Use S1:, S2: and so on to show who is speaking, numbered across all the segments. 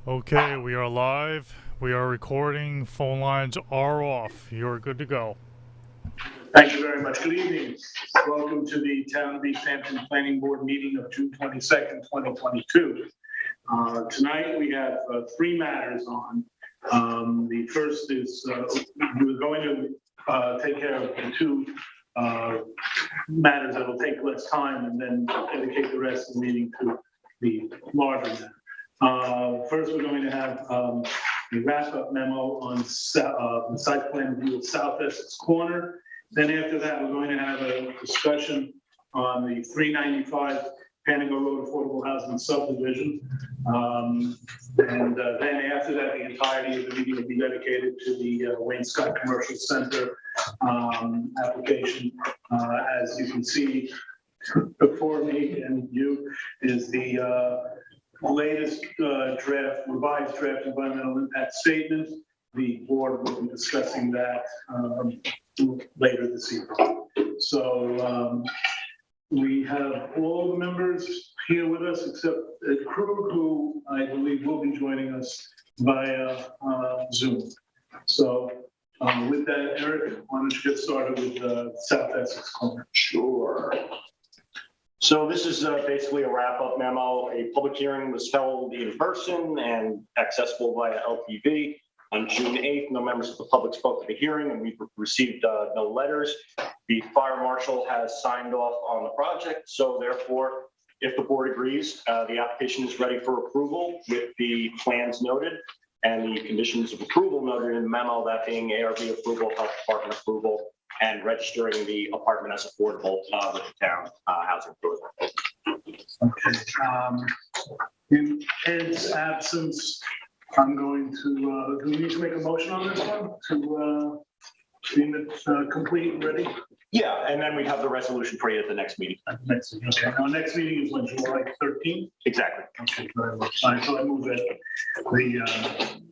S1: Okay, we are live. We are recording. Phone lines are off. You're good to go.
S2: Thank you very much. Good evening. Welcome to the Town of East Hampton Planning Board meeting of June 22nd, 2022. Tonight we have three matters on. The first is we're going to take care of the two matters that will take less time and then dedicate the rest of the meeting to the larger matter. First, we're going to have a wrap-up memo on the site plan review of South Essex Corner. Then after that, we're going to have a discussion on the 395 Panago Road Affordable Housing Subdivision. Then after that, the entirety of the meeting will be dedicated to the Wayne Scott Commercial Center application. As you can see before me and you is the latest revised draft environmental impact statement. The board will be discussing that later this evening. So we have all the members here with us except Ed Krug, who I believe will be joining us via Zoom. So with that, Eric, why don't you get started with South Essex Corner?
S3: Sure. So this is basically a wrap-up memo. A public hearing was held in person and accessible via LTV on June 8th. No members of the public spoke at the hearing, and we've received no letters. The fire marshal has signed off on the project, so therefore, if the board agrees, the application is ready for approval with the plans noted and the conditions of approval noted in the memo, that being ARB approval, health department approval, and registering the apartment as affordable with the town housing authority.
S2: Okay. In Ed's absence, I'm going to, do we need to make a motion on this one to deem it complete and ready?
S3: Yeah, and then we have the resolution for you at the next meeting.
S2: Next meeting, okay. Our next meeting is when, July 13th?
S3: Exactly.
S2: Okay, very much. All right, so I move that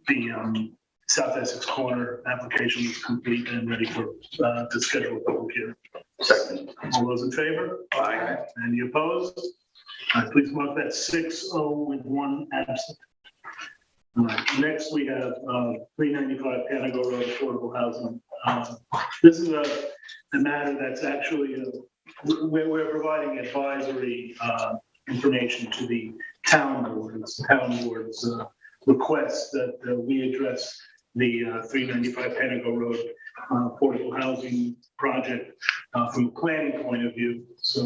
S2: the South Essex Corner application is complete and ready for to schedule a public hearing.
S3: Second.
S2: All those in favor?
S3: Aye.
S2: Any opposed? All right, please mark that 6-0 with one absent. All right, next we have 395 Panago Road Affordable Housing. This is a matter that's actually, we're providing advisory information to the town board's request that we address the 395 Panago Road affordable housing project from a planning point of view. So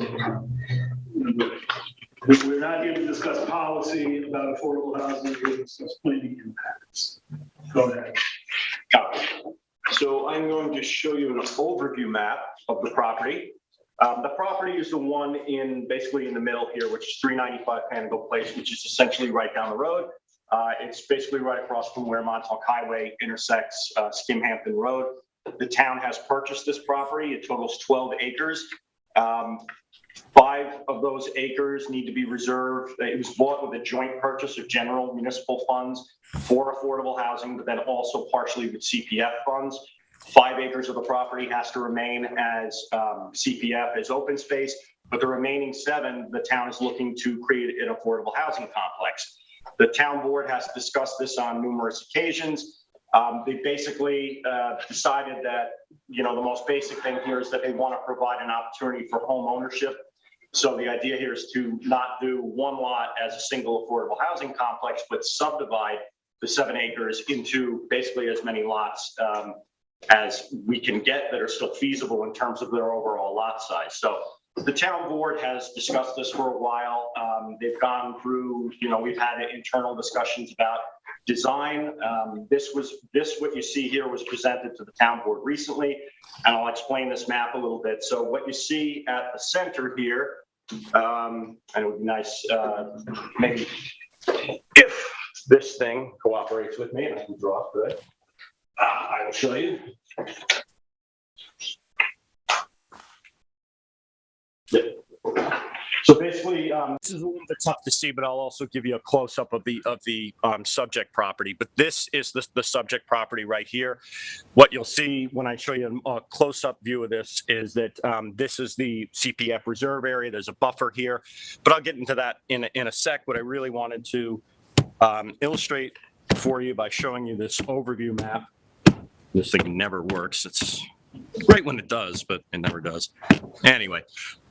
S2: we're not here to discuss policy about affordable housing, we're here to discuss planning impacts. Go ahead.
S3: So I'm going to show you an overview map of the property. The property is the one basically in the middle here, which is 395 Panago Place, which is essentially right down the road. It's basically right across from where Montauk Highway intersects Hampton Road. The town has purchased this property. It totals 12 acres. 5 of those acres need to be reserved. It was bought with a joint purchase of general municipal funds for affordable housing, but then also partially with CPF funds. 5 acres of the property has to remain as CPF, as open space, but the remaining 7, the town is looking to create an affordable housing complex. The town board has discussed this on numerous occasions. They basically decided that, the most basic thing here is that they want to provide an opportunity for home ownership. So the idea here is to not do one lot as a single affordable housing complex, but subdivide the 7 acres into basically as many lots as we can get that are still feasible in terms of their overall lot size. So the town board has discussed this for a while. They've gone through, we've had internal discussions about design. What you see here was presented to the town board recently, and I'll explain this map a little bit. So what you see at the center here, and it would be nice, maybe if this thing cooperates with me and I can draw good, I will show you. So basically, this is a little bit tough to see, but I'll also give you a close-up of the subject property. But this is the subject property right here. What you'll see when I show you a close-up view of this is that this is the CPF reserve area. There's a buffer here, but I'll get into that in a sec. What I really wanted to illustrate for you by showing you this overview map. This thing never works. It's great when it does, but it never does. Anyway,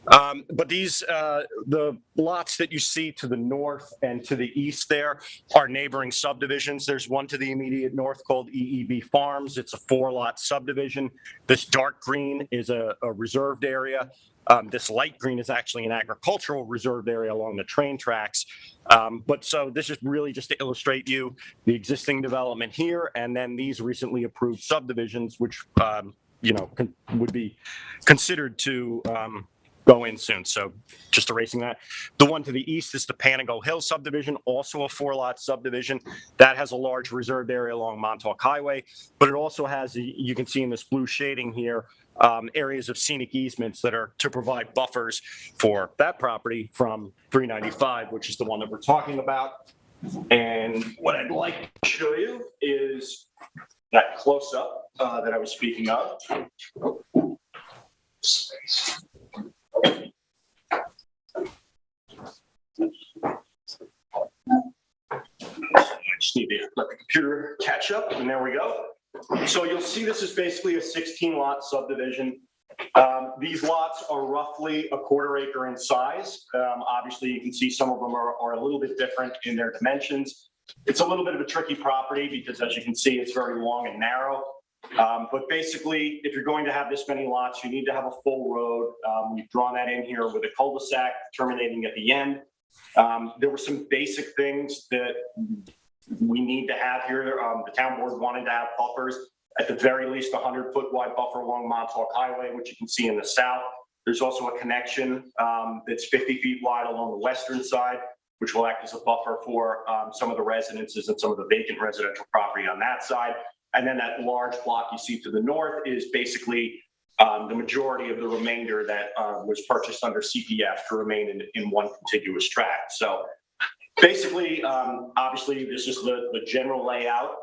S3: but these, the lots that you see to the north and to the east there are neighboring subdivisions. There's one to the immediate north called EEB Farms. It's a 4-lot subdivision. This dark green is a reserved area. This light green is actually an agricultural reserved area along the train tracks. But so this is really just to illustrate you the existing development here, and then these recently approved subdivisions, which you know, would be considered to go in soon. So just erasing that. The one to the east is the Panago Hill subdivision, also a 4-lot subdivision. That has a large reserved area along Montauk Highway, but it also has, you can see in this blue shading here, areas of scenic easements that are to provide buffers for that property from 395, which is the one that we're talking about. And what I'd like to show you is that close-up that I was speaking of. I just need to let the computer catch up, and there we go. So you'll see this is basically a 16-lot subdivision. These lots are roughly a 1/4 acre in size. Obviously, you can see some of them are a little bit different in their dimensions. It's a little bit of a tricky property because, as you can see, it's very long and narrow. But basically, if you're going to have this many lots, you need to have a full road. We've drawn that in here with a cul-de-sac terminating at the end. There were some basic things that we need to have here. The town board wanted to have buffers, at the very least 100-foot wide buffer along Montauk Highway, which you can see in the south. There's also a connection that's 50 feet wide along the western side, which will act as a buffer for some of the residences and some of the vacant residential property on that side. And then that large block you see to the north is basically the majority of the remainder that was purchased under CPF to remain in one contiguous tract. So basically, obviously, this is the general layout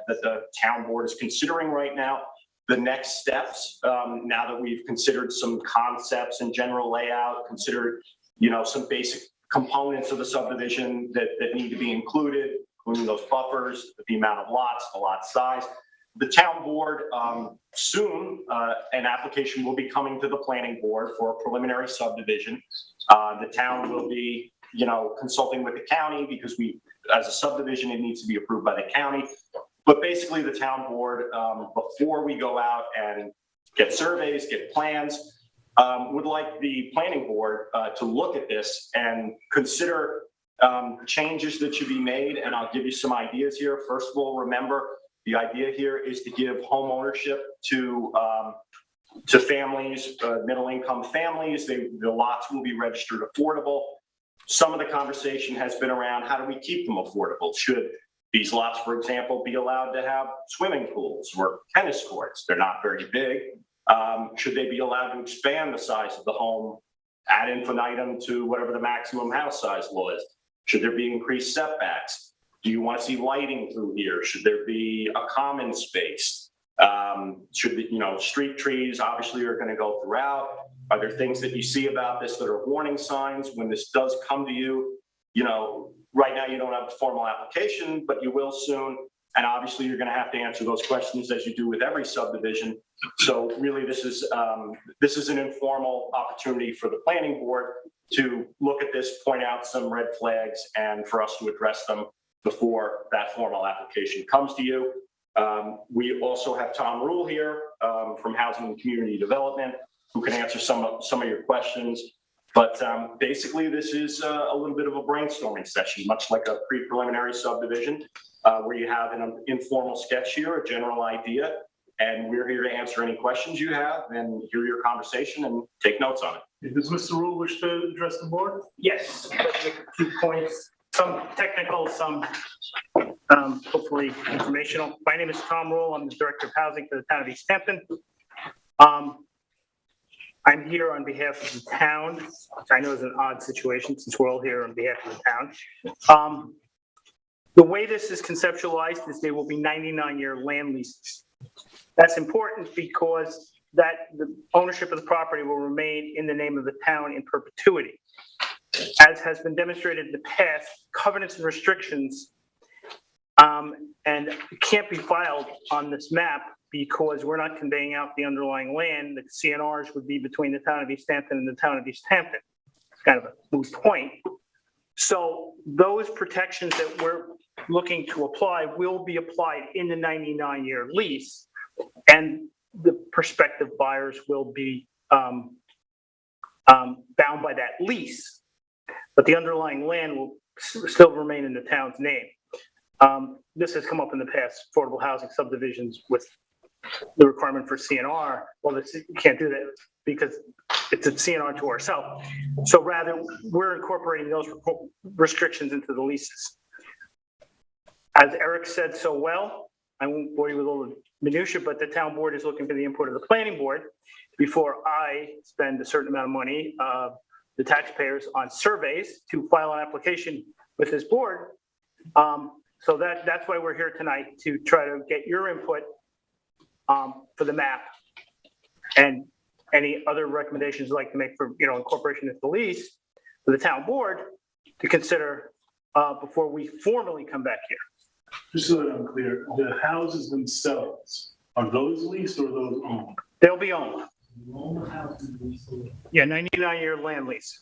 S3: that the town board is considering right now. The next steps, now that we've considered some concepts and general layout, considered, you know, some basic components of the subdivision that need to be included, including those buffers, the amount of lots, the lot size. The town board, soon, an application will be coming to the planning board for a preliminary subdivision. The town will be, you know, consulting with the county because as a subdivision, it needs to be approved by the county. But basically the town board, before we go out and get surveys, get plans, would like the planning board to look at this and consider changes that should be made. And I'll give you some ideas here. First of all, remember, the idea here is to give home ownership to families, middle-income families. The lots will be registered affordable. Some of the conversation has been around how do we keep them affordable? Should these lots, for example, be allowed to have swimming pools or tennis courts? They're not very big. Should they be allowed to expand the size of the home ad infinitum to whatever the maximum house size law is? Should there be increased setbacks? Do you want to see lighting through here? Should there be a common space? Should the, you know, street trees obviously are going to go throughout. Are there things that you see about this that are warning signs when this does come to you? You know, right now you don't have a formal application, but you will soon. And obviously you're going to have to answer those questions as you do with every subdivision. So really this is an informal opportunity for the planning board to look at this, point out some red flags, and for us to address them before that formal application comes to you. We also have Tom Rule here from Housing and Community Development, who can answer some of your questions. But basically, this is a little bit of a brainstorming session, much like a pre-preliminary subdivision, where you have an informal sketch here, a general idea, and we're here to answer any questions you have and hear your conversation and take notes on it.
S2: Does Mr. Rule wish to address the board?
S4: Yes, a few points, some technical, some hopefully informational. My name is Tom Rule. I'm the Director of Housing for the town of East Hampton. I'm here on behalf of the town, which I know is an odd situation since we're all here on behalf of the town. The way this is conceptualized is they will be 99-year land leases. That's important because that the ownership of the property will remain in the name of the town in perpetuity. As has been demonstrated in the past, covenants and restrictions And it can't be filed on this map because we're not conveying out the underlying land. The CNRs would be between the town of East Hampton and the town of East Hampton. It's kind of a moot point. So those protections that we're looking to apply will be applied in the 99-year lease, and the prospective buyers will be bound by that lease, but the underlying land will still remain in the town's name. This has come up in the past, affordable housing subdivisions with the requirement for CNR. Well, you can't do that because it's a CNR to ourselves. So rather, we're incorporating those restrictions into the leases. As Eric said so well, I won't bore you with all the minutia, but the town board is looking for the input of the planning board before I spend a certain amount of money, the taxpayers, on surveys to file an application with this board. So that's why we're here tonight, to try to get your input for the map and any other recommendations you'd like to make for, incorporation into the lease for the town board to consider before we formally come back here.
S2: Just so that I'm clear, the houses themselves, are those leased or are those owned?
S4: They'll be owned. Yeah, 99-year land lease.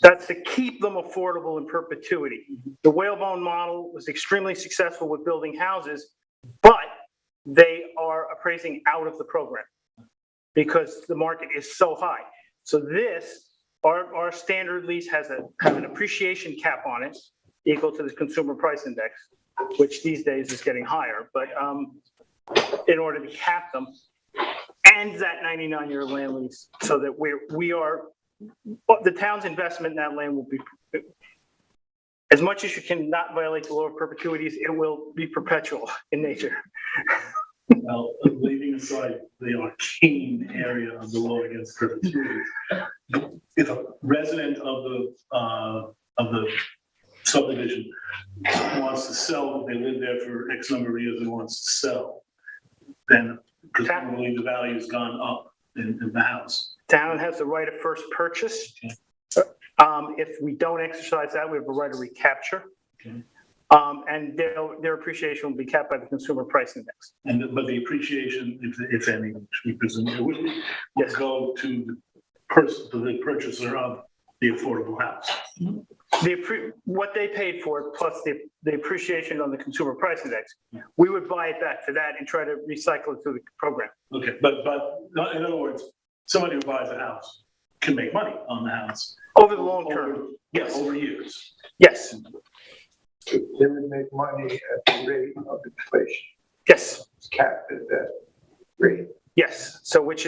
S4: That's to keep them affordable in perpetuity. The whalebone model was extremely successful with building houses, but they are appraising out of the program because the market is so high. So our standard lease has an appreciation cap on it equal to the consumer price index, which these days is getting higher, but in order to cap them, and that 99-year land lease, so that the town's investment in that land will be, as much as you cannot violate the law of perpetuities, it will be perpetual in nature.
S2: Well, leaving aside the arcane area of the law against perpetuities, if a resident of the subdivision wants to sell, they live there for X number of years and wants to sell, then presumably the value's gone up in the house.
S4: Town has the right of first purchase. If we don't exercise that, we have a right of recapture.
S2: Okay.
S4: And their appreciation will be capped by the consumer price index.
S2: But the appreciation, if any, which we presume it would be,
S4: Yes.
S2: go to the purchaser of the affordable house.
S4: What they paid for it, plus the appreciation on the consumer price index, we would buy it back to that and try to recycle it through the program.
S2: Okay, but in other words, somebody who buys a house can make money on the house.
S4: Over the long term.
S2: Yes, over years.
S4: Yes.
S5: They would make money at the rate of inflation.
S4: Yes.
S5: It's capped at that rate.
S4: Yes. So which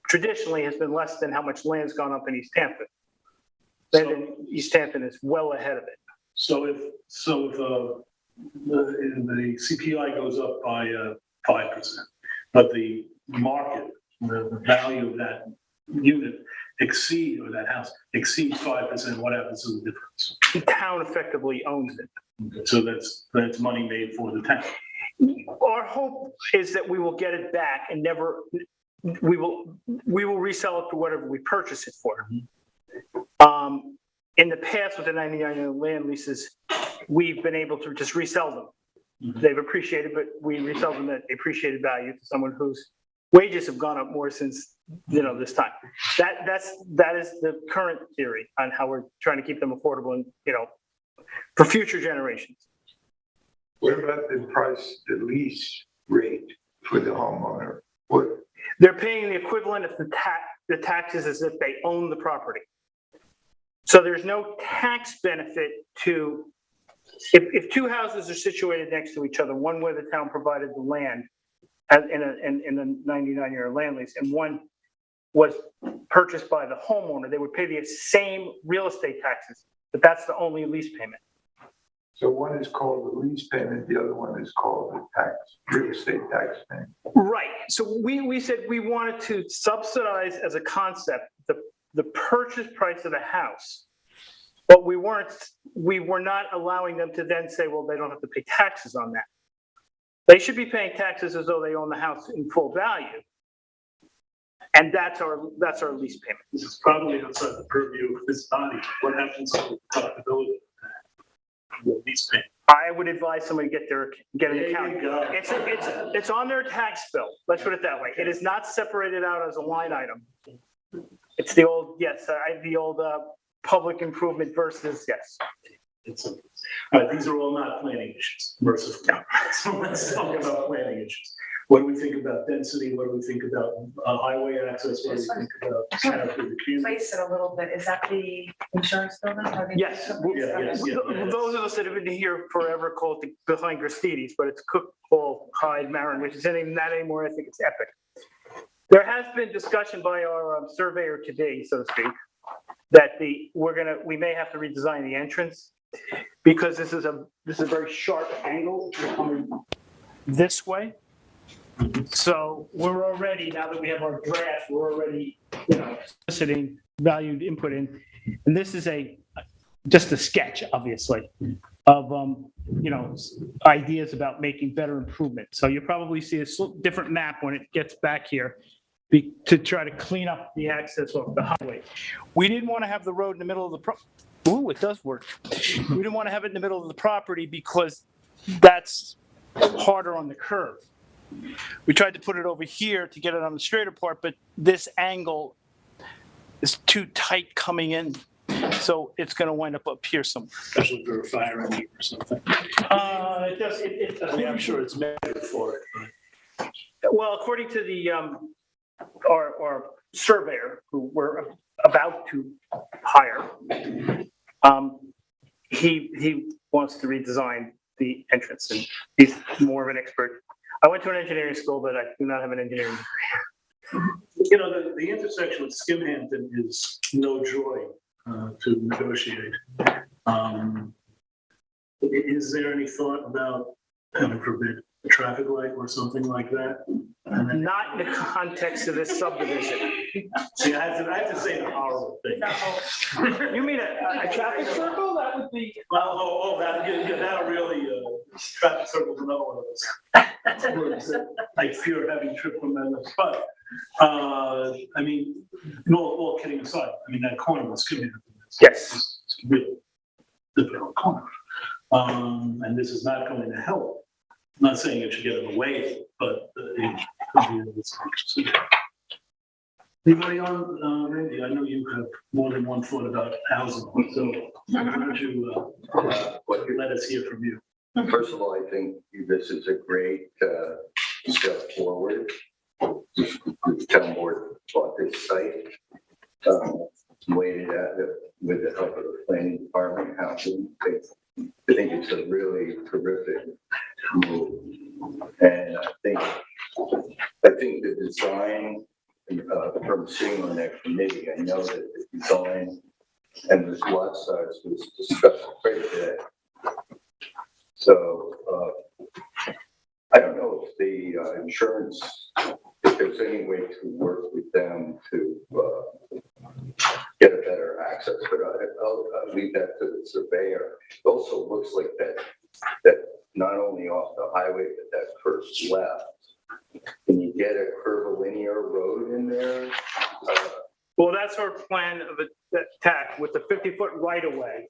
S4: traditionally has been less than how much land's gone up in East Hampton. Land in East Hampton is well ahead of it.
S2: So if the CPI goes up by 5%, but the market, the value of that unit that house exceeds 5%, what happens to the difference?
S4: The town effectively owns it.
S2: Okay, so that's money made for the town.
S4: Our hope is that we will get it back and we will resell it for whatever we purchase it for. In the past with the 99-year land leases, we've been able to just resell them. Mm-hmm. They've appreciated, but we resell them at appreciated value to someone whose wages have gone up more since this time. That is the current theory on how we're trying to keep them affordable and for future generations.
S5: What about the lease rate for the homeowner?
S4: They're paying the equivalent of the taxes as if they own the property. So there's no tax benefit to, if two houses are situated next to each other, one where the town provided the land in a 99-year land lease, and one was purchased by the homeowner, they would pay the same real estate taxes, but that's the only lease payment.
S5: So one is called the lease payment, the other one is called the real estate tax payment.
S4: Right. So we said we wanted to subsidize as a concept the purchase price of the house, but we were not allowing them to then say, well, they don't have to pay taxes on that. They should be paying taxes as though they own the house in full value. And that's our lease payment.
S2: This is probably outside the purview of this body. What happens to the profitability? the lease payment.
S4: I would advise somebody get an
S2: There
S4: account.
S2: you go.
S4: It's on their tax bill. Let's put it that way. It is not separated out as a line item. It's the old, public improvement versus, yes.
S2: All right, these are all not planning issues, mercifully. So let's talk about planning issues. What do we think about density? What do we think about highway access? What do we think about traffic in the community?
S6: Place it a little bit, is that the insurance building? Or the-
S4: Yes.
S2: Yes.
S4: Those of us that have been here forever call it behind Gristides, but it's Cook, Hall, Hyde, Marin, which isn't even that anymore. I think it's Epic. There has been discussion by our surveyor today, so to speak, that we may have to redesign the entrance because this is a very sharp angle coming this way. So we're already, now that we have our draft, we're already, soliciting valued input in. And this is just a sketch, obviously, of, ideas about making better improvement. So you'll probably see a different map when it gets back here to try to clean up the access off the highway. We didn't want to have the road in the middle of the ooh, it does work. We didn't want to have it in the middle of the property because that's harder on the curve. We tried to put it over here to get it on the straighter part, but this angle is too tight coming in. So it's going to wind up here somewhere.
S2: Especially for a fire engine or something.
S4: It does.
S2: I mean, I'm sure it's measured for it.
S4: Well, according to the our surveyor, who we're about to hire, he wants to redesign the entrance, and he's more of an expert. I went to an engineering school, but I do not have an engineering degree.
S2: The intersection with Skimhampton is no joy to negotiate. Is there any thought about having forbid a traffic light or something like that? And then,
S4: Not in the context of this subdivision.
S2: see, I have to say the horrible thing.
S4: You mean a traffic circle? That would be.
S2: Well, that'll really, traffic circle's another one of those. Like fear of having triple amendments, but, I mean, all kidding aside, I mean, that corner was Skimhampton.
S4: Yes.
S2: It's really difficult corner. And this is not going to help. I'm not saying it should get in the way, but it could be considered. Anybody on, Randy? I know you have more than one thought about housing, so why don't you let us hear from you?
S7: First of all, I think this is a great step forward. The town board bought this site, waited at it with the help of the planning department, housing. I think it's a really terrific move. And I think the design, from seeing on that committee, I know that the design and this lot size was discussed quite a bit. So I don't know if the insurance, if there's any way to work with them to get a better access, but I'll leave that to the surveyor. It also looks like that not only off the highway, but that first left. Can you get a curvilinear road in there?
S4: Well, that's our plan of attack with the 50-foot right of way.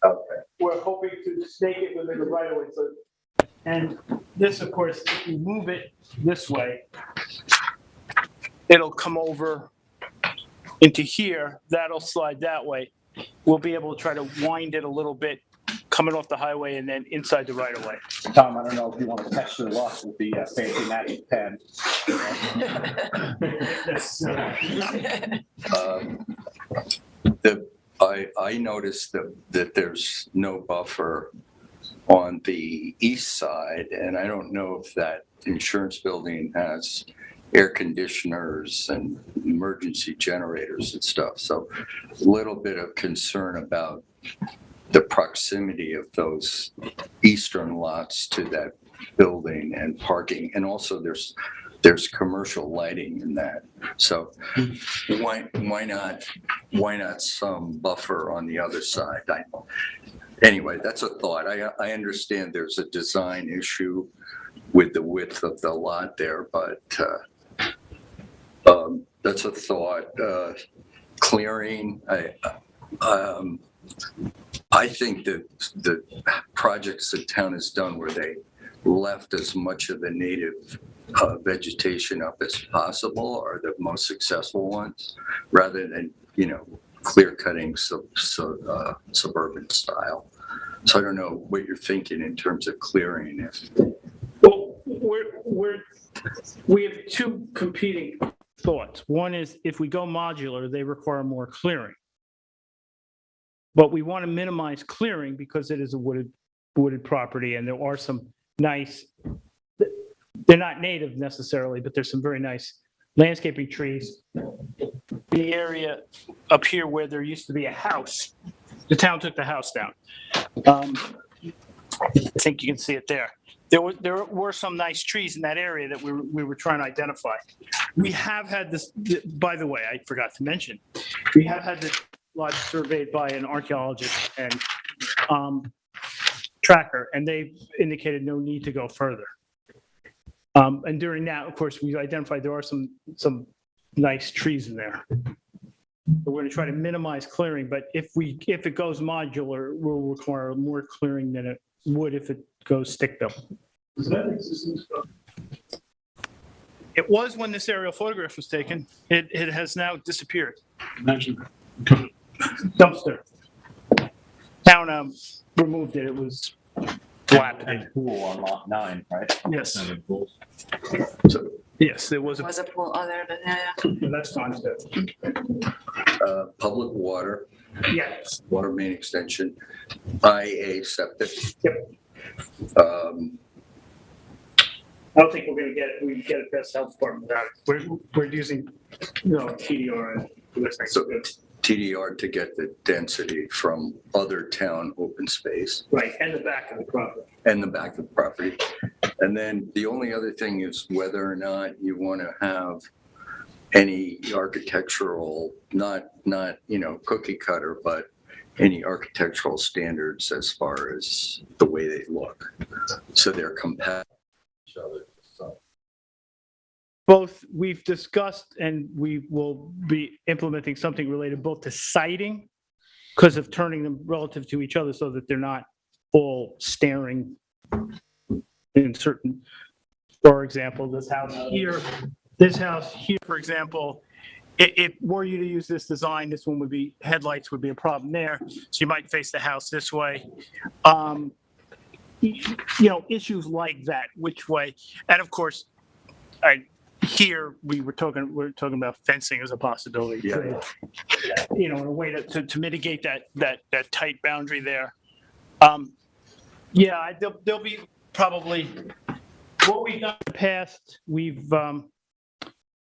S7: Okay.
S4: We're hoping to snake it within the right of way. So, and this, of course, if you move it this way, it'll come over into here. That'll slide that way. We'll be able to try to wind it a little bit coming off the highway and then inside the right of way.
S8: Tom, I don't know if you want to test your luck with the fancy magic pen.
S7: I noticed that there's no buffer on the east side, and I don't know if that insurance building has air conditioners and emergency generators and stuff. So a little bit of concern about the proximity of those eastern lots to that building and parking. And also there's commercial lighting in that. So why not some buffer on the other side? Anyway, that's a thought. I understand there's a design issue with the width of the lot there, but that's a thought. Clearing, I think that the projects the town has done where they left as much of the native vegetation up as possible are the most successful ones, rather than, clear cutting suburban style. So I don't know what you're thinking in terms of clearing.
S4: Well, we have two competing thoughts. One is if we go modular, they require more clearing. But we want to minimize clearing because it is a wooded property, and there are some nice, they're not native necessarily, but there's some very nice landscaping trees. The area up here where there used to be a house, the town took the house down. I think you can see it there. There were some nice trees in that area that we were trying to identify. We have had this, by the way, I forgot to mention, we have had this lot surveyed by an archaeologist and tracker, and they've indicated no need to go further. And during that, of course, we identified there are some nice trees in there. But we're going to try to minimize clearing, but if it goes modular, we'll require more clearing than it would if it goes stick-built.
S2: Is that existing structure?
S4: It was when this aerial photograph was taken. It has now disappeared. Dumpster. Town removed it. It was dilapidated.
S8: Pool on lot 9, right?
S4: Yes.
S7: So,
S4: Yes, there was a,
S6: Was a pool other than that.
S4: that's fine.
S7: public water,
S4: Yes.
S7: water main extension, IA septic.
S4: Yep. I don't think we're gonna get it. We get it past health department without it. We're using, TDR and this thing.
S7: So TDR to get the density from other town open space
S4: Right, and the back of the property.
S7: and the back of the property. And then the only other thing is whether or not you want to have any architectural, not cookie cutter, but any architectural standards as far as the way they look. So they're compatible.
S4: Both we've discussed, and we will be implementing something related both to siding, because of turning them relative to each other so that they're not all staring in certain, for example, this house here, for example, if were you to use this design, this one would be, headlights would be a problem there. So you might face the house this way. Issues like that, which way, and of course, here we're talking about fencing as a possibility.
S7: Yeah.
S4: In a way to mitigate that tight boundary there. There'll be probably what we've done in the past.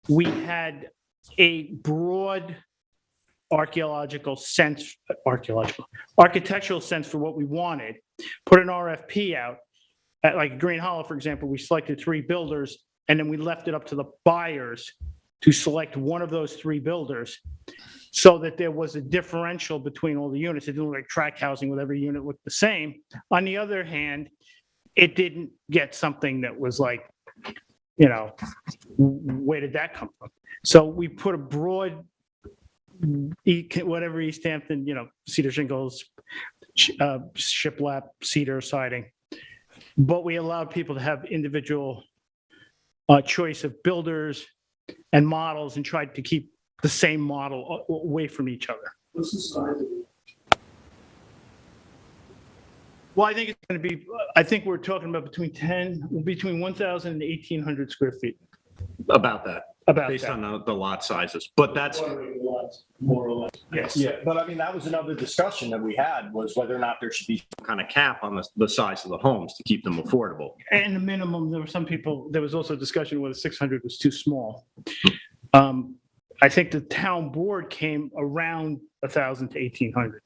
S4: We had a broad architectural sense for what we wanted. Put an RFP out at like Green Hollow, for example. We selected 3 builders, and then we left it up to the buyers to select one of those 3 builders, so that there was a differential between all the units. It didn't look like tract housing with every unit looked the same. On the other hand, it didn't get something that was like, where did that come from? So we put a broad, whatever East Hampton, cedar shingles, shiplap, cedar siding. But we allowed people to have individual choice of builders and models, and tried to keep the same model away from each other.
S2: What's the size of it?
S4: Well, I think it's going to be, I think we're talking about between 1,000 and 1,800 square feet.
S9: About that,
S4: About
S9: based
S4: that.
S9: on the lot sizes. But that's,
S2: More or less.
S4: Yes.
S8: Yeah, but I mean, that was another discussion that we had, was whether or not there should be some kind of cap on the size of the homes to keep them affordable.
S4: And the minimum, there was also a discussion whether 600 was too small. I think the town board came around 1,000 to 1,800.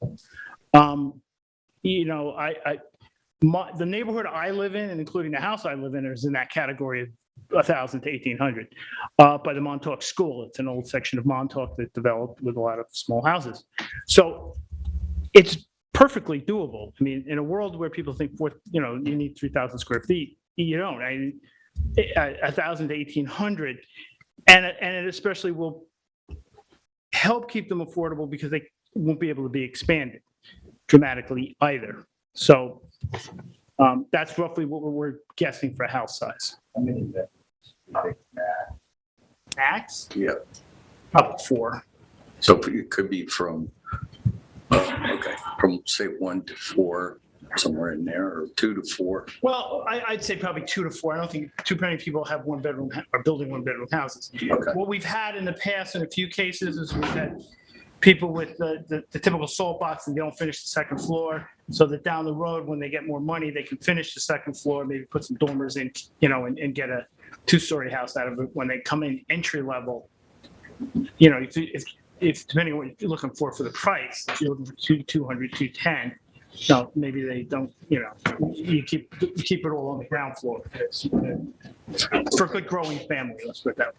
S4: The neighborhood I live in, and including the house I live in, is in that category of 1,000 to 1,800. By the Montauk School, it's an old section of Montauk that developed with a lot of small houses. So it's perfectly doable. I mean, in a world where people think, you need 3,000 square feet, you don't. 1,000 to 1,800, and it especially will help keep them affordable, because won't be able to be expanded dramatically either. So that's roughly what we're guessing for house size. Max?
S7: Yeah,
S4: Probably 4.
S7: so it could be from, from say 1 to 4, somewhere in there, or 2 to 4.
S4: Well, I'd say probably 2 to 4. I don't think too many people have 1-bedroom are building 1-bedroom houses.
S7: Okay.
S4: What we've had in the past in a few cases is we've had people with the typical salt box and they don't finish the second floor, so that down the road, when they get more money, they can finish the second floor, maybe put some dormers in, and get a 2-story house out of it when they come in entry level. If depending on what you're looking for the price, if you're looking for 200, 210, no, maybe they don't, you keep it all on the ground floor. For a good growing family, let's put it that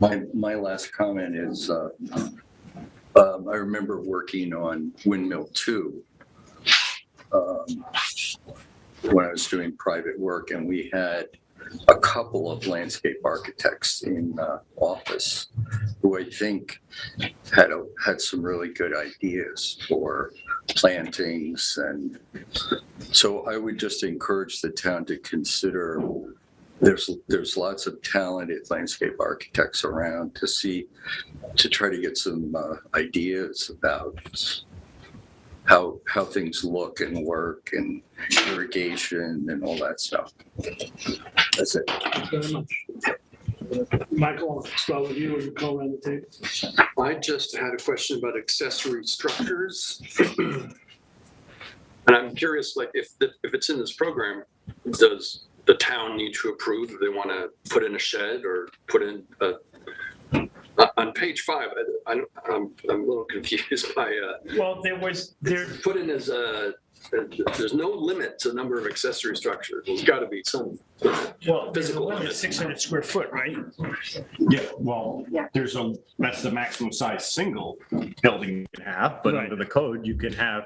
S4: way.
S7: My last comment is, I remember working on Windmill 2 when I was doing private work, and we had a couple of landscape architects in office who I think had some really good ideas for plantings. And so I would just encourage the town to consider, there's lots of talented landscape architects around, to try to get some ideas about how things look and work, and irrigation and all that stuff. That's it.
S10: Very much. Michael, I'll start with you and go around the table.
S11: I just had a question about accessory structures. And I'm curious, like, if it's in this program, does the town need to approve if they want to put in a shed or put in on page 5, I'm a little confused by
S4: Well, there's
S11: put in as there's no limit to the number of accessory structures. There's got to be some physical limit.
S4: 600 square foot, right?
S8: Yeah, well, that's the maximum size single building you can have, but
S4: Right.
S8: under the code, you can have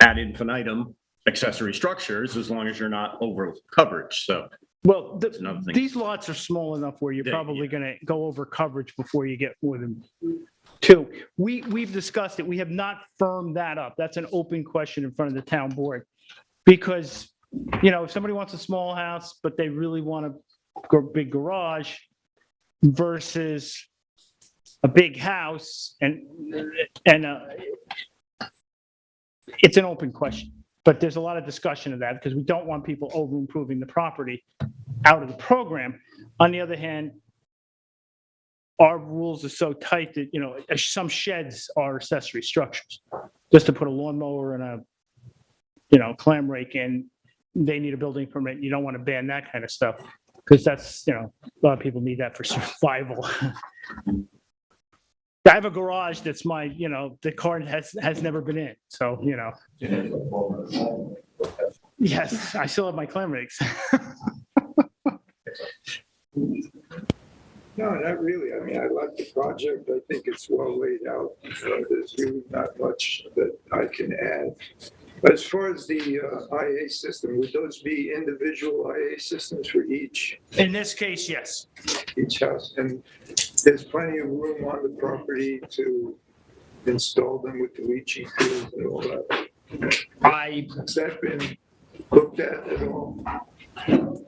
S8: ad infinitum accessory structures as long as you're not over coverage, so.
S4: Well,
S8: That's another thing.
S4: these lots are small enough where you're
S8: Yeah,
S4: probably
S8: yeah.
S4: going to go over coverage before you get more than 2. We've discussed it. We have not firmed that up. That's an open question in front of the town board. Because, if somebody wants a small house, but they really want a big garage versus a big house, and it's an open question. But there's a lot of discussion of that because we don't want people over improving the property out of the program. On the other hand, our rules are so tight that, some sheds are accessory structures. Just to put a lawnmower and a clam rake in, they need a building permit. You don't want to ban that kind of stuff because that's, a lot of people need that for survival. I have a garage that's the car has never been in. So, yes, I still have my clam rakes.
S5: No, not really. I mean, I like the project. I think it's well laid out. There's really not much that I can add. As far as the IA system, would those be individual IA systems for each
S4: In this case, yes.
S5: house? And there's plenty of room on the property to install them with the leaching fields and all that. Has that been looked at all?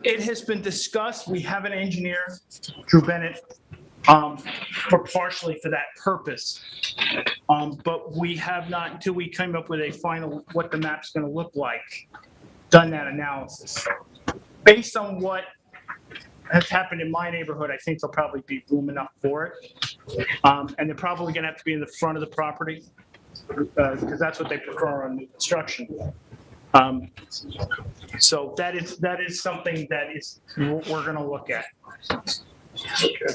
S4: It has been discussed. We have an engineer, Drew Bennett, partially for that purpose. But we have not, until we came up with a final, what the map's going to look like, done that analysis. Based on what has happened in my neighborhood, I think there'll probably be room enough for it. And they're probably going to have to be in the front of the property because that's what they prefer on new construction. So that is something that is we're going to look at.
S5: Okay.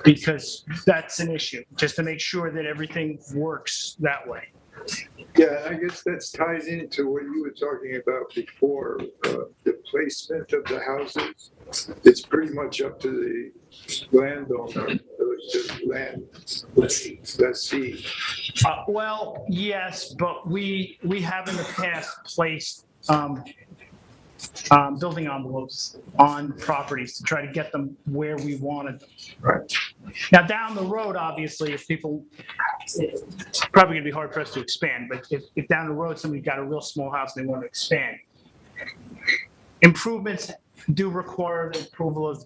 S4: Because that's an issue, just to make sure that everything works that way.
S5: Yeah, I guess that's tied into what you were talking about before, the placement of the houses. It's pretty much up to the landowner, the land lessee.
S4: Well, yes, but we have in the past placed building envelopes on properties to try to get them where we wanted them.
S5: Right.
S4: Now, down the road, obviously, if people, it's probably gonna be hard pressed to expand, but if down the road, somebody's got a real small house and they want to expand, improvements do require the approval of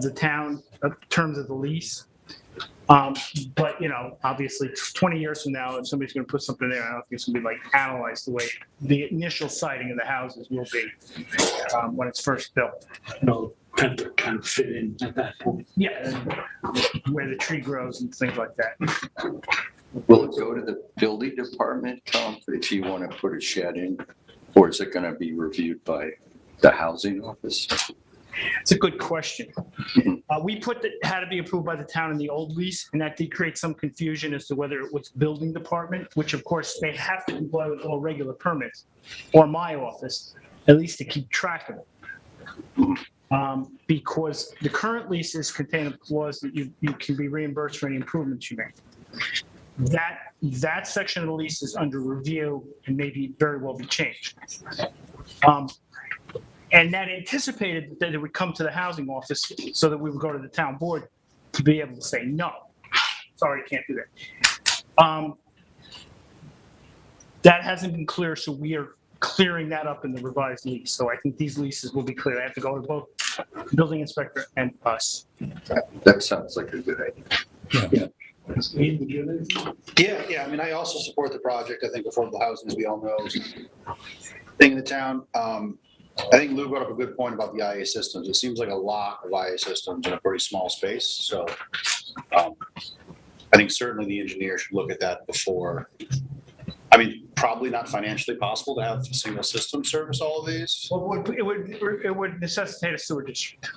S4: the town in terms of the lease. But, you know, obviously 20 years from now, if somebody's going to put something there, I don't think it's going to be like analyzed the way the initial siting of the houses will be when it's first built.
S10: No, kind of fit in at that point.
S4: Yeah, and where the tree grows and things like that.
S7: Will it go to the building department, Tom, if you want to put a shed in? Or is it going to be reviewed by the housing office?
S4: It's a good question. We put that had to be approved by the town in the old lease, and that did create some confusion as to whether it was building department, which of course they have to comply with all regular permits, or my office, at least to keep track of it. Because the current leases contain a clause that you can be reimbursed for any improvements you make. That section of the lease is under review and maybe very well be changed. And that anticipated that it would come to the housing office so that we would go to the town board to be able to say, no, sorry, can't do that. That hasn't been clear, so we are clearing that up in the revised lease. So I think these leases will be clear. I have to go to both the building inspector and us.
S7: That sounds like a good idea.
S12: Yeah, I mean, I also support the project. I think affordable housing, as we all know, is a thing in the town. I think Lou brought up a good point about the IA systems. It seems like a lot of IA systems in a pretty small space. So I think certainly the engineer should look at that before. I mean, probably not financially possible to have a single system service all of these.
S4: Well, it would necessitate a sewer district.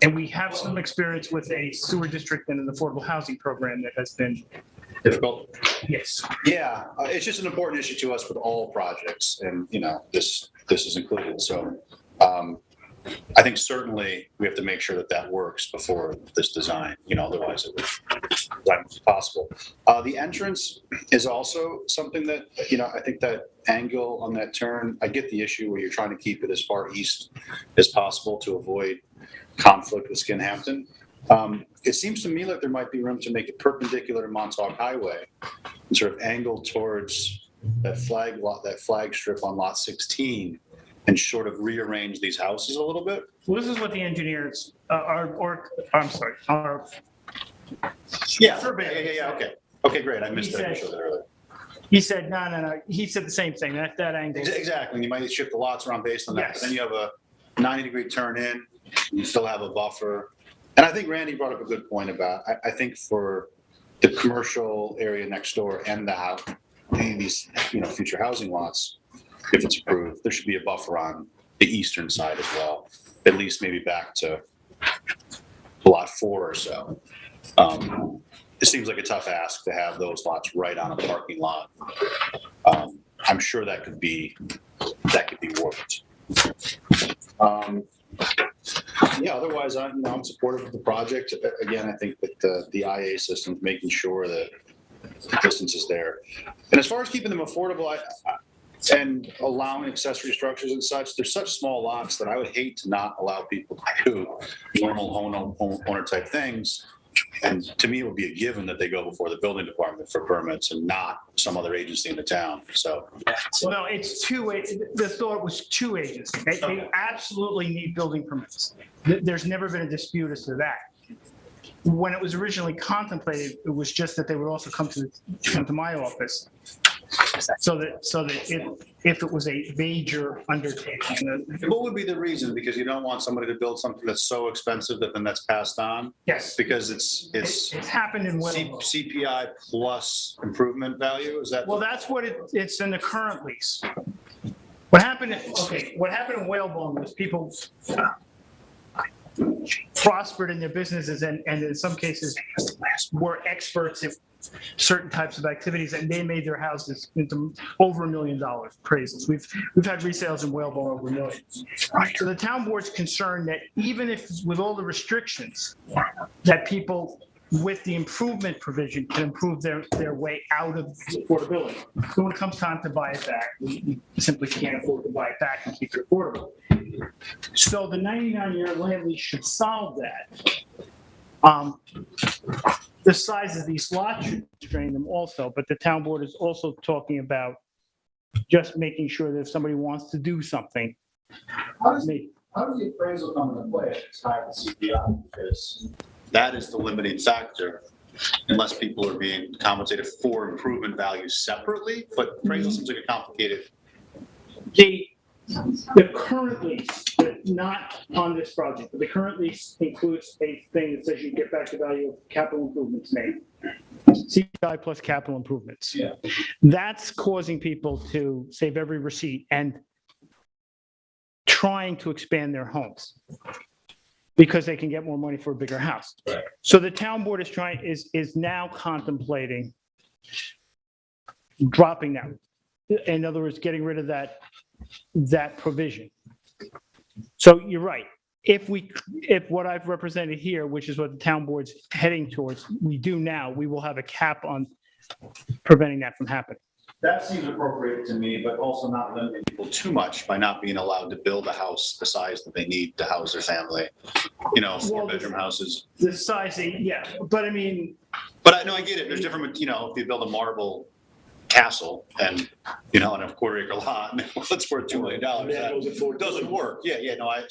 S4: And we have some experience with a sewer district and an affordable housing program that has been
S12: difficult.
S4: Yes.
S12: Yeah, it's just an important issue to us with all projects, and you know, this is included. So I think certainly we have to make sure that that works before this design. You know, otherwise it would be possible. The entrance is also something that, you know, I think that angle on that turn. I get the issue where you're trying to keep it as far east as possible to avoid conflict with Hampton. It seems to me like there might be room to make it perpendicular to Montauk Highway and sort of angle towards that flag strip on lot 16 and sort of rearrange these houses a little bit.
S4: Well, this is what the engineers
S12: Okay, great. I missed that initially earlier.
S4: He said, no. He said the same thing, that angle.
S12: Exactly. You might shift the lots around based on that.
S4: Yes.
S12: But then you have a 90-degree turn in, you still have a buffer. And I think Randy brought up a good point about, I think for the commercial area next door and the house, these, you know, future housing lots, if it's approved, there should be a buffer on the eastern side as well, at least maybe back to lot 4 or so. It seems like a tough ask to have those lots right on a parking lot. I'm sure that could be worked. Yeah, otherwise, I'm supportive of the project. Again, I think that the IA system, making sure that the distance is there. And as far as keeping them affordable, and allowing accessory structures and such, they're such small lots that I would hate to not allow people to do normal homeowner type things. And to me, it would be a given that they go before the building department for permits and not some other agency in the town. So,
S4: well, no, it's two. The thought was two agencies. They absolutely need building permits. There's never been a dispute as to that. When it was originally contemplated, it was just that they would also come to my office. So that if it was a major undertaking.
S12: What would be the reason? Because you don't want somebody to build something that's so expensive that then that's passed on?
S4: Yes.
S12: Because it's
S4: happened in Wellbone.
S12: CPI plus improvement value, is that?
S4: Well, that's what it's in the current lease. What happened in Whalebone was people prospered in their businesses and in some cases were experts at certain types of activities, and they made their houses into over $1 million appraisals. We've had resales in Whalebone over $1 million. So the town board's concerned that even if with all the restrictions, that people with the improvement provision, can improve their way out of affordability. So when it comes time to buy it back, we simply can't afford to buy it back and keep it affordable. So the 99-year land lease should solve that. The size of these lots should strain them also, but the town board is also talking about just making sure that if somebody wants to do something.
S12: How does the appraisal come into play if it's tied to CPI? Because that is the limiting factor, unless people are being compensated for improvement values separately, but appraisal seems like a complicated.
S4: The current lease, not on this project, but the current lease includes a thing that says you get back the value of capital improvements made. CPI plus capital improvements.
S12: Yeah.
S4: That's causing people to save every receipt and trying to expand their homes because they can get more money for a bigger house.
S12: Right.
S4: So the town board is now contemplating dropping that. In other words, getting rid of that provision. So you're right. If what I've represented here, which is what the town board's heading towards, we do now, we will have a cap on preventing that from happening.
S12: That seems appropriate to me, but also not limiting people too much by not being allowed to build a house the size that they need to house their family. You know, 4-bedroom houses.
S4: The sizing, yeah, but I mean.
S12: But I know, I get it. There's different, you know, if you build a marble castle and, you know, on a 1/4-acre lot, it's worth $2 million. That doesn't work. Yeah, no, I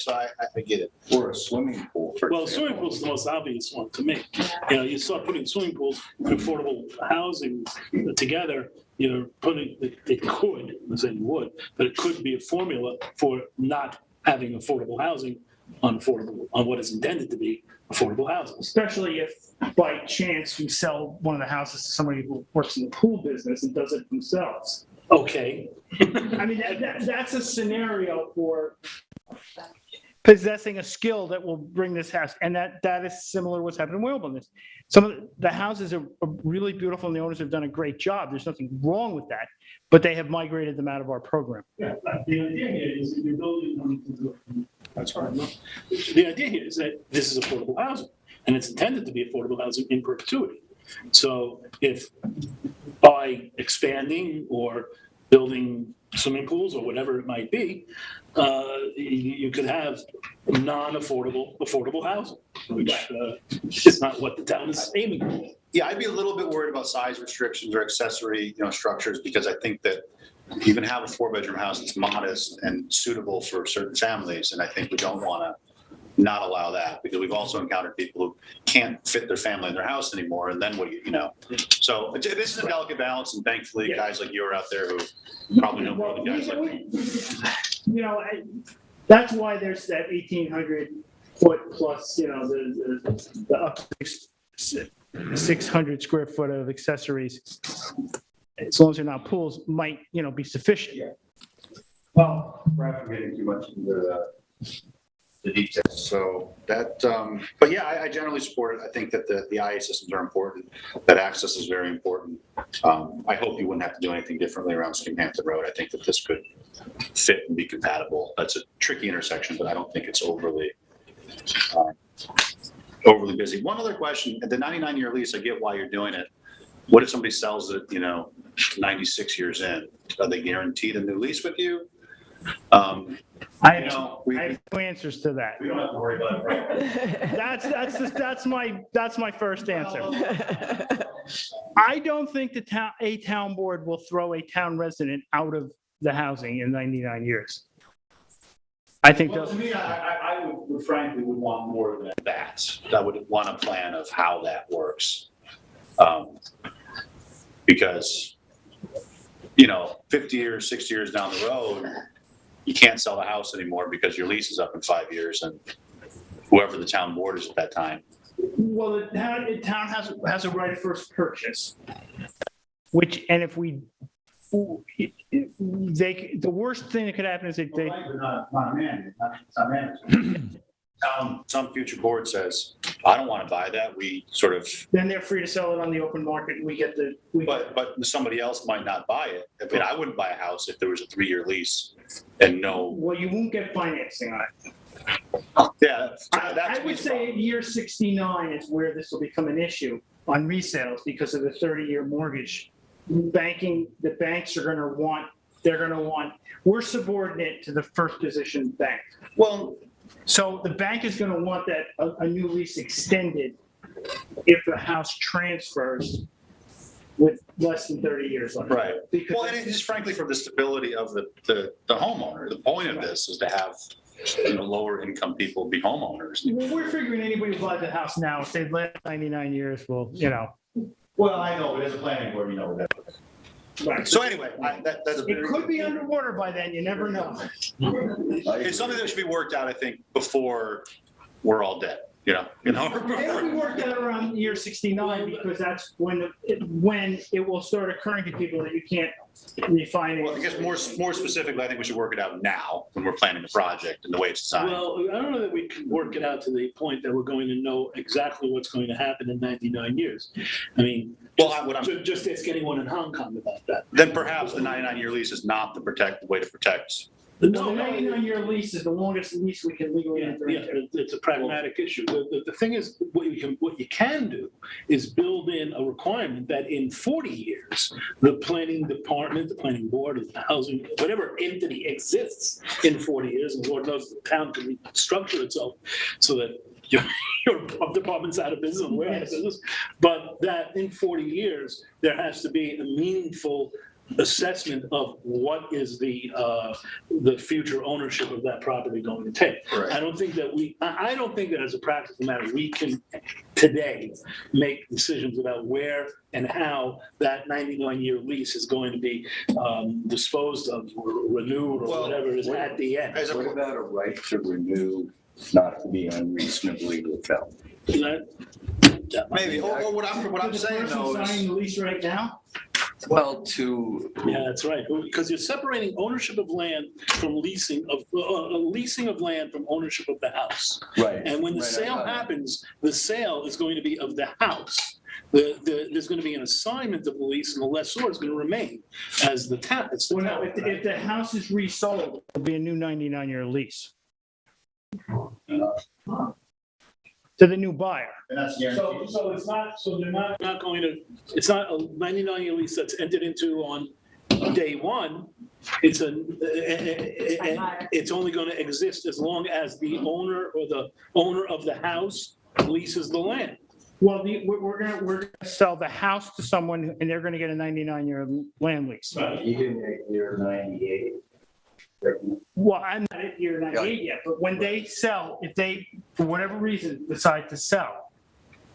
S12: get it. Or a swimming pool.
S10: Well, swimming pool is the most obvious one to me. You know, you start putting swimming pools and affordable housing together, you're putting, it could, I'm saying you would, but it could be a formula for not having affordable housing on what is intended to be affordable housing.
S4: Especially if by chance you sell one of the houses to somebody who works in the pool business and does it themselves.
S10: Okay.
S4: I mean, that's a scenario for possessing a skill that will bring this house. And that is similar to what's happened in Wellburness. Some of the houses are really beautiful and the owners have done a great job. There's nothing wrong with that, but they have migrated them out of our program.
S10: Yeah, the idea here is that you're building. That's right. The idea here is that this is affordable housing, and it's intended to be affordable housing in perpetuity. So if by expanding or building swimming pools or whatever it might be, you could have affordable housing, which is not what the town is aiming for.
S12: Yeah, I'd be a little bit worried about size restrictions or accessory, structures, because I think that you can have a 4-bedroom house that's modest and suitable for certain families, and I think we don't want to not allow that, because we've also encountered people who can't fit their family in their house anymore, and then what do you know? So this is a delicate balance, and thankfully guys like you are out there who probably know more than guys like me.
S4: That's why there's that 1,800 foot plus, the up to 600 square foot of accessories, as long as they're not pools, might, be sufficient.
S12: Yeah. Well, perhaps we're getting too much into the details. So that, but yeah, I generally support it. I think that the IA systems are important, that access is very important. I hope you wouldn't have to do anything differently around Hampton Road. I think that this could fit and be compatible. That's a tricky intersection, but I don't think it's overly busy. One other question, the 99-year lease, I get why you're doing it. What if somebody sells it, 96 years in? Are they guaranteed a new lease with you?
S4: I have two answers to that.
S12: We don't have to worry about it, right?
S4: That's my first answer. I don't think a town board will throw a town resident out of the housing in 99 years. I think
S12: to me, I would frankly want more than that. I would want a plan of how that works. Because, 50 years, 60 years down the road, you can't sell the house anymore because your lease is up in 5 years, and whoever the town board is at that time.
S4: Well, the town has a right of first purchase, and if the worst thing that could happen is that
S12: some future board says, I don't want to buy that. We sort of.
S4: Then they're free to sell it on the open market. And we get
S12: But somebody else might not buy it. I mean, I wouldn't buy a house if there was a 3-year lease and no.
S4: Well, you won't get financing on it.
S12: Yeah.
S4: I would say at year 69 is where this will become an issue on resales because of the 30-year mortgage. The banks are gonna want, we're subordinate to the first position bank.
S12: Well,
S4: So the bank is gonna want that, a new lease extended if the house transfers with less than 30 years on it.
S12: right.
S4: Because
S12: Well, and it's just frankly for the stability of the homeowner. The point of this is to have, lower income people be homeowners.
S4: well, we're figuring anybody who buys a house now, if they've lived 99 years, will,
S12: Well, I know, but as a planning board, that.
S4: Right.
S12: So anyway, that's a.
S4: It could be underwater by then, you never know.
S12: It's something that should be worked out, I think, before we're all dead,
S4: It'll be worked out around year 69 because that's when it will start occurring to people that you can't refinance.
S12: Well, I guess more specifically, I think we should work it out now when we're planning the project and the way it's designed.
S10: Well, I don't know that we can work it out to the point that we're going to know exactly what's going to happen in 99 years. I mean, just ask anyone in Hong Kong about that.
S12: Then perhaps the 99-year lease is not the way to protect.
S4: No, the 99-year lease is the longest lease we can legally enter into.
S10: It's a pragmatic issue. The thing is, what you can do is build in a requirement that in 40 years, the planning department, the planning board, the housing, whatever entity exists in 40 years, and Lord knows the town can restructure itself so that your department's out of business and we're out of business, but that in 40 years, there has to be a meaningful assessment of what is the future ownership of that property going to take.
S12: Right.
S10: I don't think that as a practical matter, we can today make decisions about where and how that 99-year lease is going to be disposed of or renewed or whatever is at the end.
S7: What about a right to renew, not to be unreasonably withheld?
S12: Maybe, or what I'm saying though is.
S4: Signing the lease right now?
S7: Well,
S10: Yeah, that's right. Because you're separating ownership of land from leasing of land from ownership of the house.
S7: right.
S10: And when the sale happens, the sale is going to be of the house. There's going to be an assignment of the lease, and the lessor is going to remain as the town.
S4: Well, no, if the house is resold, it'll be a new 99-year lease. To the new buyer.
S12: And that's
S10: So it's not. So they're not going to. It's not a 99-year lease that's entered into on day one. It's it's only going to exist as long as the owner or the owner of the house leases the land.
S4: Well, we're gonna sell the house to someone, and they're gonna get a 99-year land lease.
S7: You can make your 98.
S4: Well, I'm not at year 98 yet, but when they sell, if they, for whatever reason, decide to sell,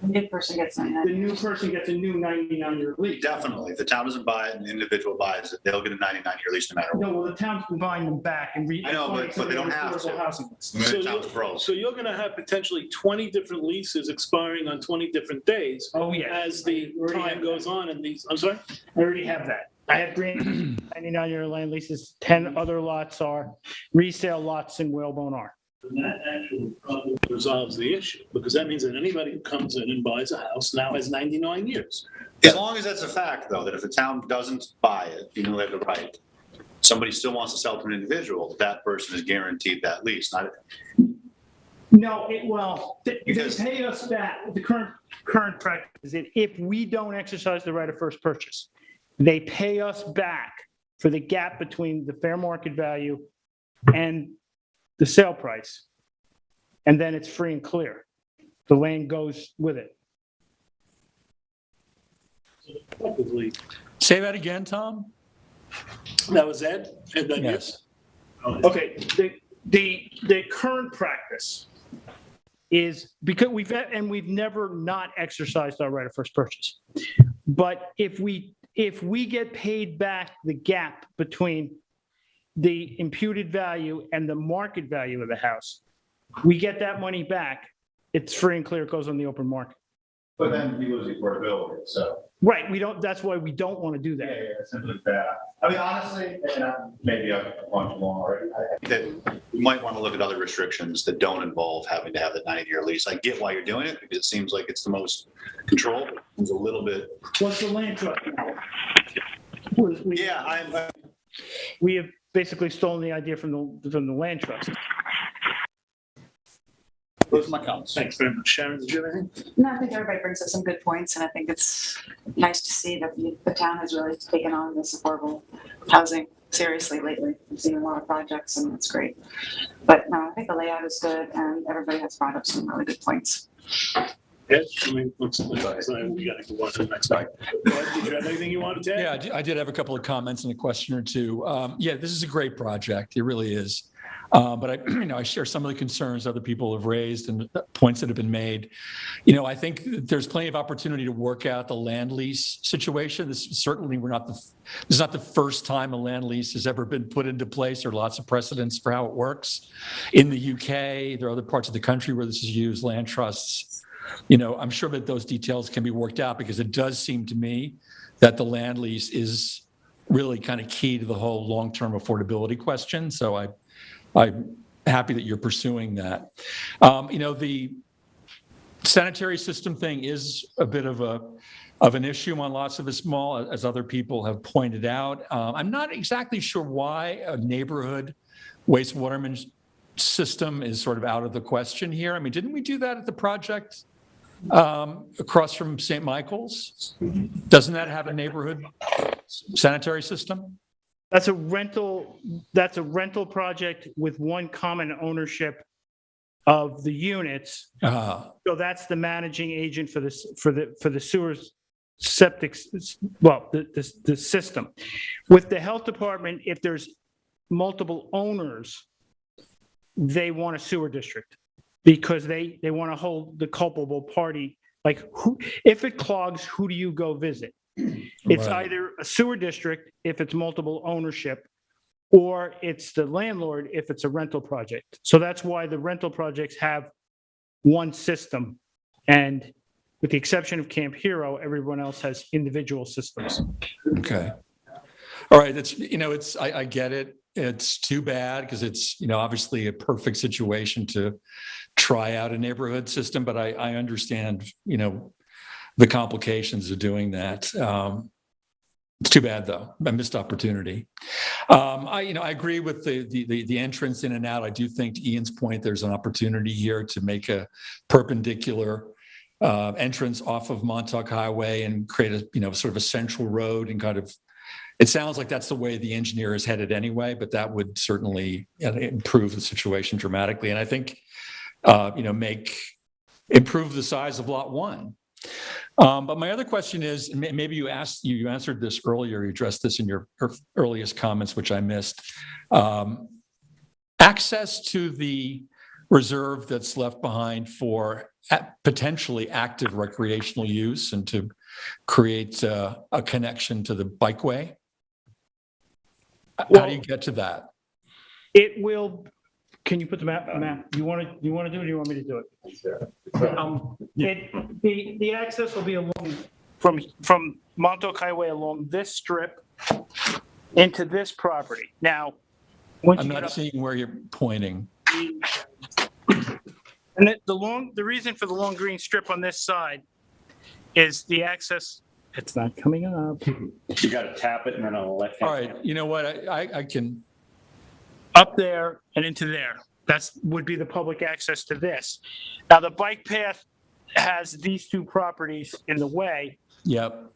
S6: The new person gets
S4: the
S6: 99.
S4: new person gets a new 99-year lease.
S12: Definitely. If the town doesn't buy it and the individual buys it, they'll get a 99-year lease no matter what.
S4: No, well, the town's been buying them back and
S12: I know, but they don't have to.
S4: housing list.
S12: The town's broke.
S10: So you're going to have potentially 20 different leases expiring on 20 different days
S4: Oh, yeah.
S10: as the
S4: Already
S10: time
S4: have
S10: goes on. And these, I'm sorry.
S4: I already have that. I have green 99-year land leases. 10 other lots are resale lots in Whalebone are.
S10: And that actually probably resolves the issue, because that means that anybody who comes in and buys a house now has 99 years.
S12: As long as that's a fact, though, that if the town doesn't buy it, even though they have the right, somebody still wants to sell to an individual, that person is guaranteed that lease, not.
S4: No, they
S12: Because-
S4: pay us back. The current practice is that if we don't exercise the right of first purchase, they pay us back for the gap between the fair market value and the sale price. And then it's free and clear. The land goes with it.
S10: Effectively,
S1: Say that again, Tom?
S10: that was Ed? Ed, that
S1: Yes.
S4: Okay, the current practice is, because we've never not exercised our right of first purchase. But if we get paid back the gap between the imputed value and the market value of the house, we get that money back. It's free and clear. It goes on the open market.
S12: But then you lose the affordability, so.
S4: Right. That's why we don't want to do that.
S12: Yeah, simply that. I mean, honestly, and maybe I've gone too long already, I think that we might want to look at other restrictions that don't involve having to have the 90-year lease. I get why you're doing it, because it seems like it's the most controlled. It's a little bit.
S4: What's the land trust?
S12: Yeah,
S4: We have basically stolen the idea from the land trust.
S10: Those are my comments. Thanks very much. Sharon, did you have anything?
S6: No, I think everybody brings up some good points, and I think it's nice to see that the town has really taken on this affordable housing seriously lately. We've seen a lot of projects, and it's great. But no, I think the layout is good, and everybody has brought up some really good points.
S10: Ed, I mean, looks like we got to go on to the next slide. Did you have anything you wanted to add?
S13: Yeah, I did have a couple of comments and a question or two. Yeah, this is a great project. It really is. But I share some of the concerns other people have raised and points that have been made. I think there's plenty of opportunity to work out the land lease situation. This is not the first time a land lease has ever been put into place. There are lots of precedents for how it works. In the UK, there are other parts of the country where this is used, land trusts. I'm sure that those details can be worked out because it does seem to me that the land lease is really kind of key to the whole long-term affordability question. So I'm happy that you're pursuing that. The sanitary system thing is a bit of an issue on lots of the small, as other people have pointed out. I'm not exactly sure why a neighborhood wastewater system is sort of out of the question here. I mean, didn't we do that at the project across from St. Michael's? Doesn't that have a neighborhood sanitary system?
S4: That's a rental project with one common ownership of the units. So that's the managing agent for the sewers septic, the system. With the health department, if there's multiple owners, they want a sewer district because they want to hold the culpable party. Like, if it clogs, who do you go visit? It's
S13: Right.
S4: either a sewer district if it's multiple ownership, or it's the landlord if it's a rental project. So that's why the rental projects have one system. And with the exception of Camp Hero, everyone else has individual systems.
S13: Okay. All right. I get it. It's too bad because it's, obviously a perfect situation to try out a neighborhood system, but I understand, the complications of doing that. It's too bad though, a missed opportunity. I agree with the entrance in and out. I do think, to Ian's point, there's an opportunity here to make a perpendicular entrance off of Montauk Highway and create a, sort of a central road and kind of, it sounds like that's the way the engineer is headed anyway, but that would certainly improve the situation dramatically. And I think, improve the size of lot one. But my other question is, maybe you answered this earlier, you addressed this in your earliest comments, which I missed. Access to the reserve that's left behind for potentially active recreational use and to create a connection to the bikeway. How do you get to that?
S4: It will. Can you put the map? You want to do it, or do you want me to do it? The access will be along from Montauk Highway along this strip into this property. Now, once
S13: I'm not seeing where you're pointing.
S4: And the reason for the long green strip on this side is the access. It's not coming up.
S8: You got to tap it and then on the left.
S13: All right. You know what? I can.
S4: Up there and into there. Would be the public access to this. Now, the bike path has these two properties in the way.
S13: Yep.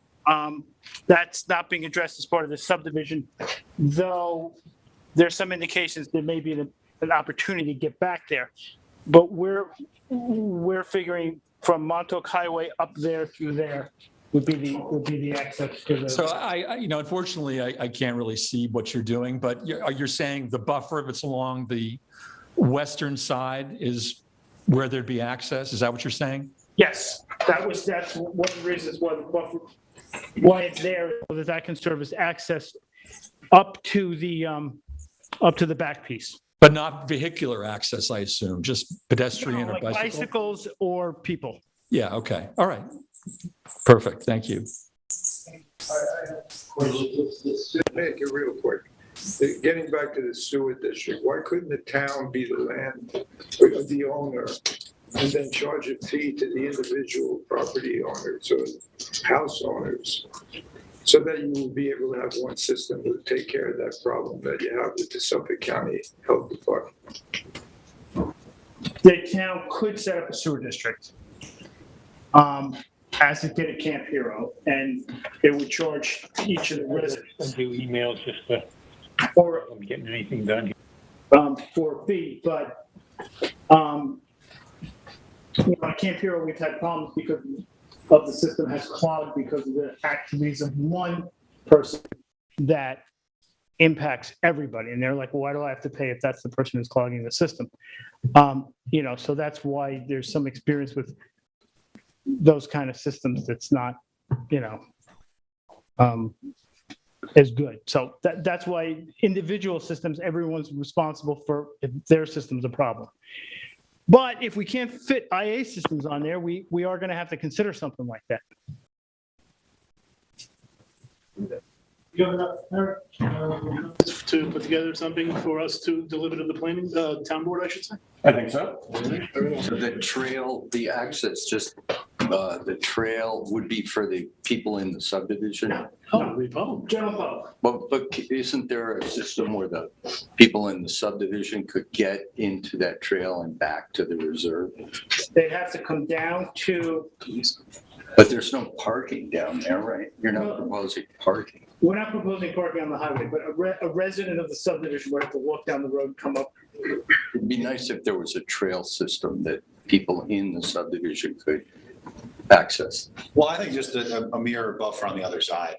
S4: That's not being addressed as part of the subdivision, though there's some indications there may be an opportunity to get back there. But we're figuring from Montauk Highway up there through there would be the access to the.
S13: So unfortunately, I can't really see what you're doing, but you're saying the buffer, if it's along the western side, is where there'd be access. Is that what you're saying?
S4: Yes, that's one of the reasons why the buffer, why it's there, so that can serve as access up to the back piece.
S13: But not vehicular access, I assume, just pedestrian or
S4: like
S13: bicycle?
S4: bicycles or people.
S13: Yeah, okay. All right. Perfect. Thank you.
S5: Just make it real quick. Getting back to the sewer district, why couldn't the town be the land, or the owner, and then charge a fee to the individual property owners or house owners, so that you will be able to have one system to take care of that problem that you have with the Suffolk County Health Department?
S4: the town could set up a sewer district, as it did at Camp Hero, and it would charge each of the residents.
S14: Do emails just to,
S4: Or
S14: I'm getting anything done here.
S4: for a fee, but, at Camp Hero, we've had problems because of the system has clogged because of the activities of one person that impacts everybody. And they're like, well, why do I have to pay if that's the person who's clogging the system? So that's why there's some experience with those kind of systems that's not, as good. So that's why individual systems, everyone's responsible for if their system's a problem. But if we can't fit IA systems on there, we are going to have to consider something like that.
S10: You have enough, Eric, to put together something for us to deliver to the planning, town board, I should say?
S8: I think so.
S7: So the trail, the access, just, the trail would be for the people in the subdivision?
S10: Oh, the public.
S4: General
S7: But isn't there a system where the people in the subdivision could get into that trail and back to the reserve?
S4: They'd have to come down to.
S7: But there's no parking down there, right? You're not proposing parking.
S4: We're not proposing parking on the highway, but a resident of the subdivision would have to walk down the road, come up.
S7: It'd be nice if there was a trail system that people in the subdivision could access.
S12: Well, I think just a mere buffer on the other side.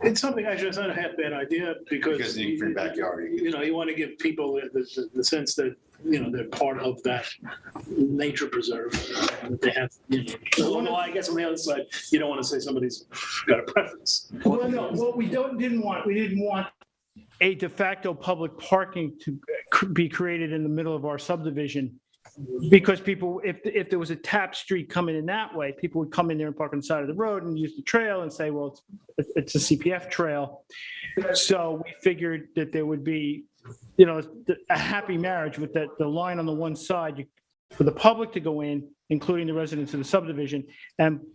S10: It's something actually, it's not a half bad idea because
S12: in your backyard,
S10: you want to give people the sense that, they're part of that nature preserve. That they have, although I guess on the other side, you don't want to say somebody's got a preference.
S4: Well, no, what we didn't want a de facto public parking to be created in the middle of our subdivision. Because people, if there was a tap street coming in that way, people would come in there and park on the side of the road and use the trail and say, well, it's a CPF trail. So we figured that there would be, a happy marriage with the line on the one side for the public to go in, including the residents of the subdivision,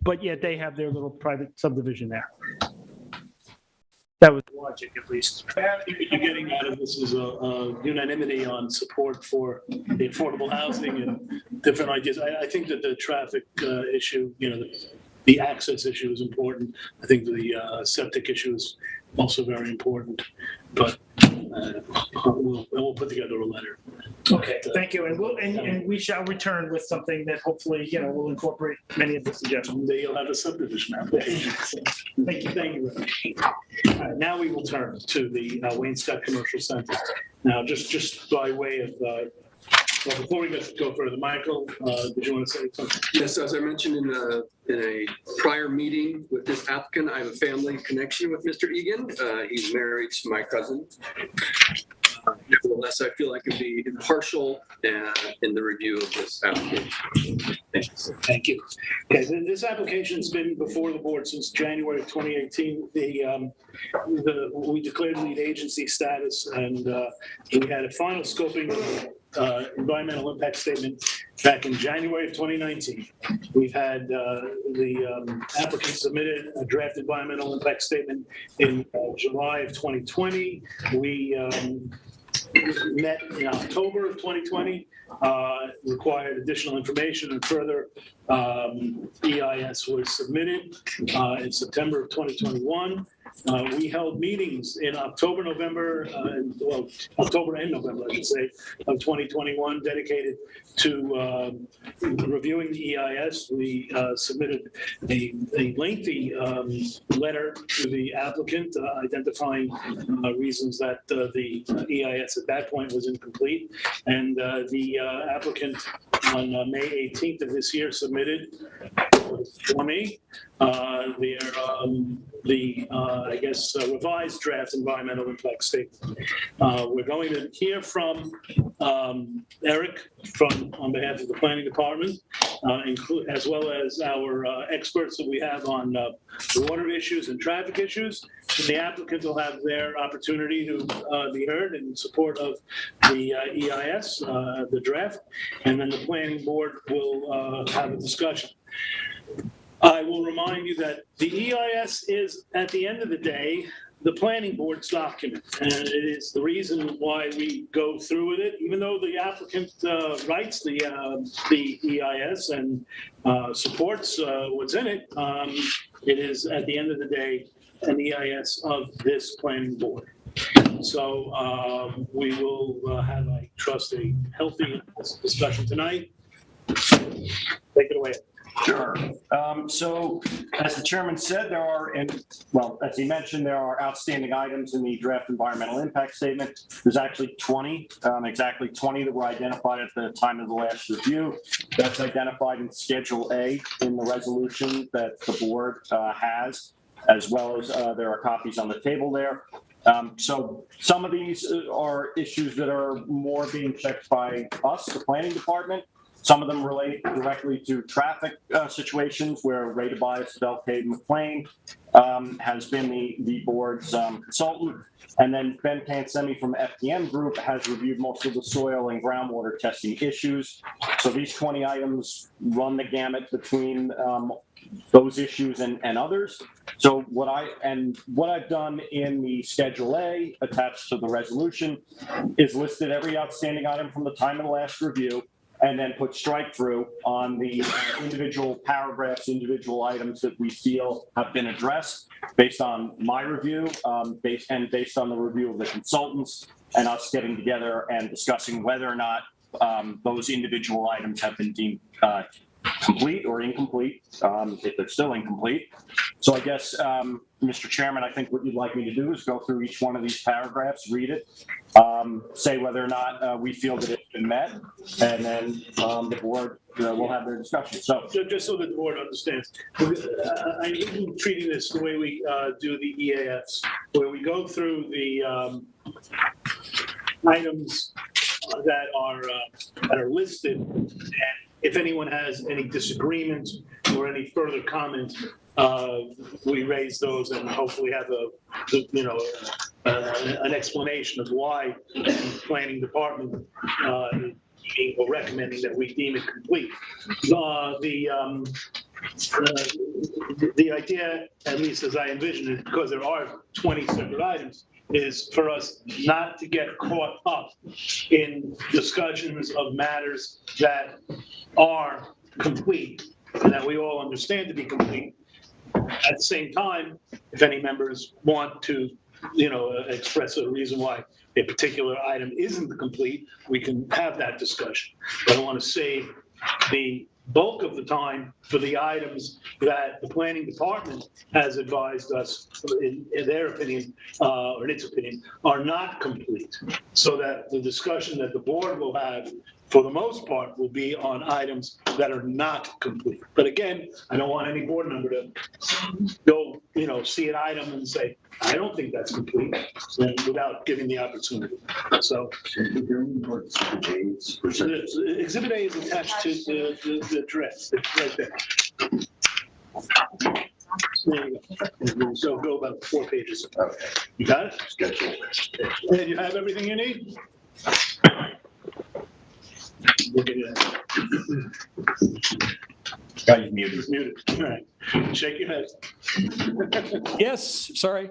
S4: but yet they have their little private subdivision there. That was the logic, at least.
S10: You're getting out of this is a unanimity on support for the affordable housing and different ideas. I think that the traffic issue, the access issue is important. I think the septic issue is also very important. But we'll put together a letter.
S4: Okay, thank you. And we shall return with something that hopefully, will incorporate many of the suggestions.
S10: You'll have a subdivision application. Thank you very much. All right, now we will turn to the Wayne Scott Commercial Center. Now, just by way of, before we go further, Michael, did you want to say something?
S11: Yes, as I mentioned in a prior meeting with this applicant, I have a family connection with Mr. Egan. He's married to my cousin. Nevertheless, I feel I can be impartial in the review of this application. Thanks.
S10: Thank you. Okay, this application's been before the board since January of 2018. We declared lead agency status, and we had a final scoping environmental impact statement back in January of 2019. We've had the applicant submitted a draft environmental impact statement in July of 2020. We met in October of 2020, required additional information, and further EIS was submitted in September of 2021. We held meetings in October, November, October and November, I should say, of 2021, dedicated to reviewing the EIS. We submitted a lengthy letter to the applicant identifying reasons that the EIS at that point was incomplete. And the applicant on May 18th of this year submitted for me revised draft environmental impact statement. We're going to hear from Eric on behalf of the planning department, as well as our experts that we have on water issues and traffic issues. And the applicant will have their opportunity to be heard in support of the EIS, the draft, and then the planning board will have a discussion. I will remind you that the EIS is, at the end of the day, the planning board's document, and it is the reason why we go through with it, even though the applicant writes the EIS and supports what's in it. It is, at the end of the day, an EIS of this planning board. So we will have, I trust, a healthy discussion tonight. Take it away.
S8: Sure. So as the chairman said, there are, as he mentioned, there are outstanding items in the draft environmental impact statement. There's actually 20, exactly 20 that were identified at the time of the last review. That's identified in Schedule A in the resolution that the board has, as well as there are copies on the table there. So some of these are issues that are more being checked by us, the planning department. Some of them relate directly to traffic situations where Ray Tobias of Elkade McLean has been the board's consultant. And then Ben Pansemi from FDM Group has reviewed most of the soil and groundwater testing issues. So these 20 items run the gamut between those issues and others. So what I've done in the Schedule A attached to the resolution is listed every outstanding item from the time of the last review, and then put strike through on the individual paragraphs, individual items that we feel have been addressed based on my review, based on the review of the consultants, and us getting together and discussing whether or not those individual items have been deemed complete or incomplete, if they're still incomplete. So I guess, Mr. Chairman, I think what you'd like me to do is go through each one of these paragraphs, read it, say whether or not we feel that it's been met, and then the board will have their discussion. So
S10: just so that the board understands, I'm even treating this the way we do the EAFs, where we go through the items that are listed, and if anyone has any disagreements or any further comments, we raise those and hopefully have an explanation of why the planning department or recommending that we deem it complete. The idea, at least as I envision it, because there are 20 separate items, is for us not to get caught up in discussions of matters that are complete and that we all understand to be complete. At the same time, if any members want to, express a reason why a particular item isn't complete, we can have that discussion. But I want to save the bulk of the time for the items that the planning department has advised us, in their opinion, or in its opinion, are not complete, so that the discussion that the board will have, for the most part, will be on items that are not complete. But again, I don't want any board member to go, see an item and say, I don't think that's complete, without giving the opportunity. So Exhibit A is attached to the address. It's right there. There you go. So go about 4 pages. Okay. You got it?
S7: Schedule.
S10: And you have everything you need? Look at that.
S8: Guys, muted.
S10: Muted. All right. Shake your head.
S13: Yes, sorry.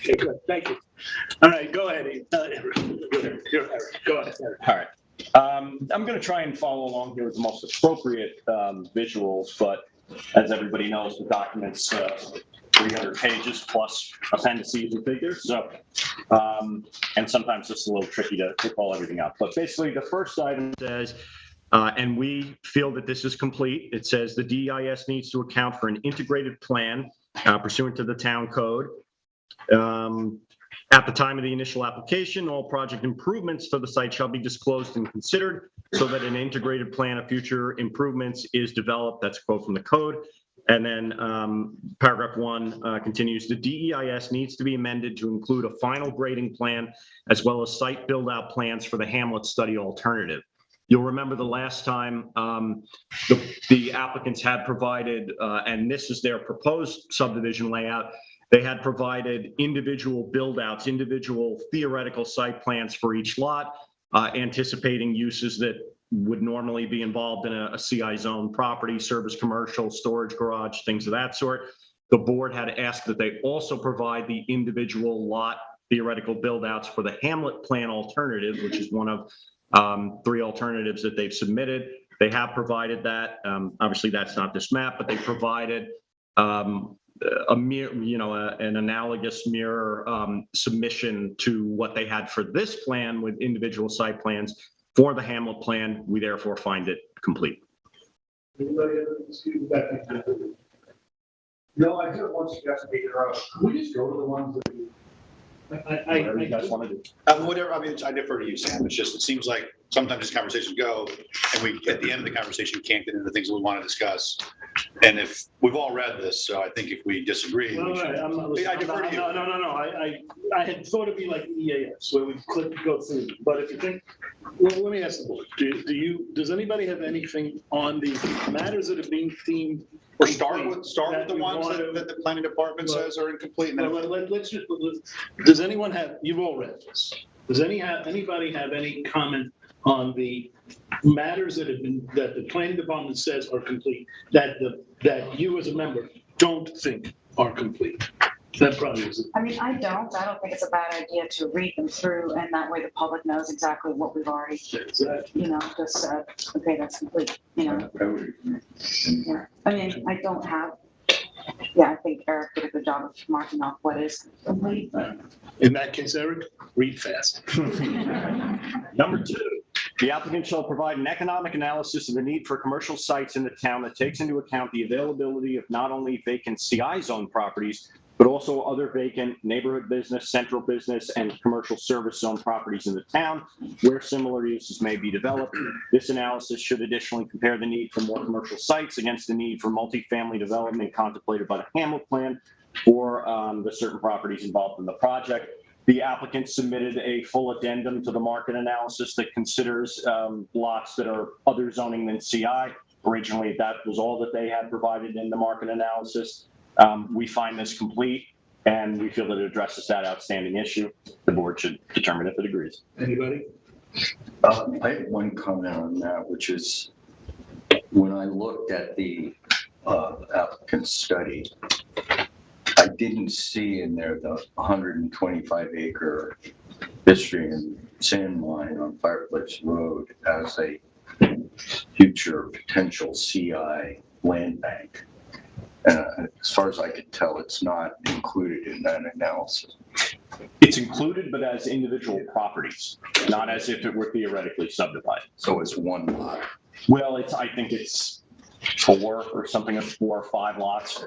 S10: Okay, good. Thank you. All right, go ahead. Eric. Go ahead, Eric.
S8: All right. I'm going to try and follow along here with the most appropriate visuals, but as everybody knows, the document's 300 pages plus appendices and figures. So, and sometimes it's a little tricky to call everything out. But basically, the first item says, and we feel that this is complete. It says the DEIS needs to account for an integrated plan pursuant to the town code. At the time of the initial application, all project improvements to the site shall be disclosed and considered so that an integrated plan of future improvements is developed. That's a quote from the code. And then paragraph 1 continues, the DEIS needs to be amended to include a final grading plan as well as site build out plans for the Hamlet study alternative. You'll remember the last time the applicants had provided, and this is their proposed subdivision layout, they had provided individual build outs, individual theoretical site plans for each lot, anticipating uses that would normally be involved in a CI zone property, service commercial, storage garage, things of that sort.
S9: the board had asked that they also provide the individual lot theoretical build-outs for the Hamlet plan alternative, which is one of 3 alternatives that they've submitted. They have provided that. Obviously, that's not this map, but they provided a mirror, an analogous mirror submission to what they had for this plan with individual site plans for the Hamlet plan. We therefore find it complete.
S2: Anybody have a dispute with that?
S12: No, I do have one suggestion. Can we just go to the ones that?
S9: Whatever you guys want to do.
S12: Whatever, I mean, I defer to you, Sam. It seems like sometimes these conversations go and we, at the end of the conversation, can't get into the things that we want to discuss. And if we've all read this, so I think if we disagree.
S10: No, I'm not listening.
S12: I defer to you.
S10: No. I had thought it'd be like EAS where we go through. But if you think, well, let me ask the board, does anybody have anything on the matters that are being themed?
S12: Or start with the ones that the planning department says are incomplete. And then
S10: Does anyone have, you've all read this. Does anybody have any comment on the matters that the planning department says are complete, that you as a member don't think are complete? That probably is it.
S6: I mean, I don't think it's a bad idea to read them through, and that way the public knows exactly what we've already, just said, okay, that's complete, Yeah. I mean, I think Eric did a good job of marking off what is complete.
S10: In that case, Eric, read fast.
S9: Number 2, the applicant shall provide an economic analysis of the need for commercial sites in the town that takes into account the availability of not only vacant CI zone properties, but also other vacant neighborhood business, central business, and commercial service zone properties in the town where similar uses may be developed. This analysis should additionally compare the need for more commercial sites against the need for multifamily development contemplated by the Hamlet plan for the certain properties involved in the project. The applicant submitted a full addendum to the market analysis that considers lots that are other zoning than CI. Originally, that was all that they had provided in the market analysis. We find this complete, and we feel that it addresses that outstanding issue. The board should determine if it agrees.
S10: Anybody?
S7: I have one comment on that, which is when I looked at the applicant's study, I didn't see in there the 125-acre Bistrian sand mine on Fireplace Road as a future potential CI land bank. As far as I could tell, it's not included in that analysis.
S9: It's included, but as individual properties, not as if it were theoretically subdivided.
S7: So it's one lot.
S9: Well, I think it's 4 or something, of 4 or 5 lots.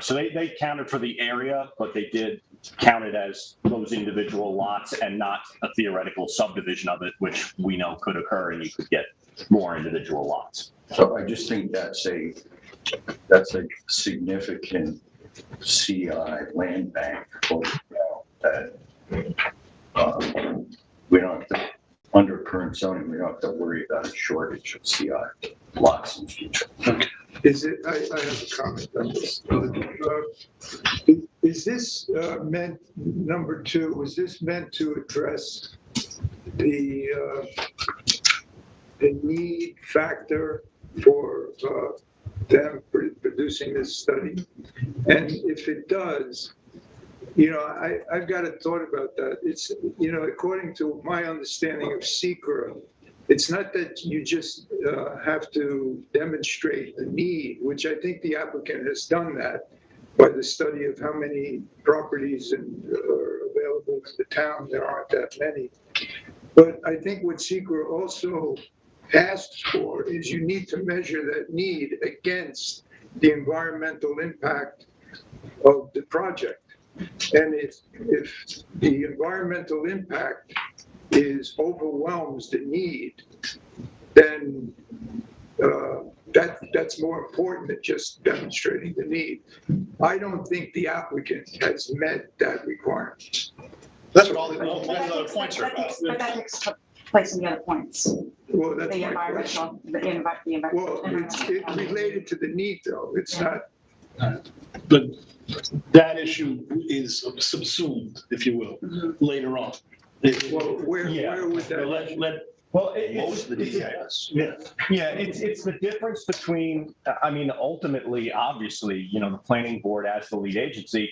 S9: So they counted for the area, but they did count it as those individual lots and not a theoretical subdivision of it, which we know could occur and you could get more individual lots.
S7: So I just think that's a significant CI land bank that we don't have to, under current zoning, we don't have to worry about a shortage of CI lots in the future.
S5: Is it, I have a comment on this. Is this meant, number 2, was this meant to address the need factor for them producing this study? And if it does, I've got a thought about that. It's, according to my understanding of SECRA, it's not that you just have to demonstrate the need, which I think the applicant has done that by the study of how many properties are available in the town. There aren't that many. But I think what SECRA also asks for is you need to measure that need against the environmental impact of the project. And if the environmental impact overwhelms the need, then that's more important than just demonstrating the need. I don't think the applicant has met that requirement.
S12: That's what all the other points are about.
S6: But that takes place in the other points.
S5: Well, that's
S6: The
S5: my question.
S6: environmental.
S5: Well, it's related to the need, though. It's not.
S10: But that issue is subsumed, if you will, later on.
S5: Well, where would that?
S9: Well,
S12: Most of the DEIS.
S9: Yeah, it's the difference between, I mean, ultimately, obviously, the planning board as the lead agency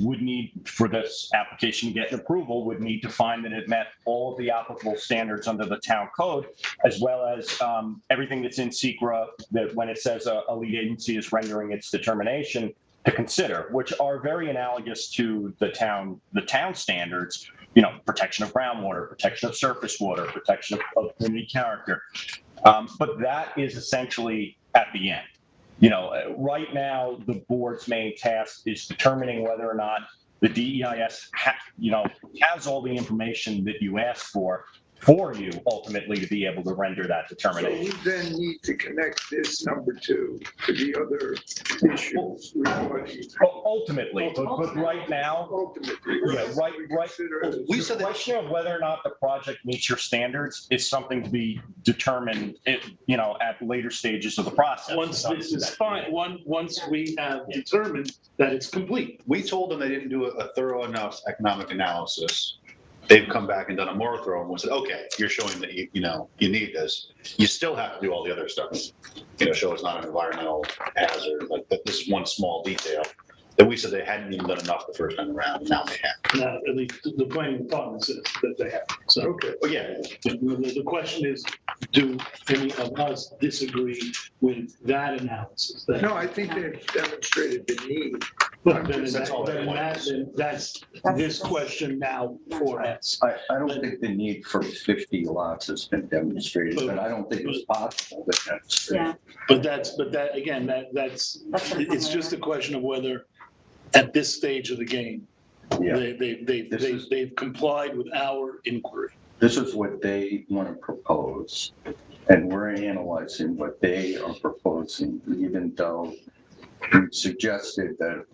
S9: would need, for this application to get an approval, would need to find that it met all of the applicable standards under the town code, as well as everything that's in SECRA, that when it says a lead agency is rendering its determination, to consider, which are very analogous to the town standards, protection of groundwater, protection of surface water, protection of community character. But that is essentially at the end. Right now, the board's main task is determining whether or not the DEIS has all the information that you asked for you ultimately to be able to render that
S5: So
S9: determination.
S5: we then need to connect this number 2 to the other issues regarding.
S9: Ultimately, but right now,
S5: Ultimately,
S9: yeah, right.
S5: consider it as-
S9: We said the question of whether or not the project meets your standards is something to be determined, at later stages of the process.
S10: Once this is fine, once we have determined that it's complete.
S12: We told them they didn't do a thorough enough economic analysis. They've come back and done a more thorough one, said, okay, you're showing that you need this. You still have to do all the other stuff. Show it's not an environmental hazard, like this is one small detail that we said they hadn't even done enough the first time around, and now they have.
S10: Now, at least the planning department says that they have. So,
S5: Okay.
S12: But yeah,
S10: the question is, do any of us disagree with that analysis? That-
S5: No, I think they've demonstrated the need.
S10: But then
S12: That's all that
S10: that's this question now for us.
S7: I don't think the need for 50 lots has been demonstrated, but I don't think it's possible to demonstrate.
S6: Yeah,
S10: That's it's just a question of whether at this stage of the game,
S7: Yeah.
S10: they've complied with our inquiry.
S7: This is what they want to propose, and we're analyzing what they are proposing, even though we suggested that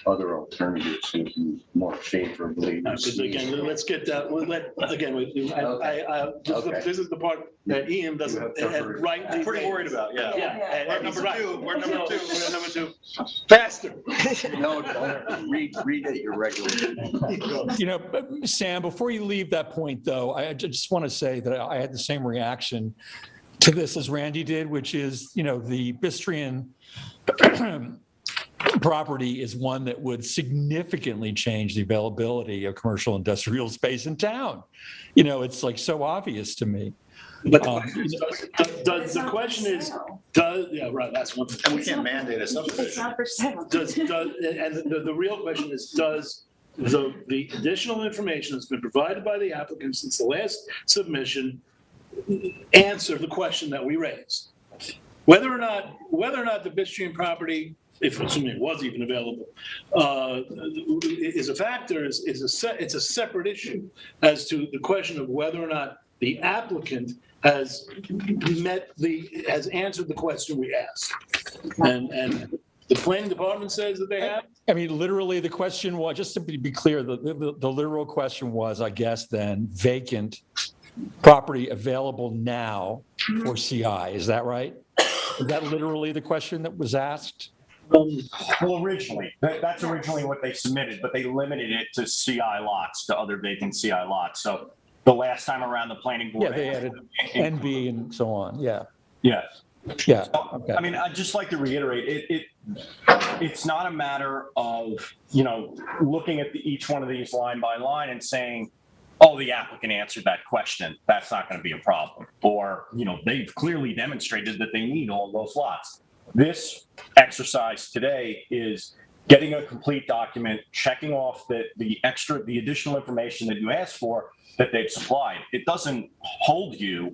S7: other alternatives would be more favorably
S10: But
S7: received.
S10: again, let's get that, this is the part that Ian doesn't, rightly.
S11: Pretty worried about, yeah.
S10: Yeah.
S11: We're number two, we're number two.
S10: We're number 2. Faster.
S7: No, don't. Read it your regular.
S13: Sam, before you leave that point, though, I just want to say that I had the same reaction to this as Randy did, which is, the Bistrian property is one that would significantly change the availability of commercial industrial space in town. It's like so obvious to me.
S10: But the question is, yeah, right, that's one thing.
S12: and we can't mandate a
S6: it's
S12: subdivision.
S6: not for sale.
S10: And the real question is, does the additional information that's been provided by the applicant since the last submission answer the question that we raised? Whether or not the Bistrian property, if assuming it was even available, is a factor, it's a separate issue as to the question of whether or not the applicant has answered the question we asked. And the planning department says that they have.
S13: I mean, literally, the question was, just to be clear, the literal question was, I guess, then vacant property available now for CI. Is that right? Is that literally the question that was asked?
S9: Well, originally, that's originally what they submitted, but they limited it to CI lots, to other vacant CI lots. So the last time around, the planning board.
S13: Yeah, they added NB and so on. Yeah.
S9: Yes.
S13: Yeah.
S9: So,
S13: Okay.
S9: I mean, I'd just like to reiterate, it's not a matter of, looking at each one of these line by line and saying, oh, the applicant answered that question. That's not going to be a problem. Or, they've clearly demonstrated that they need all those lots. This exercise today is getting a complete document, checking off that the additional information that you asked for that they've supplied. It doesn't hold you,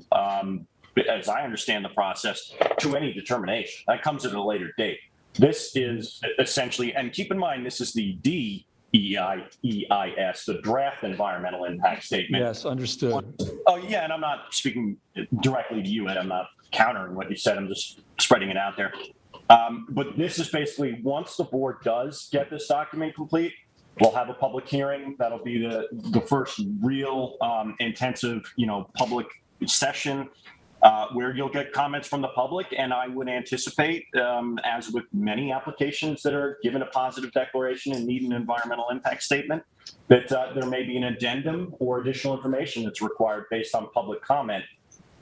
S9: as I understand the process, to any determination. That comes at a later date. This is essentially, and keep in mind, this is the DEIS, the draft environmental impact statement.
S13: Yes, understood.
S9: Oh, yeah, and I'm not speaking directly to you, Ed. I'm not countering what you said. I'm just spreading it out there. But this is basically, once the board does get this document complete, we'll have a public hearing. That'll be the first real intensive, public session where you'll get comments from the public. And I would anticipate, as with many applications that are given a positive declaration and need an environmental impact statement, that there may be an addendum or additional information that's required based on public comment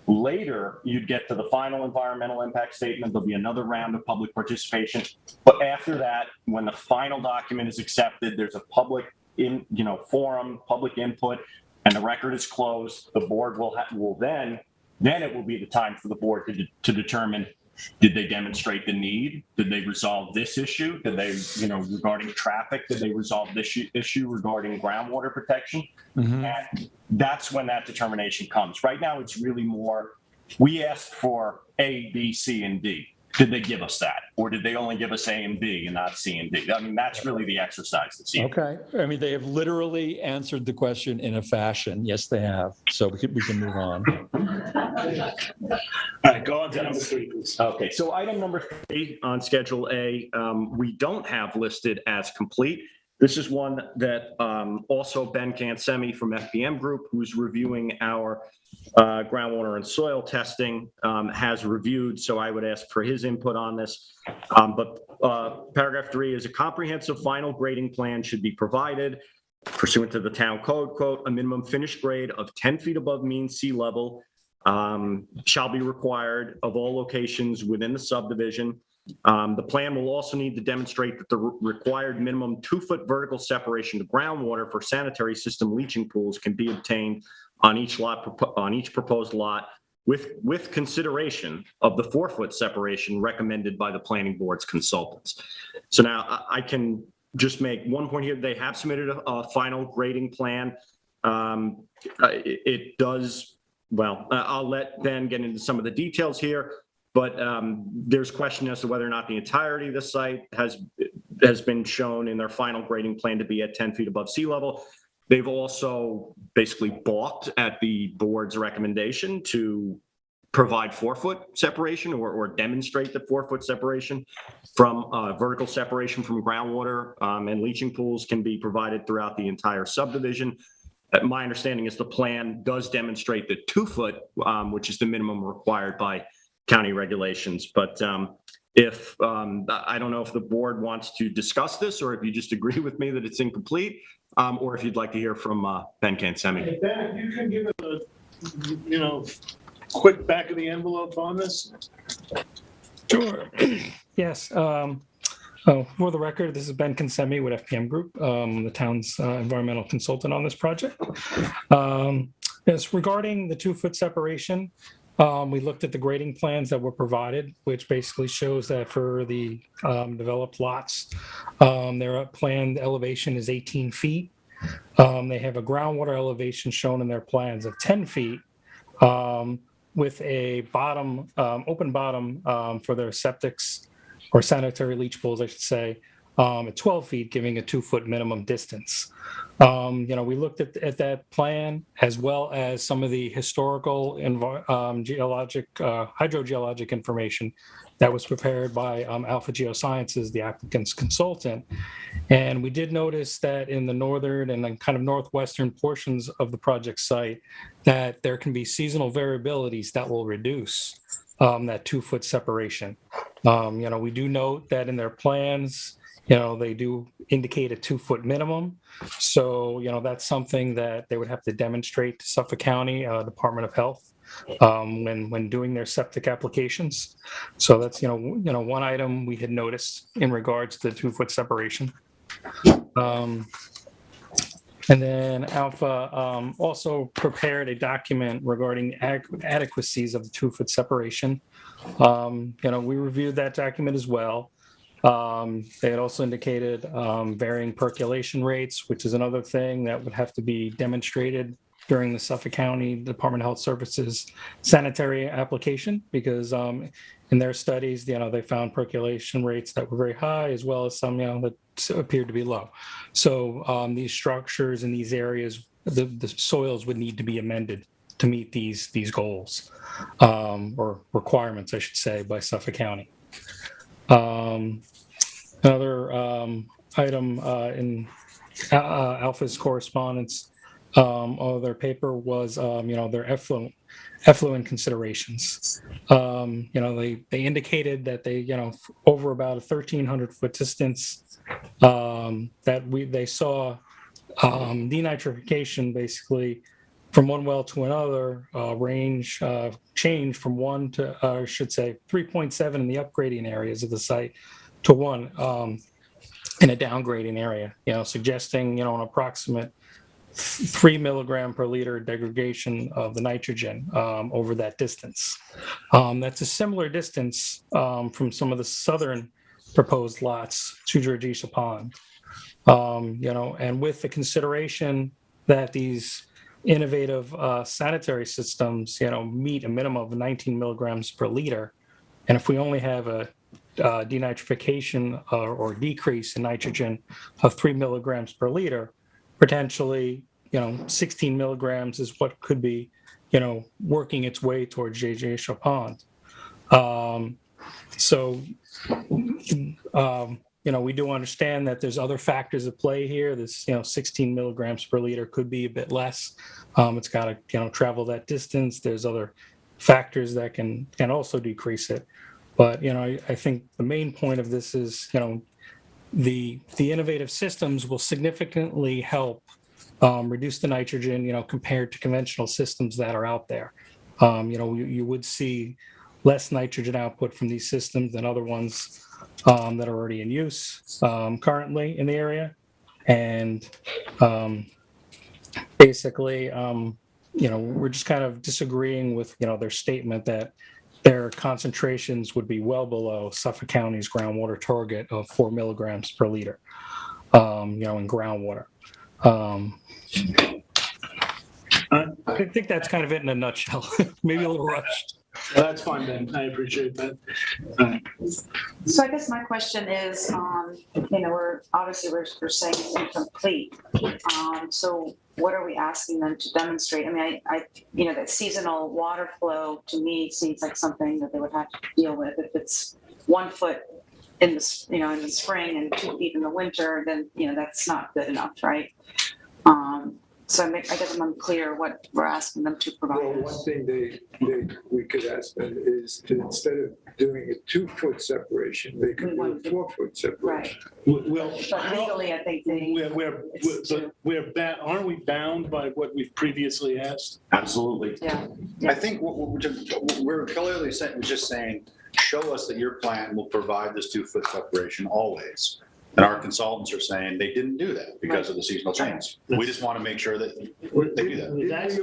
S9: Later, you'd get to the final environmental impact statement. There'll be another round of public participation. But after that, when the final document is accepted, there's a public forum, public input, and the record is closed. The board will then it will be the time for the board to determine, did they demonstrate the need? Did they resolve this issue? Did they, regarding traffic, did they resolve this issue regarding groundwater protection?
S13: Mm-hmm.
S9: And that's when that determination comes. Right now, it's really more, we asked for A, B, C, and D. Did they give us that? Or did they only give us A and B and not C and D? I mean, that's really the exercise that's here.
S13: Okay. I mean, they have literally answered the question in a fashion. Yes, they have. So we can move on.
S10: All right, go on to number 3, please.
S9: Okay, so item number 3 on Schedule A, we don't have listed as complete. This is one that also Ben Cansemi from FPM Group, who's reviewing our groundwater and soil testing, has reviewed. So I would ask for his input on this. But paragraph 3 is a comprehensive final grading plan should be provided pursuant to the town code, quote, a minimum finished grade of 10 feet above mean sea level shall be required of all locations within the subdivision. The plan will also need to demonstrate that the required minimum 2-foot vertical separation to groundwater for sanitary system leaching pools can be obtained on each proposed lot with consideration of the 4-foot separation recommended by the planning board's consultants. So now I can just make one point here. They have submitted a final grading plan. It does, well, I'll let Ben get into some of the details here. But there's question as to whether or not the entirety of the site has been shown in their final grading plan to be at 10 feet above sea level. They've also basically balked at the board's recommendation to provide 4-foot separation or demonstrate the 4-foot separation from vertical separation from groundwater and leaching pools can be provided throughout the entire subdivision. My understanding is the plan does demonstrate the 2-foot, which is the minimum required by county regulations. But if I don't know if the board wants to discuss this or if you just agree with me that it's incomplete, or if you'd like to hear from Ben Cansemi.
S10: Hey, Ben, if you can give it a, quick back of the envelope on this.
S15: Sure. Yes. For the record, this is Ben Cansemi with FPM Group, the town's environmental consultant on this project. Yes, regarding the 2-foot separation, we looked at the grading plans that were provided, which basically shows that for the developed lots, their planned elevation is 18 feet. They have a groundwater elevation shown in their plans of 10 feet with a bottom, open bottom for their septics or sanitary leach pools, I should say, at 12 feet, giving a 2-foot minimum distance. We looked at that plan as well as some of the historical hydrogeologic information that was prepared by Alpha Geosciences, the applicant's consultant. And we did notice that in the northern and then kind of northwestern portions of the project site, that there can be seasonal variabilities that will reduce that 2-foot separation. We do note that in their plans, they do indicate a 2-foot minimum. So, that's something that they would have to demonstrate to Suffolk County Department of Health when doing their septic applications. So that's, one item we had noticed in regards to the 2-foot separation. And then Alpha also prepared a document regarding adequacies of the 2-foot separation. We reviewed that document as well. They had also indicated varying percolation rates, which is another thing that would have to be demonstrated during the Suffolk County Department of Health Services sanitary application, because in their studies, they found percolation rates that were very high, as well as some, that appeared to be low. So these structures in these areas, the soils would need to be amended to meet these goals or requirements, I should say, by Suffolk County. Another item in Alpha's correspondence of their paper was, their effluent considerations. They indicated that they, over about a 1,300 foot distance, that they saw denitrification basically from one well to another, range change from 1 to, I should say, 3.7 in the upgrading areas of the site to 1 in a downgrading area, suggesting, an approximate 3 milligram per liter degradation of the nitrogen over that distance. That's a similar distance from some of the southern proposed lots to Georgesia Pond. And with the consideration that these innovative sanitary systems, meet a minimum of 19 milligrams per liter, and if we only have a denitrification or decrease in nitrogen of 3 milligrams per liter, potentially, 16 milligrams is what could be, working its way towards Georgesia Pond. We do understand that there's other factors at play here. This, 16 milligrams per liter could be a bit less. It's got to, travel that distance. There's other factors that can also decrease it. But, I think the main point of this is, the innovative systems will significantly help reduce the nitrogen, compared to conventional systems that are out there. You would see less nitrogen output from these systems than other ones that are already in use currently in the area. And basically, we're just kind of disagreeing with, their statement that their concentrations would be well below Suffolk County's groundwater target of 4 milligrams per liter, in groundwater. I think that's kind of it in a nutshell. Maybe a little rushed.
S10: That's fine, Ben. I appreciate that.
S6: So I guess my question is, we're saying it's incomplete. So what are we asking them to demonstrate? I mean, that seasonal water flow to me seems like something that they would have to deal with. If it's 1 foot in the, in the spring and 2 feet in the winter, then, that's not good enough, right? So I guess I'm unclear what we're asking them to provide.
S5: Well, one thing we could ask them is to, instead of doing a 2 foot separation, they could do a 4 foot separation.
S6: Right.
S10: Well,
S6: But legally, I think
S10: aren't we bound by what we've previously asked?
S12: Absolutely.
S6: Yeah.
S12: I think what we're clearly saying, show us that your plan will provide this 2 foot separation always. And our consultants are saying they didn't do that because of the seasonal change. We just want to make sure that they do that.
S10: That's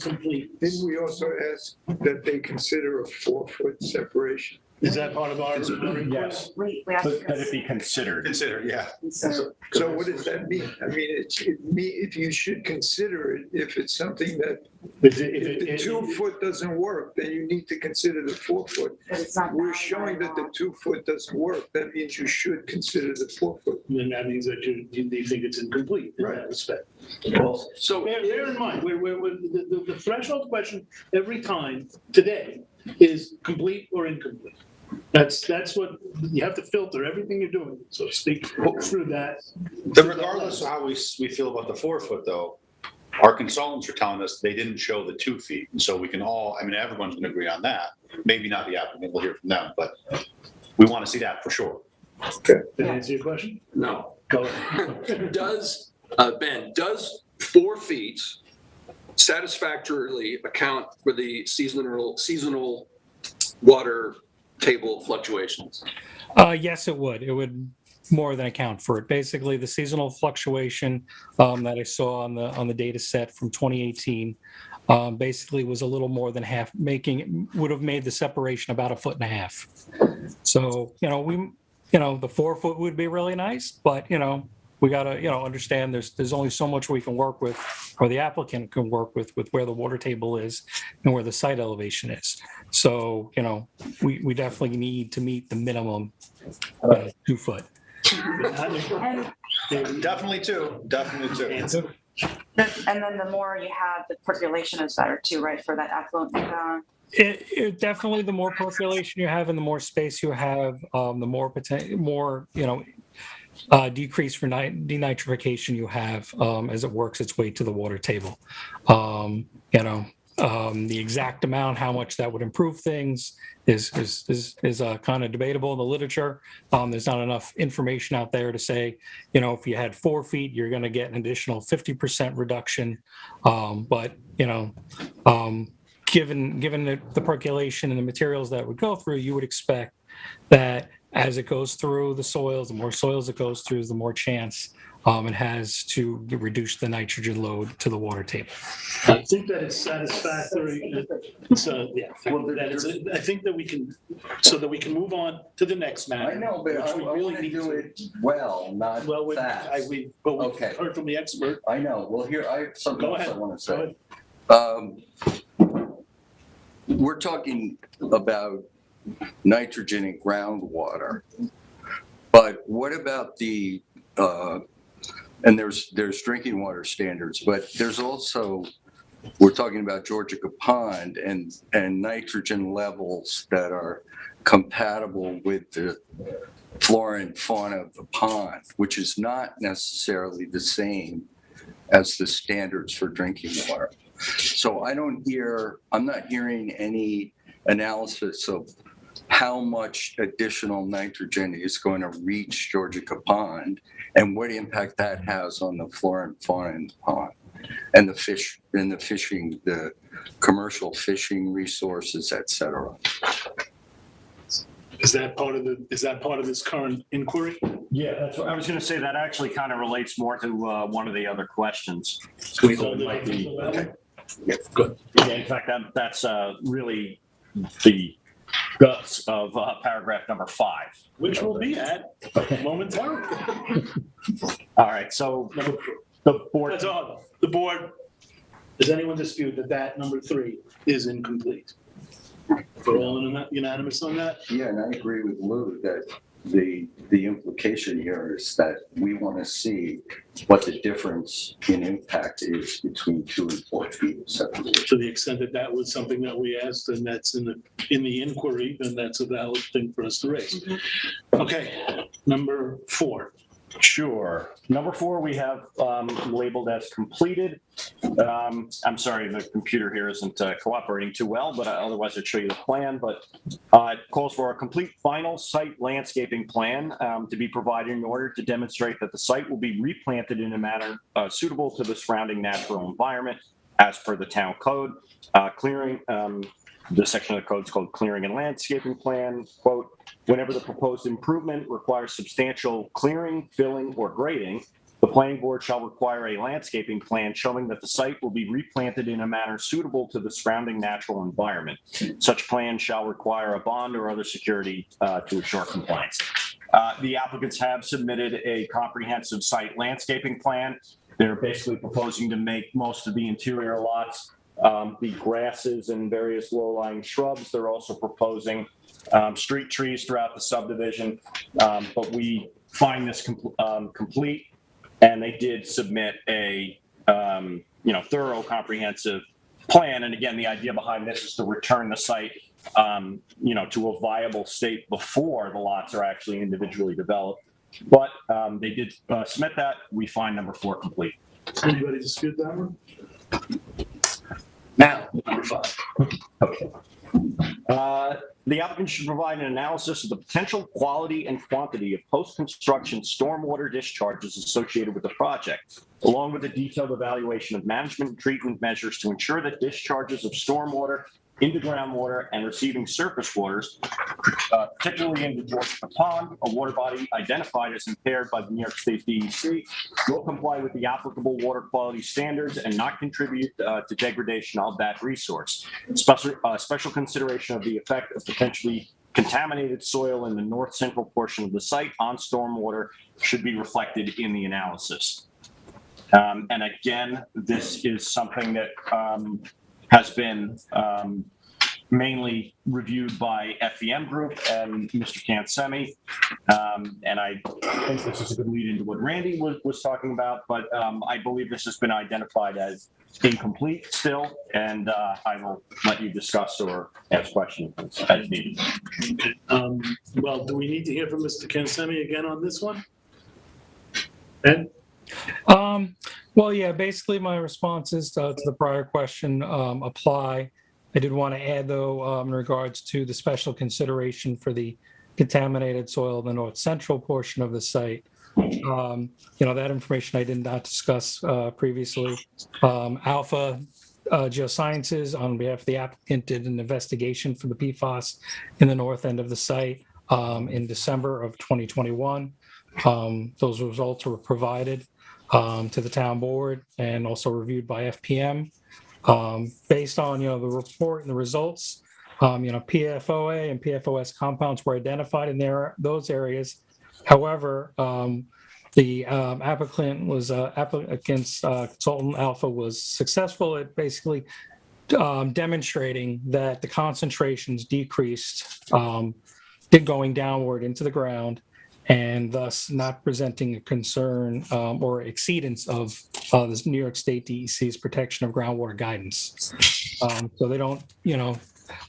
S10: incomplete.
S5: Didn't we also ask that they consider a 4 foot separation?
S10: Is that part of our?
S9: Yes.
S6: we have
S9: But
S6: to
S9: that it be considered.
S12: Consider, yeah.
S6: consider.
S5: So what does that mean? I mean, if you should consider it, if it's something that, if the 2 foot doesn't work, then you need to consider the 4 foot.
S6: But it's not
S5: We're
S6: bound
S5: showing
S6: by
S5: that the
S6: law.
S5: 2 foot doesn't work. That means you should consider the 4 foot.
S10: Then that means that you think it's incomplete in
S5: Right.
S10: that respect.
S11: Well, so
S10: Bear in mind, the threshold question every time today is complete or incomplete. That's what, you have to filter everything you're doing, so to speak, through that.
S12: Then regardless of how we feel about the 4 foot though, our consultants are telling us they didn't show the 2 feet. And so we can all, everyone's going to agree on that. Maybe not the applicant, we'll hear from them, but we want to see that for sure.
S5: Okay.
S10: Did I answer your question?
S11: no.
S10: Go ahead.
S11: Ben, does 4 feet satisfactorily account for the seasonal water table fluctuations?
S15: Yes, it would. It would more than account for it. Basically, the seasonal fluctuation that I saw on the data set from 2018 basically was a little more than half, would have made the separation about 1.5 feet. So, the 4 foot would be really nice, but, we got to, understand there's only so much we can work with, or the applicant can work with where the water table is and where the site elevation is. So, we definitely need to meet the minimum 2 foot.
S6: And
S12: Definitely two.
S6: and then the more you have, the percolation is better too, right, for that effluent?
S15: It definitely, the more percolation you have and the more space you have, the more decrease for denitrification you have as it works its way to the water table. The exact amount, how much that would improve things is kind of debatable in the literature. There's not enough information out there to say, if you had 4 feet, you're going to get an additional 50% reduction. But given the percolation and the materials that would go through, you would expect that as it goes through the soils, the more soils it goes through, the more chance it has to reduce the nitrogen load to the water table.
S10: I think that it's satisfactory. So, yeah, I think that we can, so that we can move on to the next matter.
S7: I know, but I want to do it well, not fast.
S10: But we
S7: Okay.
S10: heard from the expert.
S7: I know. Well, here, I have something
S10: Go
S7: else
S10: ahead.
S7: I want to say. We're talking about nitrogen in groundwater, but what about the and there's drinking water standards, but there's also, we're talking about Georgica Pond and nitrogen levels that are compatible with the flora and fauna of the pond, which is not necessarily the same as the standards for drinking water. So I'm not hearing any analysis of how much additional nitrogen is going to reach Georgica Pond and what impact that has on the flora and fauna in the pond and the fish and the fishing, the commercial fishing resources, et cetera.
S10: Is that part of this current inquiry?
S8: Yeah, that's what I was going to say. That actually kind of relates more to one of the other questions. So it might be,
S10: Okay.
S8: Good. Yeah, in fact, that's really the guts of paragraph number 5.
S10: Which we'll be at momentarily.
S8: All right, so the board.
S10: That's all. The board, does anyone dispute that number 3 is incomplete? We're all unanimous on that?
S7: Yeah, and I agree with Lou that the implication here is that we want to see what the difference in impact is between 2 and 4 feet of separation.
S10: To the extent that was something that we asked and that's in the inquiry, then that's a valid thing for us to raise. Okay, number 4.
S8: Sure. Number 4, we have labeled as completed. I'm sorry, the computer here isn't cooperating too well, but otherwise I'd show you the plan. But it calls for a complete final site landscaping plan to be provided in order to demonstrate that the site will be replanted in a manner suitable to the surrounding natural environment as per the town code. Clearing, the section of the code is called Clearing and Landscaping Plan. Quote, whenever the proposed improvement requires substantial clearing, filling, or grading, the planning board shall require a landscaping plan showing that the site will be replanted in a manner suitable to the surrounding natural environment. Such plan shall require a bond or other security to assure compliance. The applicants have submitted a comprehensive site landscaping plan. They're basically proposing to make most of the interior lots the grasses and various low-lying shrubs. They're also proposing street trees throughout the subdivision, but we find this complete, and they did submit a thorough, comprehensive plan. And again, the idea behind this is to return the site to a viable state before the lots are actually individually developed. But they did submit that. We find number 4 complete.
S10: Anybody dispute that one?
S8: Now, number 5. Okay. The applicant should provide an analysis of the potential quality and quantity of post-construction stormwater discharges associated with the project, along with a detailed evaluation of management and treatment measures to ensure that discharges of stormwater into groundwater and receiving surface waters, particularly into Georgica Pond, a water body identified as impaired by the New York State DEC, will comply with the applicable water quality standards and not contribute to degradation of that resource. Special consideration of the effect of potentially contaminated soil in the north central portion of the site on stormwater should be reflected in the analysis. And again, this is something that has been mainly reviewed by FEM Group and Mr. Cansemi. And I think this is a good lead into what Randy was talking about, but I believe this has been identified as incomplete still, and I will let you discuss or ask questions as needed.
S10: Well, do we need to hear from Mr. Cansemi again on this one? Ed?
S15: Well, yeah, basically my responses to the prior question apply. I did want to add, though, in regards to the special consideration for the contaminated soil in the north central portion of the site. That information I did not discuss previously. Alpha Geosciences, on behalf of the applicant, did an investigation for the PFAS in the north end of the site in December of 2021. Those results were provided to the town board and also reviewed by FPM. Based on, the report and the results, PFOA and PFOS compounds were identified in those areas. However, the applicant's consultant Alpha was successful at basically demonstrating that the concentrations decreased, going downward into the ground, and thus not presenting a concern or exceedance of this New York State DEC's protection of groundwater guidance. So they don't,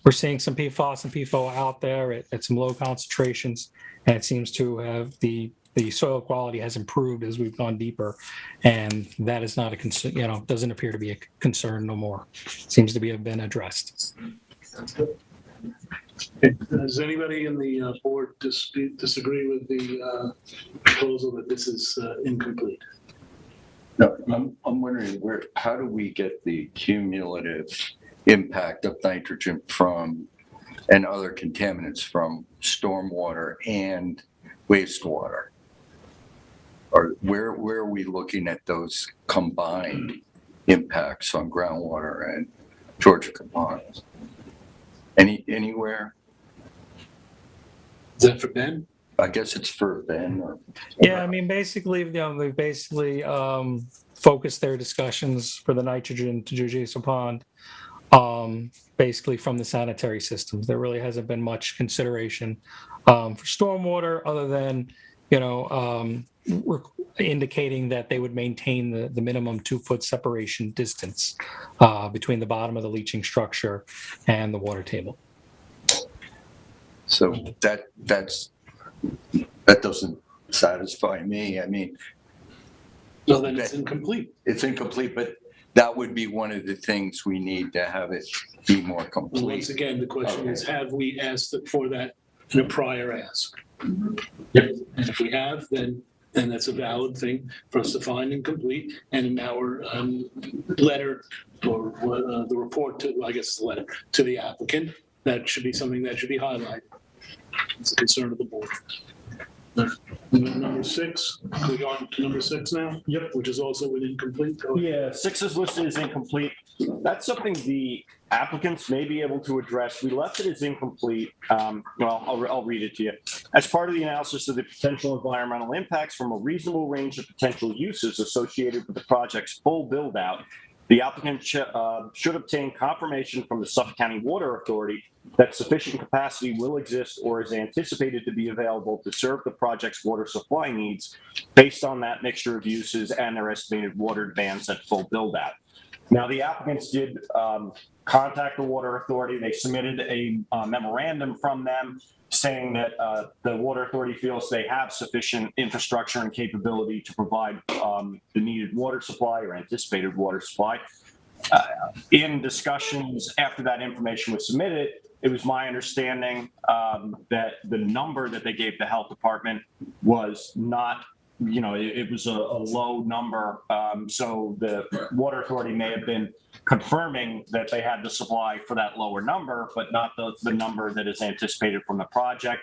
S15: we're seeing some PFAS and PFOA out there at some low concentrations, and it seems to have the soil quality has improved as we've gone deeper, and that is not a concern, doesn't appear to be a concern no more. Seems to have been addressed.
S10: Does anybody in the board disagree with the proposal that this is incomplete?
S7: No, I'm wondering how do we get the cumulative impact of nitrogen from and other contaminants from stormwater and wastewater? Or where are we looking at those combined impacts on groundwater and Georgia ponds? Anywhere?
S10: Is that for Ben?
S7: I guess it's for Ben.
S15: Yeah, I mean, basically, they basically focused their discussions for the nitrogen to Georgia Pond basically from the sanitary systems. There really hasn't been much consideration for stormwater other than, we're indicating that they would maintain the minimum 2-foot separation distance between the bottom of the leaching structure and the water table.
S7: So that doesn't satisfy me. I mean,
S10: well, then it's incomplete.
S7: It's incomplete, but that would be one of the things we need to have it be more complete.
S10: Well, once again, the question is, have we asked for that in a prior ask?
S7: Yep.
S10: And if we have, then that's a valid thing for us to find incomplete. And in our letter or the report to, I guess, the letter to the applicant, that should be something that should be highlighted. It's a concern of the board. Number 6, can we go on to number 6 now?
S8: Yep.
S10: Which is also an incomplete.
S8: Yeah, 6 is listed as incomplete. That's something the applicants may be able to address. We left it as incomplete. Well, I'll read it to you. As part of the analysis of the potential environmental impacts from a reasonable range of potential uses associated with the project's full build-out, the applicant should obtain confirmation from the Suffolk County Water Authority that sufficient capacity will exist or is anticipated to be available to serve the project's water supply needs based on that mixture of uses and their estimated water demands at full build-out. Now, the applicants did contact the Water Authority. They submitted a memorandum from them saying that the Water Authority feels they have sufficient infrastructure and capability to provide the needed water supply or anticipated water supply. In discussions after that information was submitted, it was my understanding that the number that they gave the health department was not, it was a low number. So the Water Authority may have been confirming that they had the supply for that lower number, but not the number that is anticipated from the project.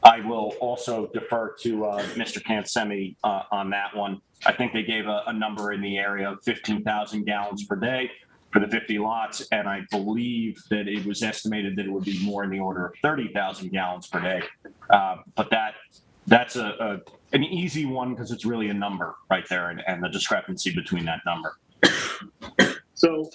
S8: I will also defer to Mr. Cansemi on that one. I think they gave a number in the area of 15,000 gallons per day for the 50 lots, and I believe that it was estimated that it would be more in the order of 30,000 gallons per day. But that's an easy one because it's really a number right there, and the discrepancy between that number.
S10: So,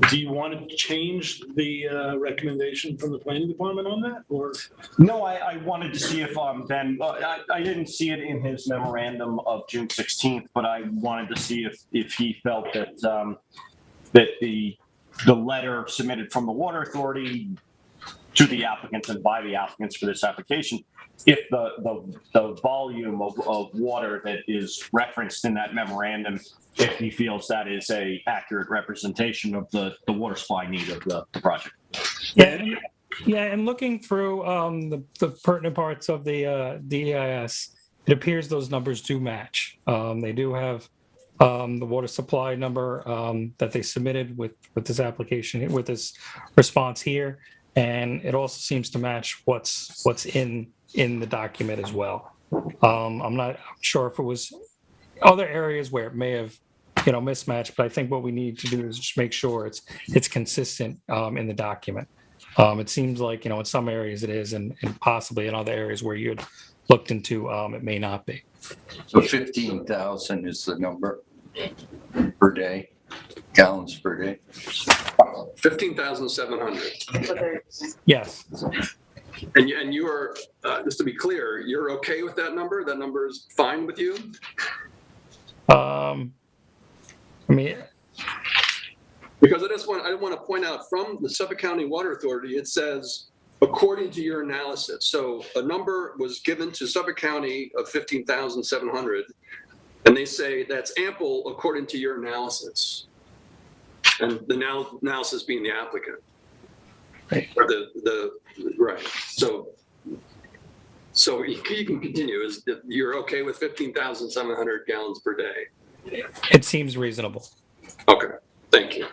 S10: do you want to change the recommendation from the planning department on that, or?
S8: No, I wanted to see if Ben. I didn't see it in his memorandum of June 16th, but I wanted to see if he felt that that the letter submitted from the Water Authority to the applicants and by the applicants for this application, if the volume of water that is referenced in that memorandum, if he feels that is a accurate representation of the water supply need of the project.
S15: Yeah, and looking through the pertinent parts of the DEIS, it appears those numbers do match. They do have the water supply number that they submitted with this application, with this response here, and it also seems to match what's in the document as well. I'm not sure if it was other areas where it may have mismatched, but I think what we need to do is just make sure it's consistent in the document. It seems like in some areas it is, and possibly in other areas where you had looked into, it may not be.
S7: So 15,000 is the number per day, gallons per day.
S11: 15,700.
S15: Yes.
S11: And you are, just to be clear, you're okay with that number? That number is fine with you?
S15: I mean,
S11: because I want to point out from the Suffolk County Water Authority, it says, according to your analysis. So a number was given to Suffolk County of 15,700, and they say that's ample according to your analysis. And the analysis being the applicant.
S15: Right.
S11: Or right. So you can continue. Is that you're okay with 15,700 gallons per day?
S15: It seems reasonable.
S11: Okay, thank you.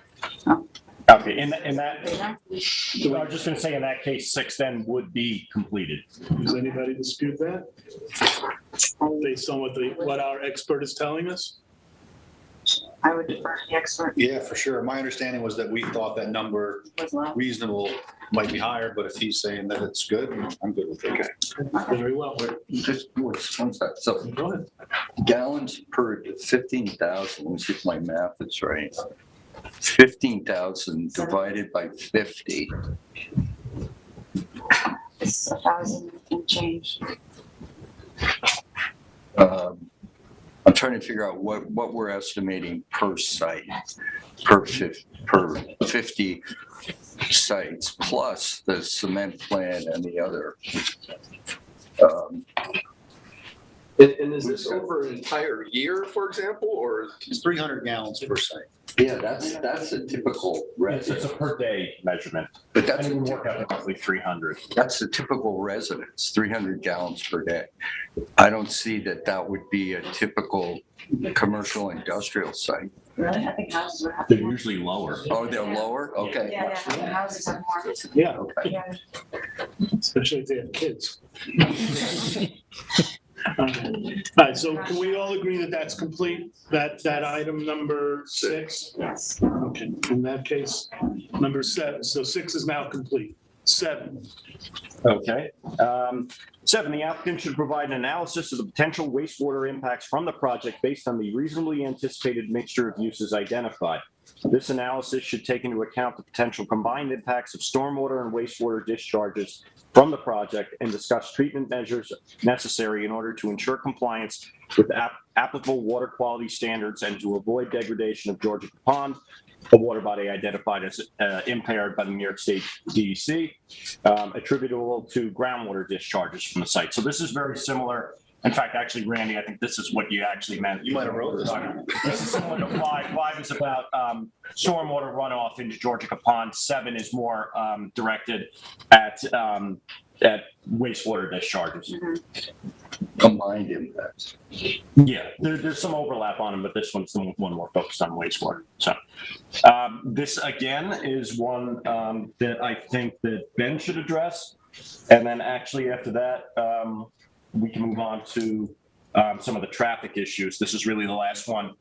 S8: Okay, in that, I was just going to say, in that case, 6 then would be completed.
S10: Does anybody dispute that? Based on what our expert is telling us?
S6: I would defer to the expert.
S12: Yeah, for sure. My understanding was that we thought that number
S6: Was low.
S12: reasonable might be higher, but if he's saying that it's good, I'm good with it.
S11: Okay.
S10: Very well.
S7: Just one sec. So
S10: Go ahead.
S7: gallons per 15,000, let me see if my math is right. 15,000 divided by 50.
S6: It's 1,000 and change.
S7: I'm trying to figure out what we're estimating per site, per 50 sites, plus the cement plant and the other.
S11: And is this over an entire year, for example, or?
S12: It's 300 gallons per site.
S7: Yeah, that's a typical residence.
S8: It's a per day measurement.
S7: But that's
S8: And it would work out to roughly 300.
S7: That's the typical residence, 300 gallons per day. I don't see that would be a typical commercial industrial site.
S6: Really? I think houses would have
S8: They're
S6: more.
S8: usually lower.
S7: Oh, they're lower? Okay.
S6: Yeah, I think houses have more.
S10: Yeah,
S7: Okay.
S6: Yeah.
S10: especially if they have kids. All right, so can we all agree that that's complete, that item number 6?
S6: Yes.
S10: Okay, in that case, number 7, so 6 is now complete. 7,
S8: Okay. 7, the applicant should provide an analysis of the potential wastewater impacts from the project based on the reasonably anticipated mixture of uses identified. This analysis should take into account the potential combined impacts of stormwater and wastewater discharges from the project and discuss treatment measures necessary in order to ensure compliance with applicable water quality standards and to avoid degradation of Georgia Pond, a water body identified as impaired by the New York State DEC, attributable to groundwater discharges from the site. So this is very similar. In fact, actually, Randy, I think this is what you actually meant.
S12: You might have wrote this.
S8: This is similar to 5. 5 is about stormwater runoff into Georgia Pond. 7 is more directed at wastewater discharges.
S7: Combined impacts.
S8: Yeah, there's some overlap on them, but this one's the one more focused on wastewater. So this, again, is one that I think that Ben should address. And then actually after that, we can move on to some of the traffic issues. This is really the last one,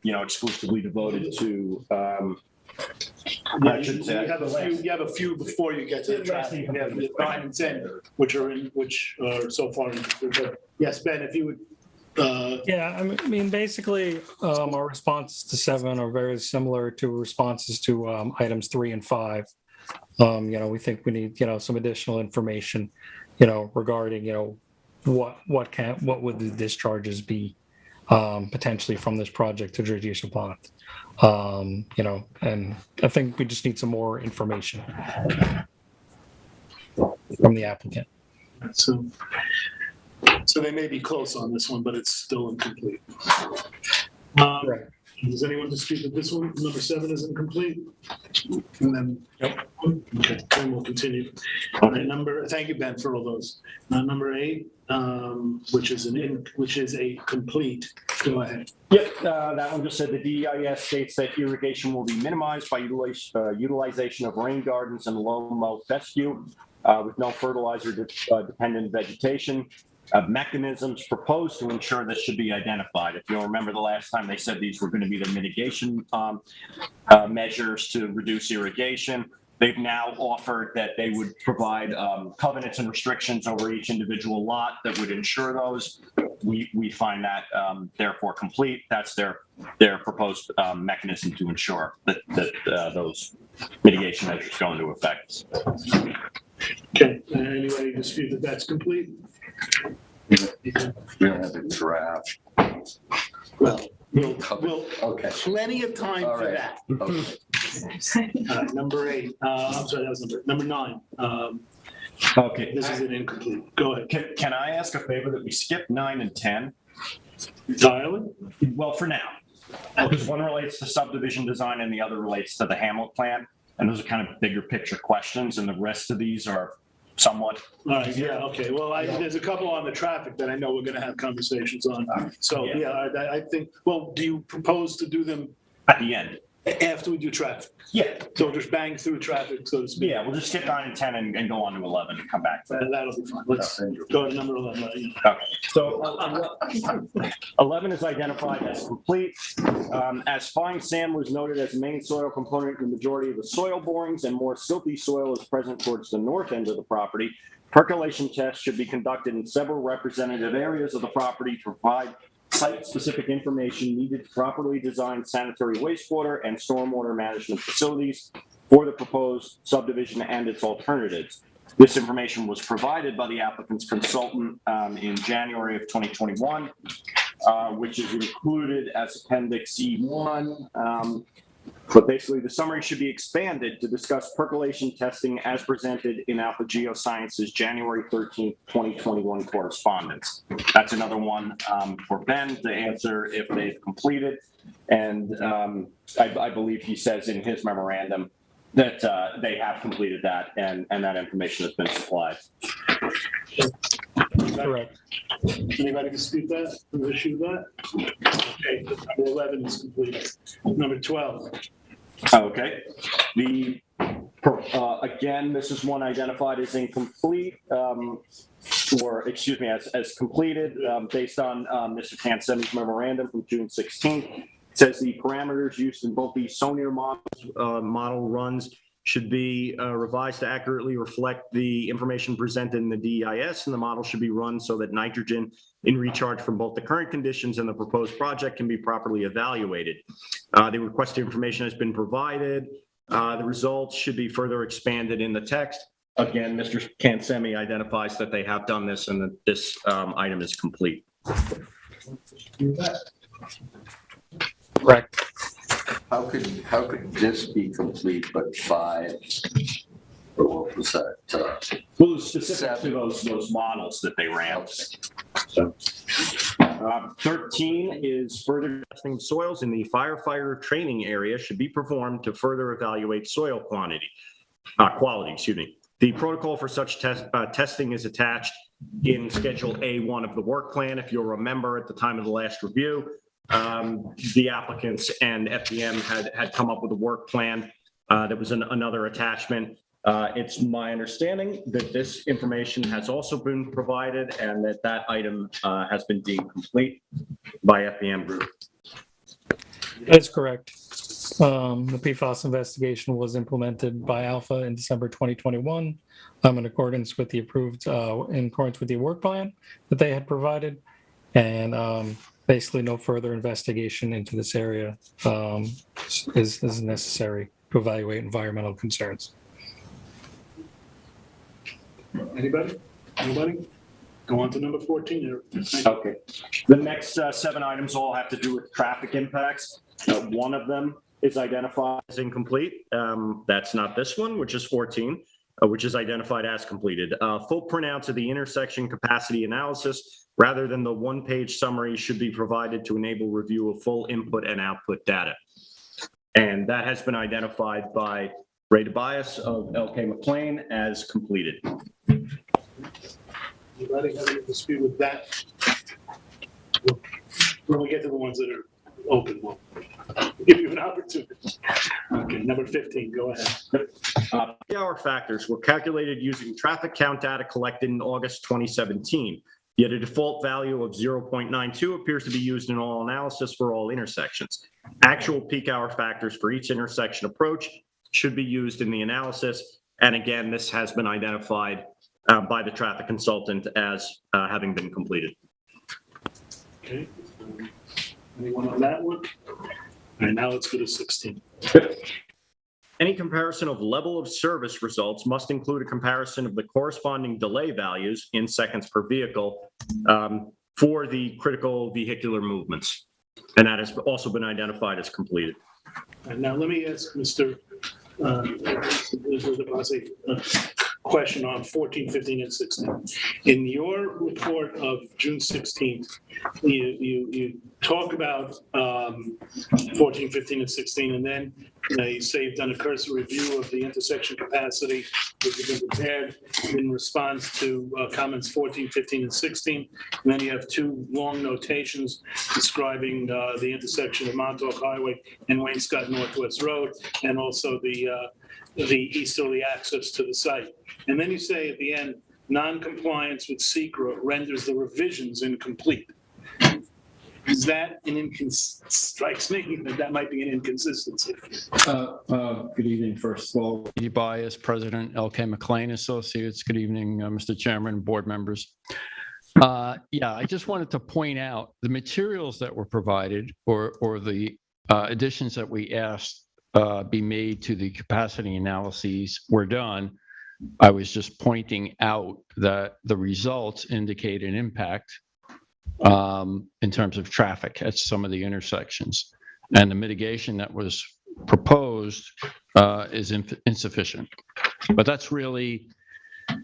S8: exclusively devoted to. I shouldn't say
S10: you have a few before you get to the traffic. You have 9 and 10, which are so far. But yes, Ben, if you would.
S15: Yeah, I mean, basically, our responses to 7 are very similar to responses to items 3 and 5. We think we need, some additional information, regarding, what would the discharges be potentially from this project to Georgia Pond. And I think we just need some more information. from the applicant.
S10: So they may be close on this one, but it's still incomplete.
S15: Right.
S10: Does anyone dispute that this one, number 7, is incomplete? And then, okay, then we'll continue. All right, thank you, Ben, for all those. Number 8, which is a complete. Go ahead.
S8: Yep, that one just said the DEIS states that irrigation will be minimized by utilization of rain gardens and low-mow fescue with no fertilizer dependent vegetation. Mechanisms proposed to ensure this should be identified. If you'll remember the last time they said these were going to be the mitigation measures to reduce irrigation. They've now offered that they would provide covenants and restrictions over each individual lot that would ensure those. We find that therefore complete. That's their proposed mechanism to ensure that those mitigation measures go into effect.
S10: Okay, anybody dispute that that's complete?
S7: We don't have a draft.
S10: Well, we'll
S7: Okay.
S10: plenty of time
S7: All
S10: for
S7: right.
S10: that.
S7: Okay.
S10: Number 8, I'm sorry, that was number 9.
S8: Okay.
S10: This is an incomplete. Go ahead.
S8: Can I ask a favor that we skip 9 and 10?
S10: Entirely?
S8: Well, for now. Because one relates to subdivision design and the other relates to the Hamlet plan. And those are kind of bigger picture questions, and the rest of these are somewhat.
S10: All right, yeah, okay. Well, there's a couple on the traffic that I know we're going to have conversations on. So, yeah, I think, well, do you propose to do them
S8: At the end.
S10: after we do traffic?
S8: Yeah.
S10: So just bang through traffic, so to speak?
S8: Yeah, we'll just skip 9 and 10 and go on to 11 and come back to that.
S10: That'll be fine. Let's go to number 11.
S8: Okay, so 11 is identified as complete. As fine sand was noted as the main soil component in the majority of the soil borings, and more silty soil is present towards the north end of the property, percolation tests should be conducted in several representative areas of the property to provide site-specific information needed to properly design sanitary wastewater and stormwater management facilities for the proposed subdivision and its alternatives. This information was provided by the applicant's consultant in January of 2021, which is included as Appendix E1. But basically, the summary should be expanded to discuss percolation testing as presented in Alpha Geoscience's January 13th, 2021 correspondence. That's another one for Ben to answer if they've completed. And I believe he says in his memorandum that they have completed that and that information has been supplied.
S15: Correct.
S10: Anybody dispute that? Issue that? Okay, number 11 is completed. Number 12.
S8: Okay. Again, this is one identified as incomplete, or excuse me, as completed based on Mr. Tansemi's memorandum from June 16th. It says the parameters used in both the SONIR model runs should be revised to accurately reflect the information presented in the DEIS, and the model should be run so that nitrogen in recharge from both the current conditions and the proposed project can be properly evaluated. The requested information has been provided. The results should be further expanded in the text. Again, Mr. Tansemi identifies that they have done this and that this item is complete.
S15: Correct.
S7: How could this be complete, but 5, or what was that?
S8: Well, specific to those models that they ran. So, 13 is further testing soils in the firefighter training area should be performed to further evaluate soil quality. The protocol for such testing is attached in Schedule A1 of the work plan. If you'll remember at the time of the last review, the applicants and FDM had come up with a work plan. There was another attachment. It's my understanding that this information has also been provided and that item has been deemed complete by FDM Group.
S15: That's correct. The PFAS investigation was implemented by Alpha in December 2021 in accordance with the work plan that they had provided. And basically no further investigation into this area is necessary to evaluate environmental concerns.
S10: Anybody? Nobody? Go on to number 14.
S8: Okay. The next 7 items all have to do with traffic impacts. One of them is identified as incomplete. That's not this one, which is 14.
S3: which is identified as completed. Full printouts of the intersection capacity analysis rather than the one-page summary should be provided to enable review of full input and output data. And that has been identified by Ray Tobias of L.K. McLean as completed.
S10: Anybody have any dispute with that? When we get to the ones that are open, we'll give you an opportunity. Okay, number 15, go ahead.
S3: Peak hour factors were calculated using traffic count data collected in August 2017, yet a default value of 0.92 appears to be used in all analysis for all intersections. Actual peak hour factors for each intersection approach should be used in the analysis, and again, this has been identified by the traffic consultant as having been completed.
S10: Okay. Anyone on that one? All right, now let's go to 16.
S3: Any comparison of level of service results must include a comparison of the corresponding delay values in seconds per vehicle for the critical vehicular movements. And that has also been identified as completed.
S10: And now let me ask Mr. Question on 14, 15, and 16. In your report of June 16th, you talk about 14, 15, and 16, and then you say you've done a cursory review of the intersection capacity, which has been prepared in response to comments 14, 15, and 16. And then you have two long notations describing the intersection of Montauk Highway and Wainscott Northwest Road, and also the easterly access to the site. And then you say at the end, non-compliance with SECRA renders the revisions incomplete. Is that strikes me that might be an inconsistency.
S14: Good evening, first of all. Lee Bias, President, L.K. McLean Associates. Good evening, Mr. Chairman, board members. Yeah, I just wanted to point out the materials that were provided or the additions that we asked be made to the capacity analyses were done. I was just pointing out that the results indicate an impact in terms of traffic at some of the intersections. And the mitigation that was proposed is insufficient. But that's really,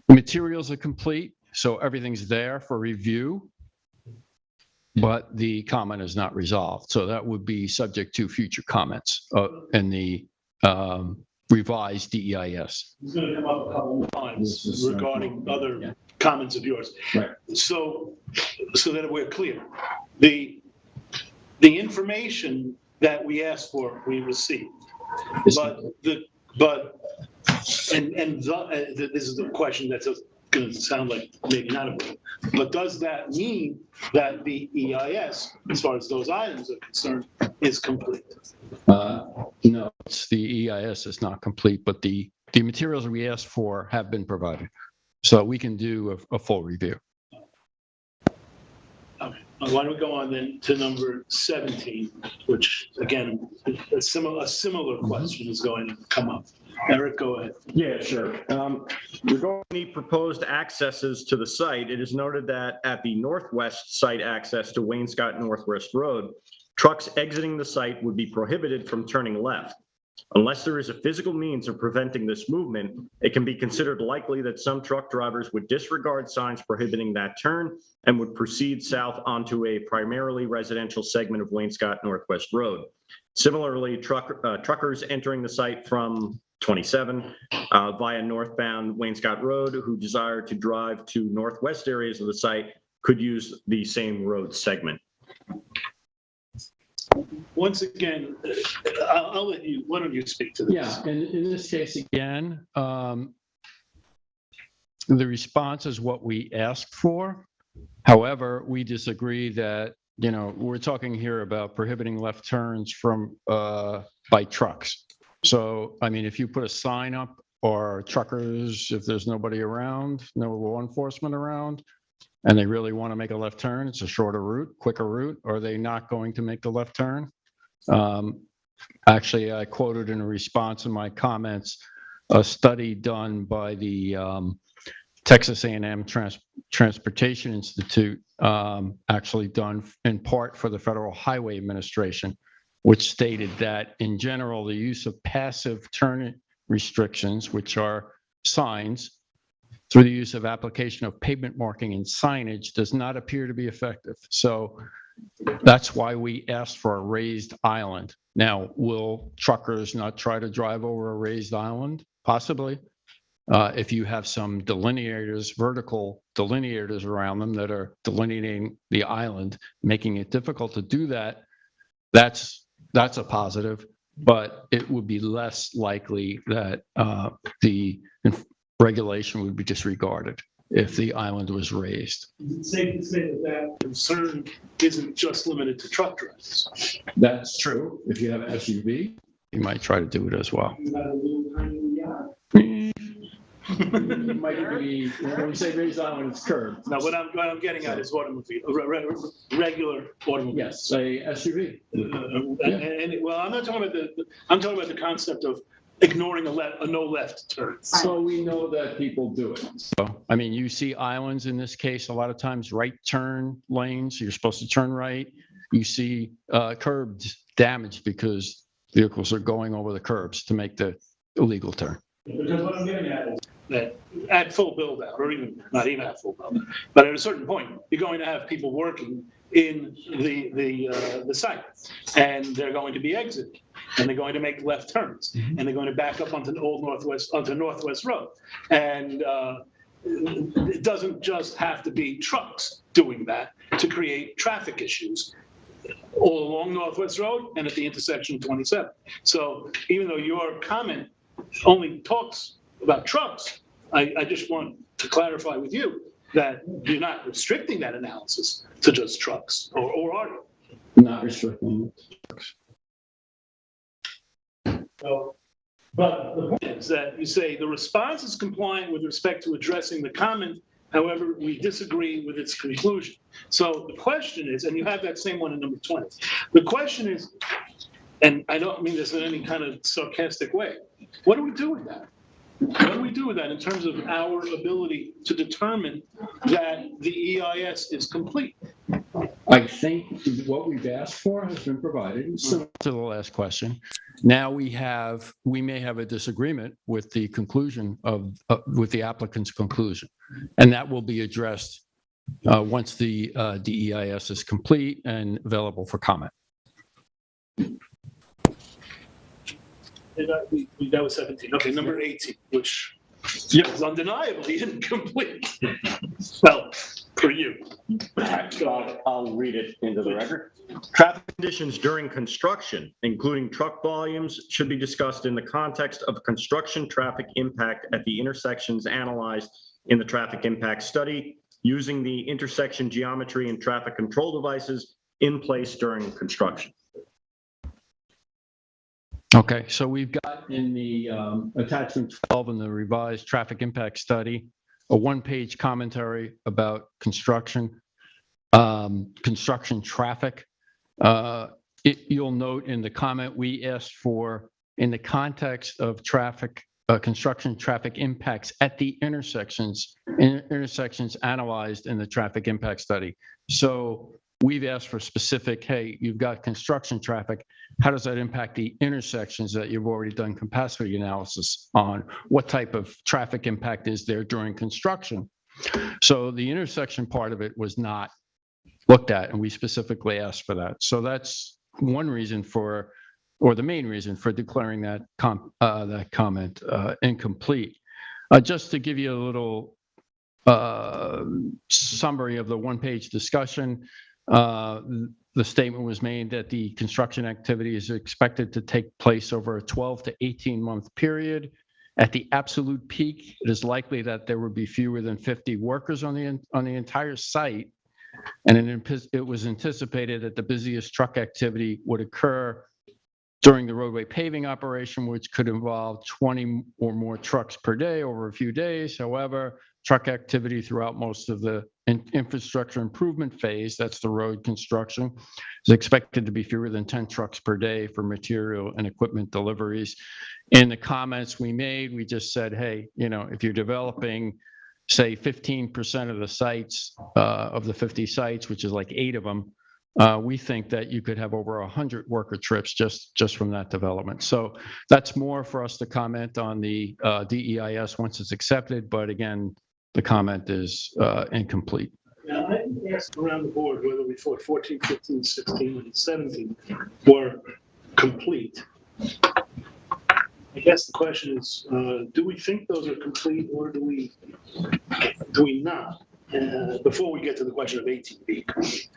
S14: materials are complete, so everything's there for review, but the comment is not resolved. So that would be subject to future comments in the revised DEIS.
S10: It's going to come up a couple of times regarding other comments of yours.
S14: Right.
S10: So that we're clear, the information that we asked for, we received. But this is the question that's going to sound like maybe not a bit, but does that mean that the EIS, as far as those items are concerned, is complete?
S14: No, the EIS is not complete, but the materials we asked for have been provided. So we can do a full review.
S10: Okay. Why don't we go on then to number 17, which again, a similar question is going to come up. Eric, go ahead.
S3: Yeah, sure. Regarding the proposed accesses to the site, it is noted that at the northwest site access to Wainscott Northwest Road, trucks exiting the site would be prohibited from turning left. Unless there is a physical means of preventing this movement, it can be considered likely that some truck drivers would disregard signs prohibiting that turn and would proceed south onto a primarily residential segment of Wainscott Northwest Road. Similarly, truckers entering the site from 27 via northbound Wainscott Road who desire to drive to northwest areas of the site could use the same road segment.
S10: Once again, I'll let you, why don't you speak to this?
S14: Yeah, and in this case, again, the response is what we asked for. However, we disagree that, you know, we're talking here about prohibiting left turns from by trucks. So, I mean, if you put a sign up or truckers, if there's nobody around, no law enforcement around, and they really want to make a left turn, it's a shorter route, quicker route, are they not going to make the left turn? Actually, I quoted in a response in my comments, a study done by the Texas A&M Transportation Institute, actually done in part for the Federal Highway Administration, which stated that in general, the use of passive turn restrictions, which are signs through the use of application of pavement marking and signage does not appear to be effective. So that's why we asked for a raised island. Now, will truckers not try to drive over a raised island? Possibly. If you have some delineators, vertical delineators around them that are delineating the island, making it difficult to do that, that's a positive, but it would be less likely that the regulation would be disregarded if the island was raised.
S10: Is it safe to say that that concern isn't just limited to truck drivers?
S14: That's true. If you have an SUV, you might try to do it as well.
S10: You got a little tiny yacht.
S14: It might be, when we say raised island, it's curved.
S10: Now, what I'm getting at is automobile, regular automobile.
S14: Yes, a SUV.
S10: Well, I'm not talking about I'm talking about the concept of ignoring a no left turn.
S14: So we know that people do it. So, I mean, you see islands in this case, a lot of times right turn lanes, you're supposed to turn right. You see curbs damaged because vehicles are going over the curbs to make the illegal turn.
S10: Because what I'm getting at is that at full build out, or even not even at full build out, but at a certain point, you're going to have people working in the site, and they're going to be exiting, and they're going to make left turns, and they're going to back up onto Northwest Road, and it doesn't just have to be trucks doing that to create traffic issues all along Northwest Road and at the intersection of 27. So even though your comment only talks about trucks, I just want to clarify with you that you're not restricting that analysis to just trucks, or are you?
S14: Not restricting trucks.
S10: So, but the point is that you say the response is compliant with respect to addressing the comment. However, we disagree with its conclusion. So the question is, and you have that same one in number 20. The question is, and I don't mean this in any kind of sarcastic way, what do we do with that? What do we do with that in terms of our ability to determine that the EIS is complete?
S14: I think what we've asked for has been provided, similar to the last question. Now we may have a disagreement with the conclusion with the applicant's conclusion, and that will be addressed once the DEIS is complete and available for comment.
S10: That was 17. Okay, number 18, which is undeniably incomplete. Well, for you.
S9: I'll read it into the record. Traffic conditions during construction, including truck volumes, should be discussed in the context of construction traffic impact at the intersections analyzed in the traffic impact study, using the intersection geometry and traffic control devices in place during construction.
S14: Okay, so we've got in the attachment 12 in the revised traffic impact study, a one-page commentary about construction traffic. You'll note in the comment we asked for, in the context of construction traffic impacts at the intersections analyzed in the traffic impact study. So we've asked for specific, hey, you've got construction traffic. How does that impact the intersections that you've already done capacity analysis on? What type of traffic impact is there during construction? So the intersection part of it was not looked at, and we specifically asked for that. So that's one reason for, or the main reason for declaring that comment incomplete. Just to give you a little summary of the one-page discussion, the statement was made that the construction activity is expected to take place over a 12 to 18-month period. At the absolute peak, it is likely that there would be fewer than 50 workers on the entire site, and it was anticipated that the busiest truck activity would occur during the roadway paving operation, which could involve 20 or more trucks per day over a few days. However, truck activity throughout most of the infrastructure improvement phase, that's the road construction, is expected to be fewer than 10 trucks per day for material and equipment deliveries. In the comments we made, we just said, hey, if you're developing, say, 15% of the sites, of the 50 sites, which is like 8 of them, we think that you could have over 100 worker trips just from that development. So that's more for us to comment on the DEIS once it's accepted. But again, the comment is incomplete.
S10: Now, I asked around the board whether we thought 14, 15, 16, and 17 were complete. I guess the question is, do we think those are complete or do we not? Before we get to the question of 18 being complete.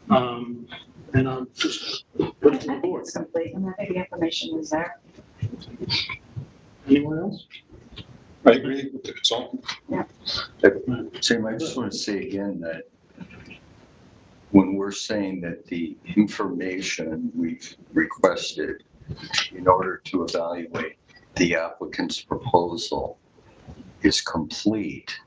S10: And I'm just put it to the board.
S6: It's complete, and I think the information is there.
S10: Anyone else?
S12: I agree with the consultant.
S7: Tim, I just want to say again that when we're saying that the information we've requested in order to evaluate the applicant's proposal is complete,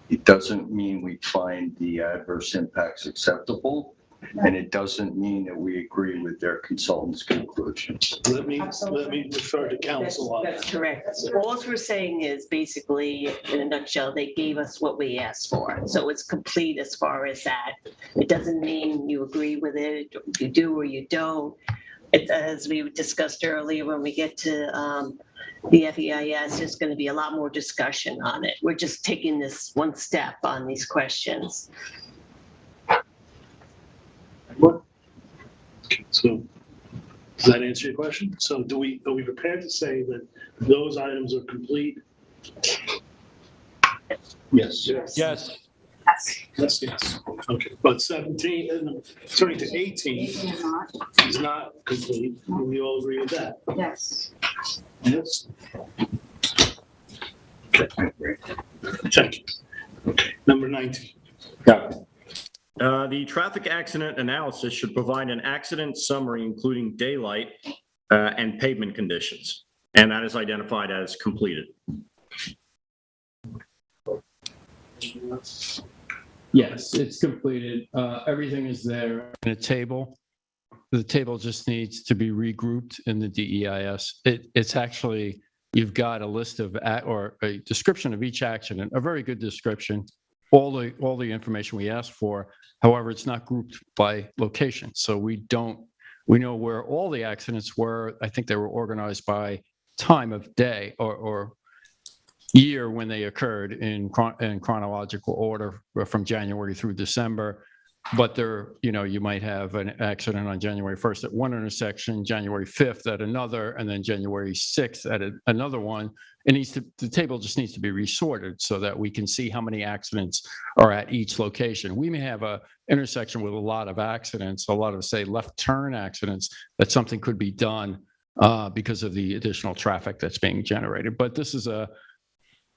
S7: it doesn't mean we find the adverse impacts acceptable, and it doesn't mean that we agree with their consultant's conclusions.
S10: Let me refer to counsel on that.
S16: That's correct. All we're saying is basically, in a nutshell, they gave us what we asked for. So it's complete as far as that. It doesn't mean you agree with it, you do or you don't. As we discussed earlier, when we get to the FEIS, there's going to be a lot more discussion on it. We're just taking this one step on these questions.
S10: So does that answer your question? So are we prepared to say that those items are complete?
S14: Yes.
S10: Yes. Yes. Okay, but 17, turning to 18 is not complete. We all agree with that?
S6: Yes.
S10: Yes? Okay. Thank you. Okay, number 19.
S8: The traffic accident analysis should provide an accident summary, including daylight and pavement conditions, and that is identified as completed.
S14: Yes, it's completed. Everything is there in a table. The table just needs to be regrouped in the DEIS. It's actually, you've got a list of, or a description of each accident, a very good description, all the information we asked for. However, it's not grouped by location. So we know where all the accidents were. I think they were organized by time of day or year when they occurred in chronological order from January through December. But you might have an accident on January 1st at one intersection, January 5th at another, and then January 6th at another one. The table just needs to be resorted so that we can see how many accidents are at each location. We may have a intersection with a lot of accidents, a lot of, say, left turn accidents, that something could be done because of the additional traffic that's being generated. But this is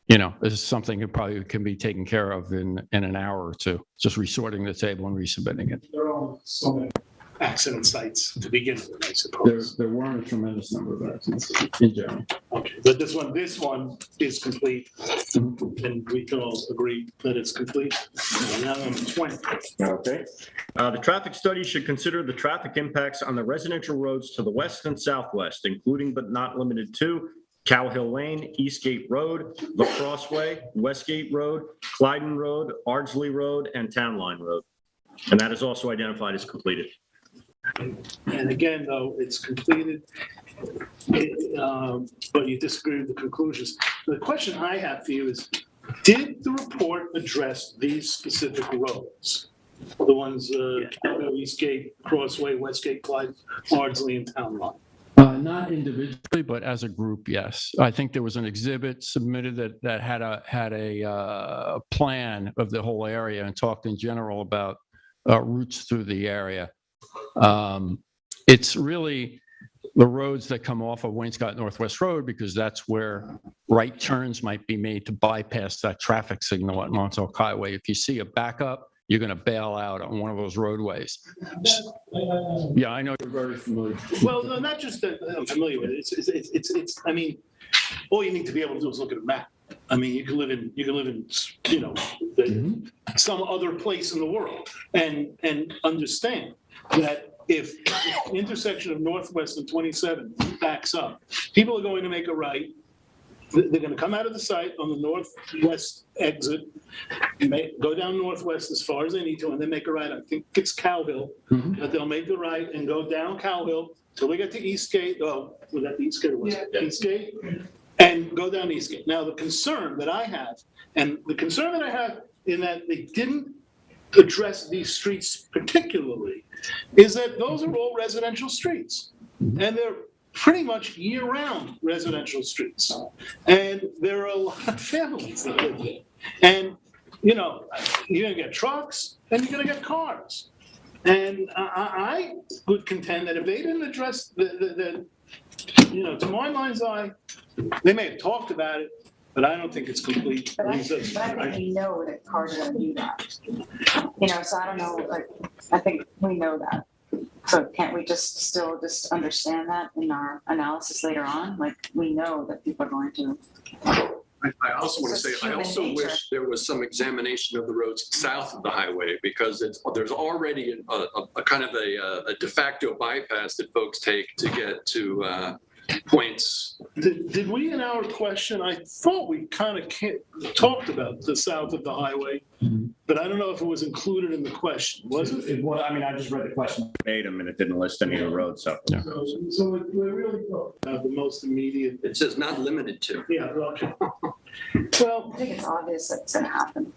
S14: this is something that probably can be taken care of in an hour or two, just resorting the table and resubmitting it.
S10: There are so many accident sites to begin with, I suppose.
S14: There weren't a tremendous number of accidents in general.
S10: Okay, but this one is complete, and we can all agree that it's complete. Now number 20.
S8: Okay. The traffic study should consider the traffic impacts on the residential roads to the west and southwest, including but not limited to Cow Hill Lane, Eastgate Road, The Crossway, Westgate Road, Clyden Road, Ardsley Road, and Town Line Road. And that is also identified as completed.
S10: And again, though, it's completed, but you disagree with the conclusions. The question I have for you is, did the report address these specific roads? The ones, Eastgate, Crossway, Westgate, Clyde, Ardsley, and Town Line?
S14: Not individually, but as a group, yes. I think there was an exhibit submitted that had a plan of the whole area and talked in general about routes through the area. It's really the roads that come off of Wainscott Northwest Road, because that's where right turns might be made to bypass that traffic signal at Montauk Highway. If you see a backup, you're going to bail out on one of those roadways. Yeah, I know you're very familiar.
S10: Well, no, not just that I'm familiar with it. It's. I mean, all you need to be able to do is look at a map. I mean, you can live in, some other place in the world and understand that if the intersection of Northwest and 27 backs up, people are going to make a right they're gonna come out of the site on the northwest exit, go down northwest as far as they need to, and then make a right. I think it's Cow Hill, but they'll make the right and go down Cow Hill till we get to Eastgate. Oh, was that the Eastgate or was it Eastgate? And go down Eastgate. Now, the concern that I have, in that they didn't address these streets particularly, is that those are all residential streets. And they're pretty much year-round residential streets. And there are a lot of families that live there. And, you know, you're gonna get trucks and you're gonna get cars. And I would contend that if they didn't address the you know, to my mind's eye, they may have talked about it, but I don't think it's complete.
S6: But I think we know that cars are gonna do that. You know, so I don't know, like, I think we know that. So can't we just understand that in our analysis later on? Like, we know that people are going to.
S11: I also want to say, I also wish there was some examination of the roads south of the highway, because there's already a kind of a de facto bypass that folks take to get to points.
S10: Did we in our question, I thought we kind of talked about the south of the highway, but I don't know if it was included in the question, was it?
S8: Well, I mean, I just read the question verbatim and it didn't list any of the roads, so.
S10: Yeah. So we're really talking about the most immediate.
S11: It says not limited to.
S10: Yeah, okay. Well,
S6: I think it's obvious that it's gonna happen.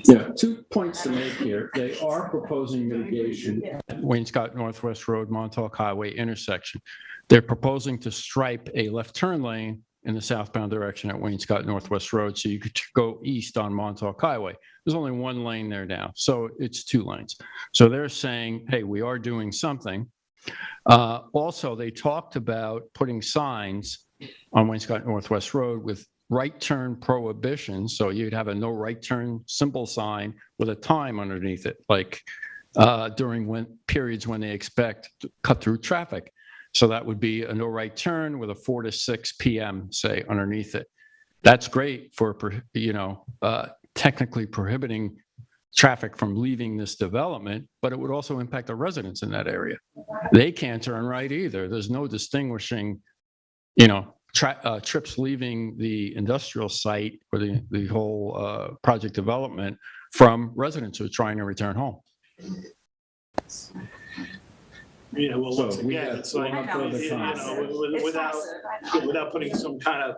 S14: Yeah, 2 points to make here. They are proposing mitigation at Wayne-Scott Northwest Road, Montauk Highway intersection. They're proposing to stripe a left turn lane in the southbound direction at Wayne-Scott Northwest Road, so you could go east on Montauk Highway. There's only one lane there now, so it's 2 lanes. So they're saying, hey, we are doing something. Also, they talked about putting signs on Wayne-Scott Northwest Road with right turn prohibition. So you'd have a no right turn symbol sign with a time underneath it, like during periods when they expect to cut through traffic. So that would be a no right turn with a 4 to 6 p.m. say underneath it. That's great for, you know, technically prohibiting traffic from leaving this development, but it would also impact the residents in that area. They can't turn right either. There's no distinguishing, you know, trips leaving the industrial site or the whole project development from residents who are trying to return home.
S10: Yeah, well, once
S14: So we
S10: again,
S14: have
S10: it's like, you know, without putting some kind of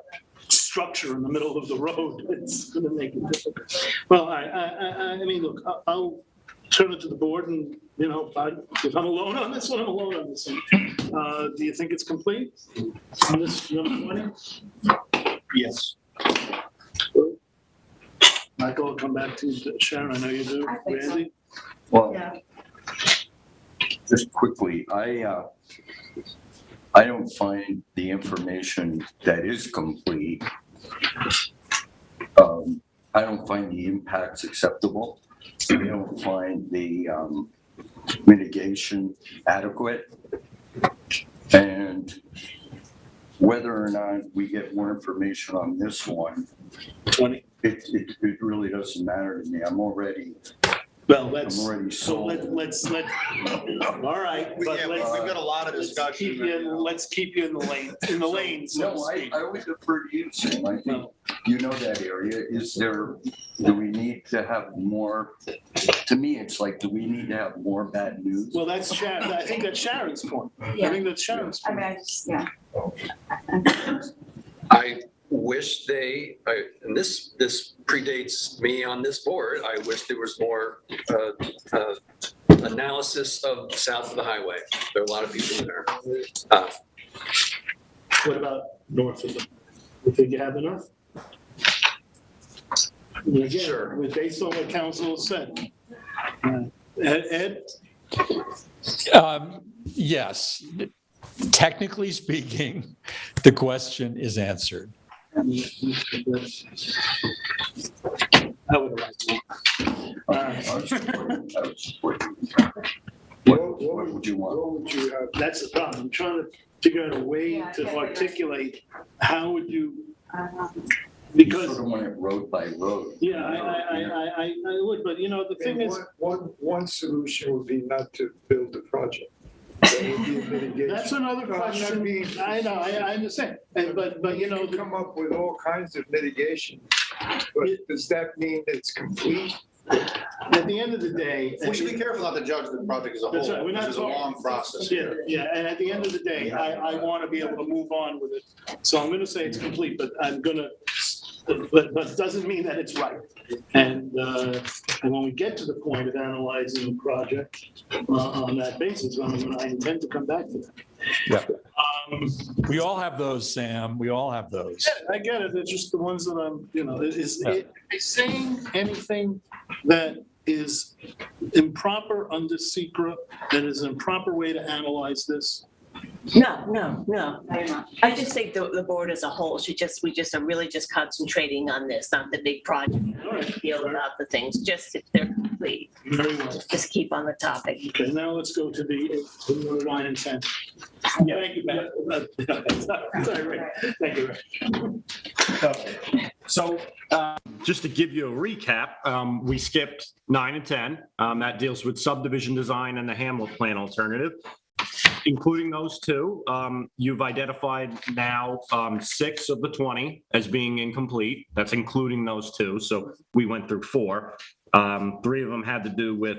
S10: structure in the middle of the road, it's going to make it difficult. Well, I mean, look, I'll turn it to the board, and you know, if I'm alone on this one, I'm alone on this one. Do you think it's complete on this number 20?
S11: Yes.
S10: Michael, I'll come back to Sharon. I know you do. Randy?
S7: Well,
S6: Yeah.
S7: just quickly, I don't find the information that is complete. I don't find the impacts acceptable. I don't find the mitigation adequate. And whether or not we get more information on this one,
S10: 20.
S7: It really doesn't matter to me. I'm already
S10: Well,
S7: sold.
S10: so let's all right.
S11: We've got a lot of discussion.
S10: Let's keep you in the lane, so to
S7: No,
S10: speak.
S7: I always defer to you, Sam. I think you know that area. Do we need to have more? To me, it's like, do we need to have more bad news?
S10: Well, that's Sharon. I think that's Sharon's point. I think that's Sharon's
S6: I
S10: point.
S6: mean, I just, yeah.
S11: I wish and this predates me on this board, I wish there was more analysis of south of the highway. There are a lot of people there.
S10: What about north of them? You think you have enough? Again,
S11: Sure.
S10: Based on what council said. Ed?
S13: Yes. Technically speaking, the question is answered.
S10: I would have
S7: What would you want?
S5: What would you have?
S10: That's the problem. I'm trying to figure out a way to articulate how would you, because.
S7: You sort of want it road by road.
S10: Yeah, I would, but you know, the thing is.
S5: One solution would be not to build the project. That would be a mitigation.
S10: That's another
S5: No, I'm not
S10: question.
S5: being-
S10: I know, I understand. But you know,
S5: can come up with all kinds of mitigation, but does that mean it's complete?
S10: at the end of the day.
S12: We should be careful not to judge the project as a
S10: That's right,
S12: whole,
S10: we're not
S12: which is a
S10: talking-
S12: long process.
S10: Yeah, yeah, and at the end of the day, I want to be able to move on with it. So I'm going to say it's complete, but I'm going to, but it doesn't mean that it's right. And when we get to the point of analyzing the project on that basis, I intend to come back to that.
S13: Yeah. We all have those, Sam. We all have those.
S10: Yeah, I get it. They're just the ones that I'm, you know, is saying anything that is improper under secret, that is an improper way to analyze this?
S16: No. I just think the board as a whole we just are really just concentrating on this, not the big project. Deal about the things, just if they're complete.
S10: Very well.
S16: Just keep on the topic.
S10: Okay, now let's go to the 9 and 10. Thank you, Matt. Sorry, Rick. Thank you, Rick.
S8: So just to give you a recap, we skipped 9 and 10. That deals with subdivision design and the Hamlet plan alternative. Including those two, you've identified now 6 of the 20 as being incomplete. That's including those two. So we went through 4. 3 of them had to do with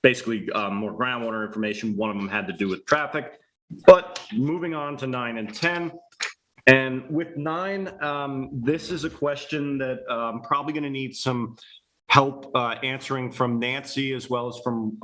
S8: basically more groundwater information. 1 of them had to do with traffic. But moving on to 9 and 10. And with 9, this is a question that I'm probably going to need some help answering from Nancy as well as from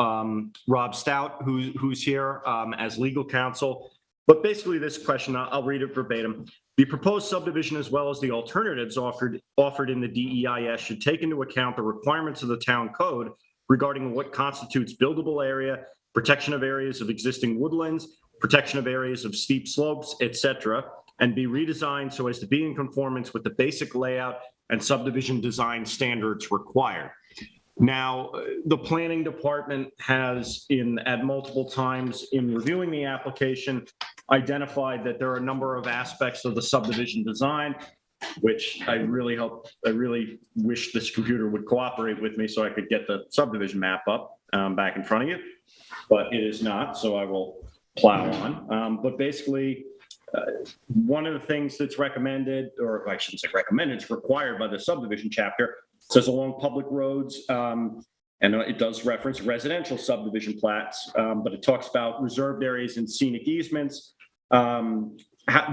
S8: Rob Stout, who's here as legal counsel. But basically this question, I'll read it verbatim. The proposed subdivision as well as the alternatives offered in the DEIS should take into account the requirements of the town code regarding what constitutes buildable area, protection of areas of existing woodlands, protection of areas of steep slopes, etc., and be redesigned so as to be in conformance with the basic layout and subdivision design standards required. Now, the planning department has at multiple times in reviewing the application, identified that there are a number of aspects of the subdivision design, which I really wish this computer would cooperate with me so I could get the subdivision map up back in front of you, but it is not, so I will plow on. But basically, one of the things that's recommended, or I shouldn't say recommended, it's required by the subdivision chapter, says along public roads, and it does reference residential subdivision plats, but it talks about reserved areas and scenic easements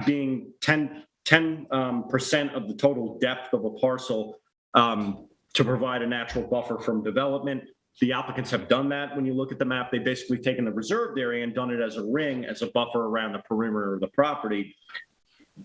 S8: being 10% of the total depth of a parcel to provide a natural buffer from development. The applicants have done that. When you look at the map, they've basically taken the reserved area and done it as a ring, as a buffer around the perimeter of the property.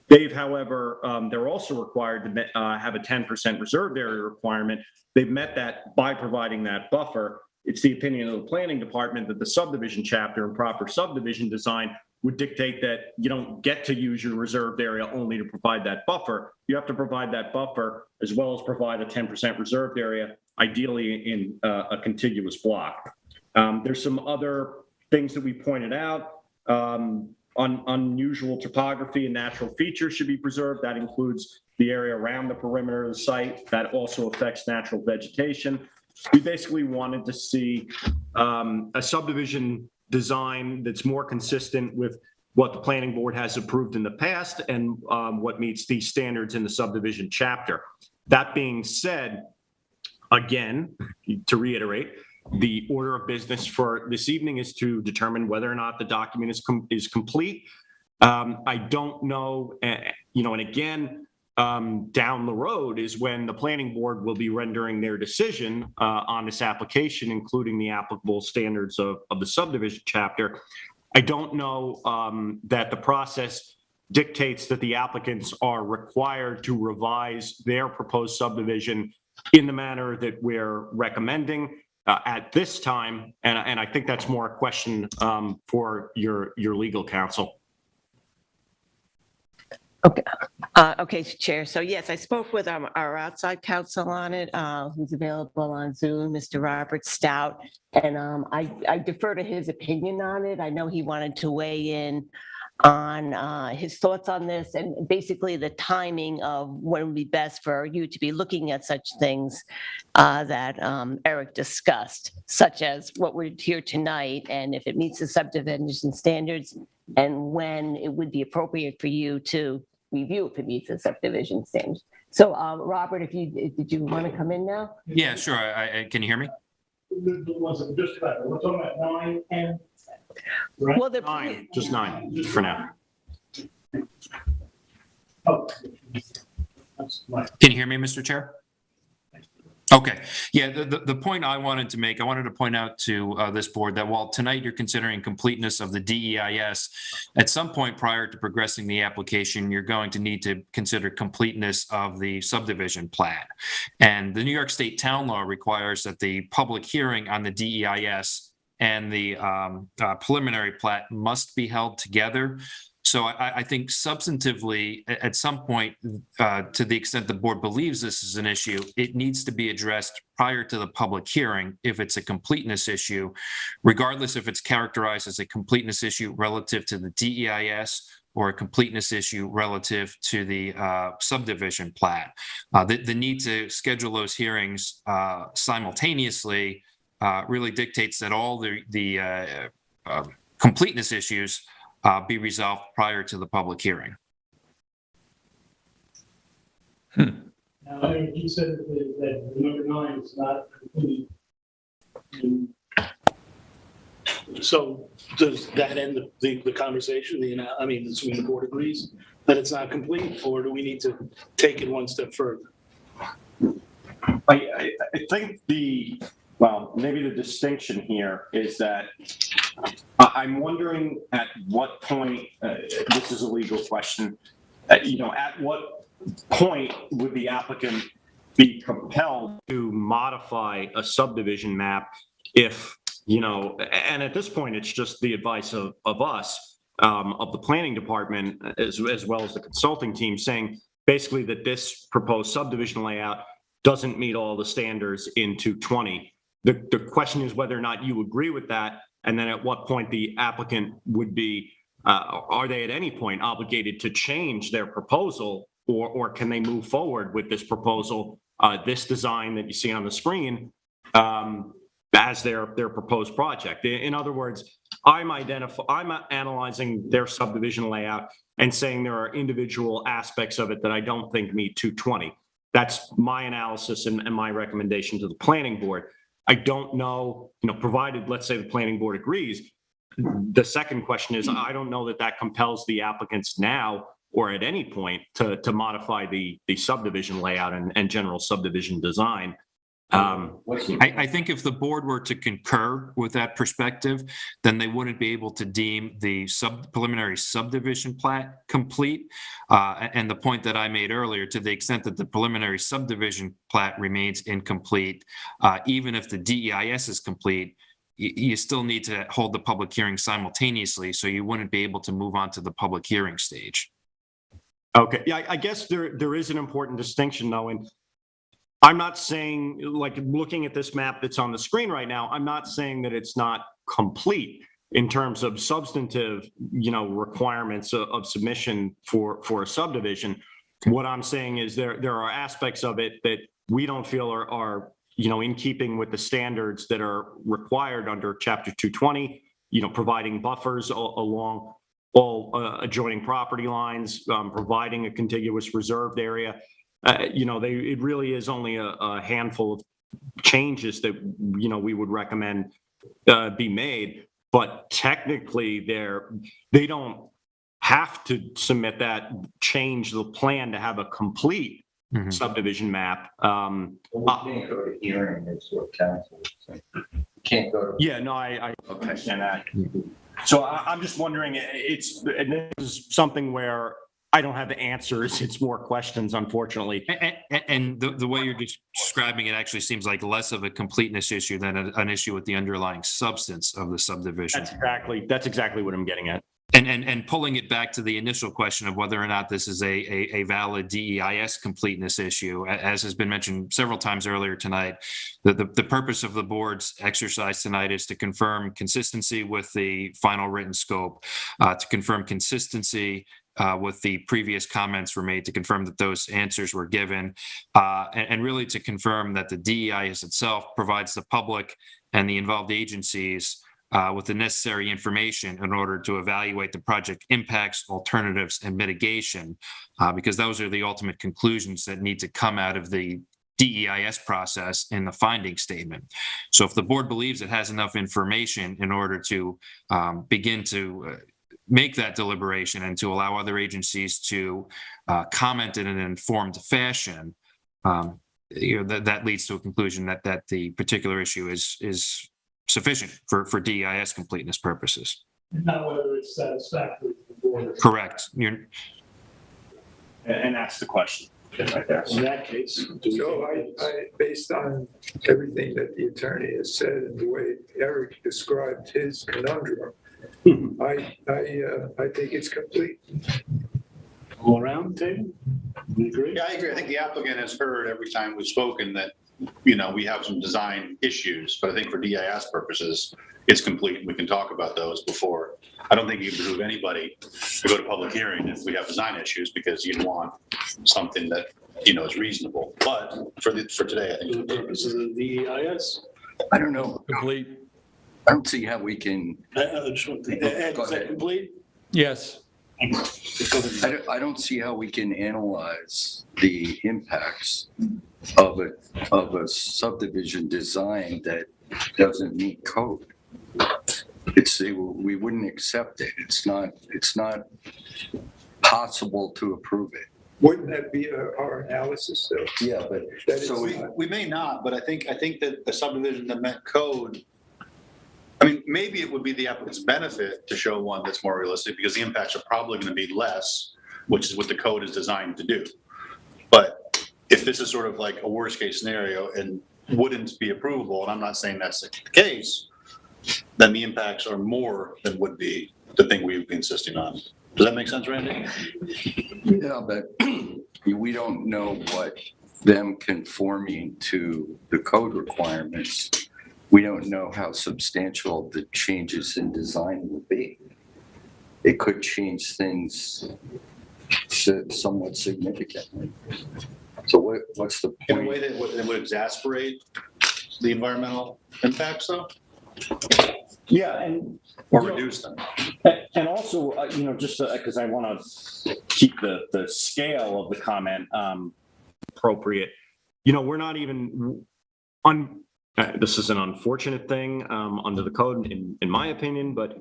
S8: They've, however, they're also required to have a 10% reserved area requirement. They've met that by providing that buffer. It's the opinion of the planning department that the subdivision chapter and proper subdivision design would dictate that you don't get to use your reserved area only to provide that buffer. You have to provide that buffer as well as provide a 10% reserved area, ideally in a contiguous block. There's some other things that we pointed out. Unusual topography and natural features should be preserved. That includes the area around the perimeter of the site. That also affects natural vegetation. We basically wanted to see a subdivision design that's more consistent with what the planning board has approved in the past and what meets these standards in the subdivision chapter. That being said, again, to reiterate, the order of business for this evening is to determine whether or not the document is complete. I don't know, and again, down the road is when the planning board will be rendering their decision on this application, including the applicable standards of the subdivision chapter. I don't know that the process dictates that the applicants are required to revise their proposed subdivision in the manner that we're recommending at this time, and I think that's more a question for your legal counsel.
S16: Okay. Okay, Chair. So yes, I spoke with our outside counsel on it, who's available on Zoom, Mr. Robert Stout, and I defer to his opinion on it. I know he wanted to weigh in on his thoughts on this and basically the timing of when would be best for you to be looking at such things that Eric discussed, such as what we're here tonight and if it meets the subdivision standards and when it would be appropriate for you to review if it meets the subdivision standards. So Robert, did you want to come in now?
S17: Yeah, sure. Can you hear me?
S10: Just about, we're talking about 9, 10, right?
S16: Well,
S8: Just 9 for now.
S10: Oh. That's right.
S17: Can you hear me, Mr. Chair? Okay. Yeah, the point I wanted to make, I wanted to point out to this board that while tonight you're considering completeness of the DEIS, at some point prior to progressing the application, you're going to need to consider completeness of the subdivision plan. And the New York State Town Law requires that the public hearing on the DEIS and the preliminary plat must be held together. So I think substantively, at some point, to the extent the board believes this is an issue, it needs to be addressed prior to the public hearing if it's a completeness issue, regardless if it's characterized as a completeness issue relative to the DEIS or a completeness issue relative to the subdivision plat. The need to schedule those hearings simultaneously really dictates that all the completeness issues be resolved prior to the public hearing.
S10: Now, Eric, you said that number 9 is not complete. So does that end the conversation? Assuming the board agrees that it's not complete, or do we need to take it one step further?
S8: I think maybe the distinction here is that I'm wondering at what point, this is a legal question, at what point would the applicant be compelled to modify a subdivision map if, and at this point, it's just the advice of us, of the planning department, as well as the consulting team, saying basically that this proposed subdivision layout doesn't meet all the standards in 220. The question is whether or not you agree with that, and then at what point the applicant would be, are they at any point obligated to change their proposal, or can they move forward with this proposal, this design that you see on the screen, as their proposed project? In other words, I'm analyzing their subdivision layout and saying there are individual aspects of it that I don't think meet 220. That's my analysis and my recommendation to the planning board. I don't know, provided, let's say the planning board agrees. The second question is, I don't know that compels the applicants now or at any point to modify the subdivision layout and general subdivision design.
S17: I think if the board were to concur with that perspective, then they wouldn't be able to deem the preliminary subdivision plat complete. And the point that I made earlier, to the extent that the preliminary subdivision plat remains incomplete, even if the DEIS is complete, you still need to hold the public hearing simultaneously, so you wouldn't be able to move on to the public hearing stage.
S8: Okay, yeah, I guess there is an important distinction though, and I'm not saying, like, looking at this map that's on the screen right now, I'm not saying that it's not complete in terms of substantive, requirements of submission for a subdivision. What I'm saying is there are aspects of it that we don't feel are in keeping with the standards that are required under Chapter 220, providing buffers along all adjoining property lines, providing a contiguous reserved area. It really is only a handful of changes that, we would recommend be made, but technically they don't have to submit that, change the plan to have a complete subdivision map.
S7: Well, we can't go to hearing, is what council is saying. Can't go to.
S8: Yeah, no, I understand that. So I'm just wondering, and this is something where I don't have the answers. It's more questions, unfortunately.
S17: And the way you're describing it actually seems like less of a completeness issue than an issue with the underlying substance of the subdivision.
S8: That's exactly what I'm getting at.
S17: And pulling it back to the initial question of whether or not this is a valid DEIS completeness issue, as has been mentioned several times earlier tonight, the purpose of the board's exercise tonight is to confirm consistency with the final written scope, to confirm consistency with the previous comments were made, to confirm that those answers were given, and really to confirm that the DEIS itself provides the public and the involved agencies with the necessary information in order to evaluate the project impacts, alternatives, and mitigation, because those are the ultimate conclusions that need to come out of the DEIS process in the finding statement. So if the board believes it has enough information in order to begin to make that deliberation and to allow other agencies to comment in an informed fashion, that leads to a conclusion that the particular issue is sufficient for DEIS completeness purposes.
S10: Not whether it's satisfactory to the board.
S17: Correct.
S8: And that's the question right there.
S10: In that case,
S5: So I, based on everything that the attorney has said and the way Eric described his conundrum, I think it's complete.
S10: all around the table? We agree?
S12: Yeah, I agree. I think the applicant has heard every time we've spoken that, you know, we have some design issues, but I think for DIS purposes, it's complete. We can talk about those before. I don't think you behoove anybody to go to public hearing if we have design issues, because you'd want something that, you know, is reasonable. But for today, I think.
S10: For the purposes of the DEIS?
S7: I don't know.
S13: Complete.
S7: I don't see how we can.
S10: I just want to, Ed, is that complete?
S13: Yes.
S7: I don't see how we can analyze the impacts of a subdivision design that doesn't meet code. We wouldn't accept it. It's not possible to approve it.
S5: Wouldn't that be our analysis though?
S12: Yeah, but so we may not, but I think that the subdivision that met code, I mean, maybe it would be the applicant's benefit to show one that's more realistic, because the impacts are probably going to be less, which is what the code is designed to do. But if this is sort of like a worst case scenario and wouldn't be approvable, and I'm not saying that's the case, then the impacts are more than would be the thing we would be insisting on. Does that make sense, Randy?
S7: Yeah, but we don't know what them conforming to the code requirements, we don't know how substantial the changes in design will be. It could change things somewhat significantly. So what's the point?
S12: In a way that would exasperate the environmental impacts, though?
S8: Yeah, and
S12: or reduce them.
S8: And also, just because I want to keep the scale of the comment appropriate. We're not even this is an unfortunate thing under the code, in my opinion. But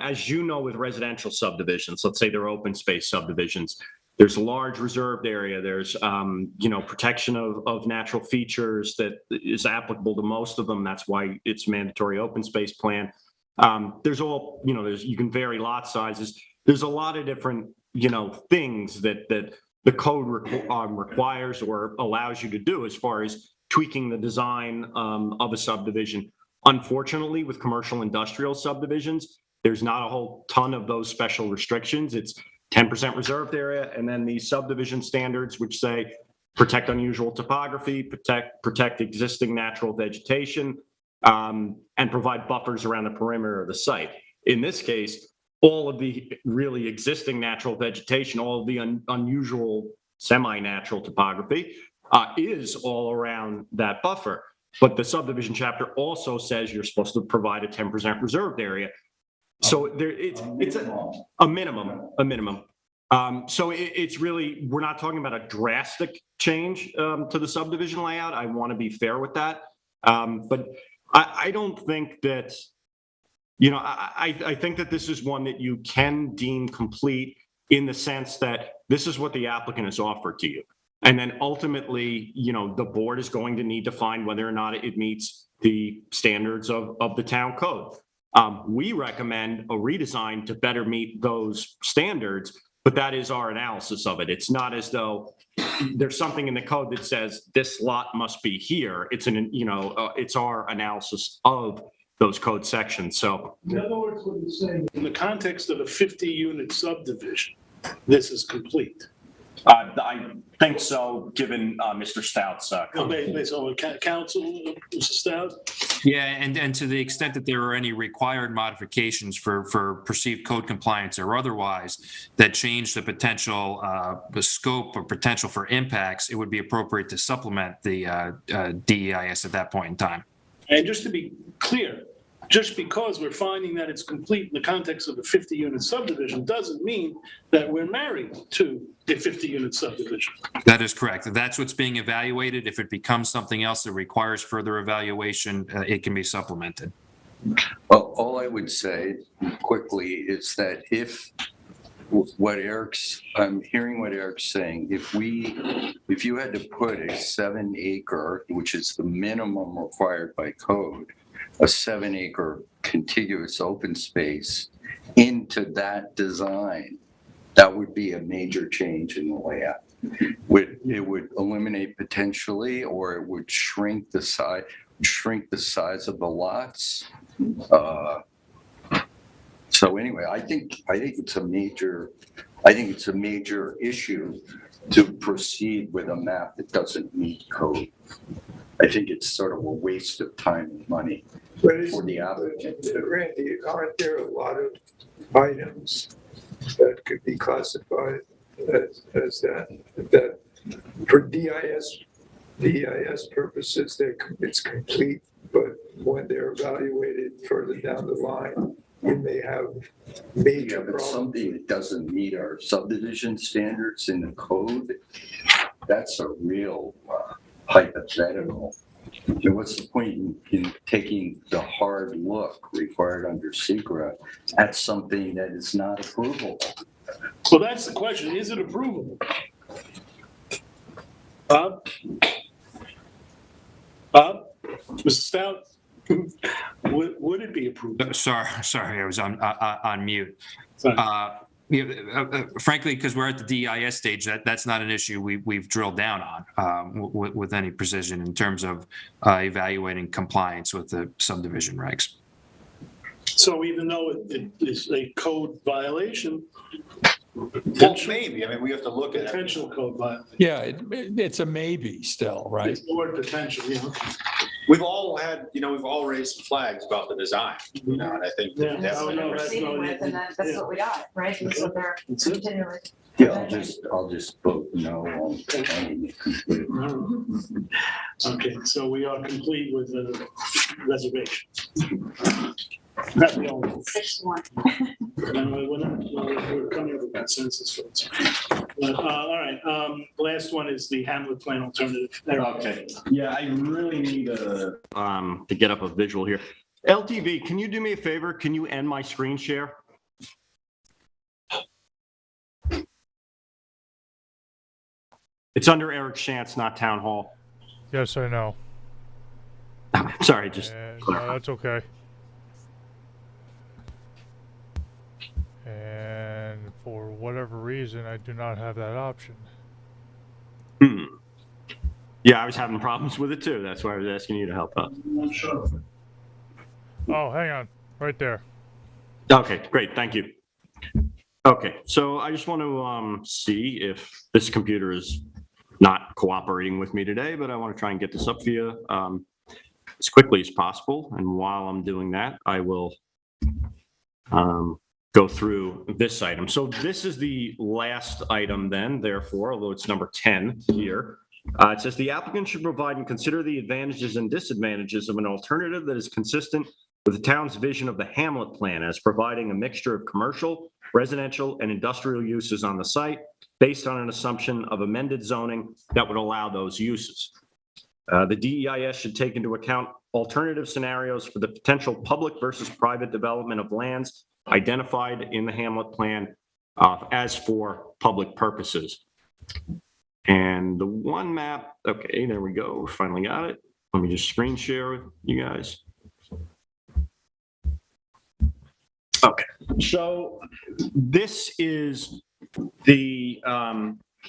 S8: as you know, with residential subdivisions, let's say they're open space subdivisions, there's a large reserved area. There's protection of natural features that is applicable to most of them. That's why it's mandatory open space plan. There's you can vary lot sizes. There's a lot of different things that the code requires or allows you to do as far as tweaking the design of a subdivision. Unfortunately, with commercial industrial subdivisions, there's not a whole ton of those special restrictions. It's 10% reserved area, and then the subdivision standards, which say protect unusual topography, protect existing natural vegetation, and provide buffers around the perimeter of the site. In this case, all of the really existing natural vegetation, all of the unusual semi-natural topography is all around that buffer. But the subdivision chapter also says you're supposed to provide a 10% reserved area. So it's a minimum. So it's really, we're not talking about a drastic change to the subdivision layout. I want to be fair with that. But I don't think that, I think that this is one that you can deem complete in the sense that this is what the applicant has offered to you. And then ultimately, the board is going to need to find whether or not it meets the standards of the town code. We recommend a redesign to better meet those standards, but that is our analysis of it. It's not as though there's something in the code that says this lot must be here. It's it's our analysis of
S9: those code sections. So
S10: In other words, what you're saying, in the context of a 50-unit subdivision, this is complete.
S9: I think so, given Mr. Stout's
S10: Based on council, Mr. Stout?
S17: Yeah, and to the extent that there are any required modifications for perceived code compliance or otherwise that change the potential, the scope or potential for impacts, it would be appropriate to supplement the DEIS at that point in time.
S10: And just to be clear, just because we're finding that it's complete in the context of a 50-unit subdivision doesn't mean that we're married to a 50-unit subdivision.
S17: That is correct. That's what's being evaluated. If it becomes something else that requires further evaluation, it can be supplemented.
S7: Well, all I would say quickly is that I'm hearing what Eric's saying. If you had to put a 7-acre, which is the minimum required by code, a 7-acre contiguous open space into that design, that would be a major change in the layout. It would eliminate potentially, or it would shrink the size of the lots. So anyway, I think it's a major issue to proceed with a map that doesn't meet code. I think it's sort of a waste of time and money for the applicant.
S5: Randy, aren't there a lot of items that could be classified as that for DEIS purposes, it's complete, but when they're evaluated further down the line, you may have major problems.
S7: Something that doesn't meet our subdivision standards in the code, that's a real hypothetical. And what's the point in taking the hard look required under SECRA at something that is not approvable?
S10: Well, that's the question. Is it approvable? Bob? Mr. Stout? Would it be approvable?
S17: Sorry, I was on mute.
S10: Sorry.
S17: Frankly, because we're at the DEIS stage, that's not an issue we've drilled down on with any precision in terms of evaluating compliance with the subdivision regs.
S10: So even though it is a code violation,
S12: Well, maybe. I mean, we have to look at it.
S10: potential code violation.
S13: Yeah, it's a maybe still, right?
S10: It's the word potential, yeah.
S12: We've all had, we've all raised some flags about the design, and I think
S10: Yeah.
S6: That's what
S10: no,
S6: we're
S10: that's
S6: proceeding
S10: not-
S6: with, and that's what we got, right? And so they're
S10: That's it.
S6: continuing.
S7: Yeah, I'll just vote no on finding it complete.
S10: Okay, so we are complete with the reservation. That's the only.
S6: Fix one.
S10: We're coming up with consensus for it. All right, last one is the Hamlet Plan alternative.
S9: Okay, yeah, I really need to get up a visual here. LTV, can you do me a favor? Can you end my screen share? It's under Eric Shantz, not Town Hall.
S1: Yes, I know.
S9: Sorry, just.
S1: No, that's okay. And for whatever reason, I do not have that option.
S9: Yeah, I was having problems with it too. That's why I was asking you to help out.
S1: Oh, hang on. Right there.
S9: Okay, great. Thank you. Okay, so I just want to see if this computer is not cooperating with me today, but I want to try and get this up for you as quickly as possible. And while I'm doing that, I will go through this item. So this is the last item then, therefore, although it's number 10 here. It says the applicant should provide and consider the advantages and disadvantages of an alternative that is consistent with the town's vision of the Hamlet Plan as providing a mixture of commercial, residential, and industrial uses on the site based on an assumption of amended zoning that would allow those uses. The DEIS should take into account alternative scenarios for the potential public versus private development of lands identified in the Hamlet Plan as for public purposes. And the one map, okay, there we go. Finally got it. Let me just screen share with you guys. Okay, so this is the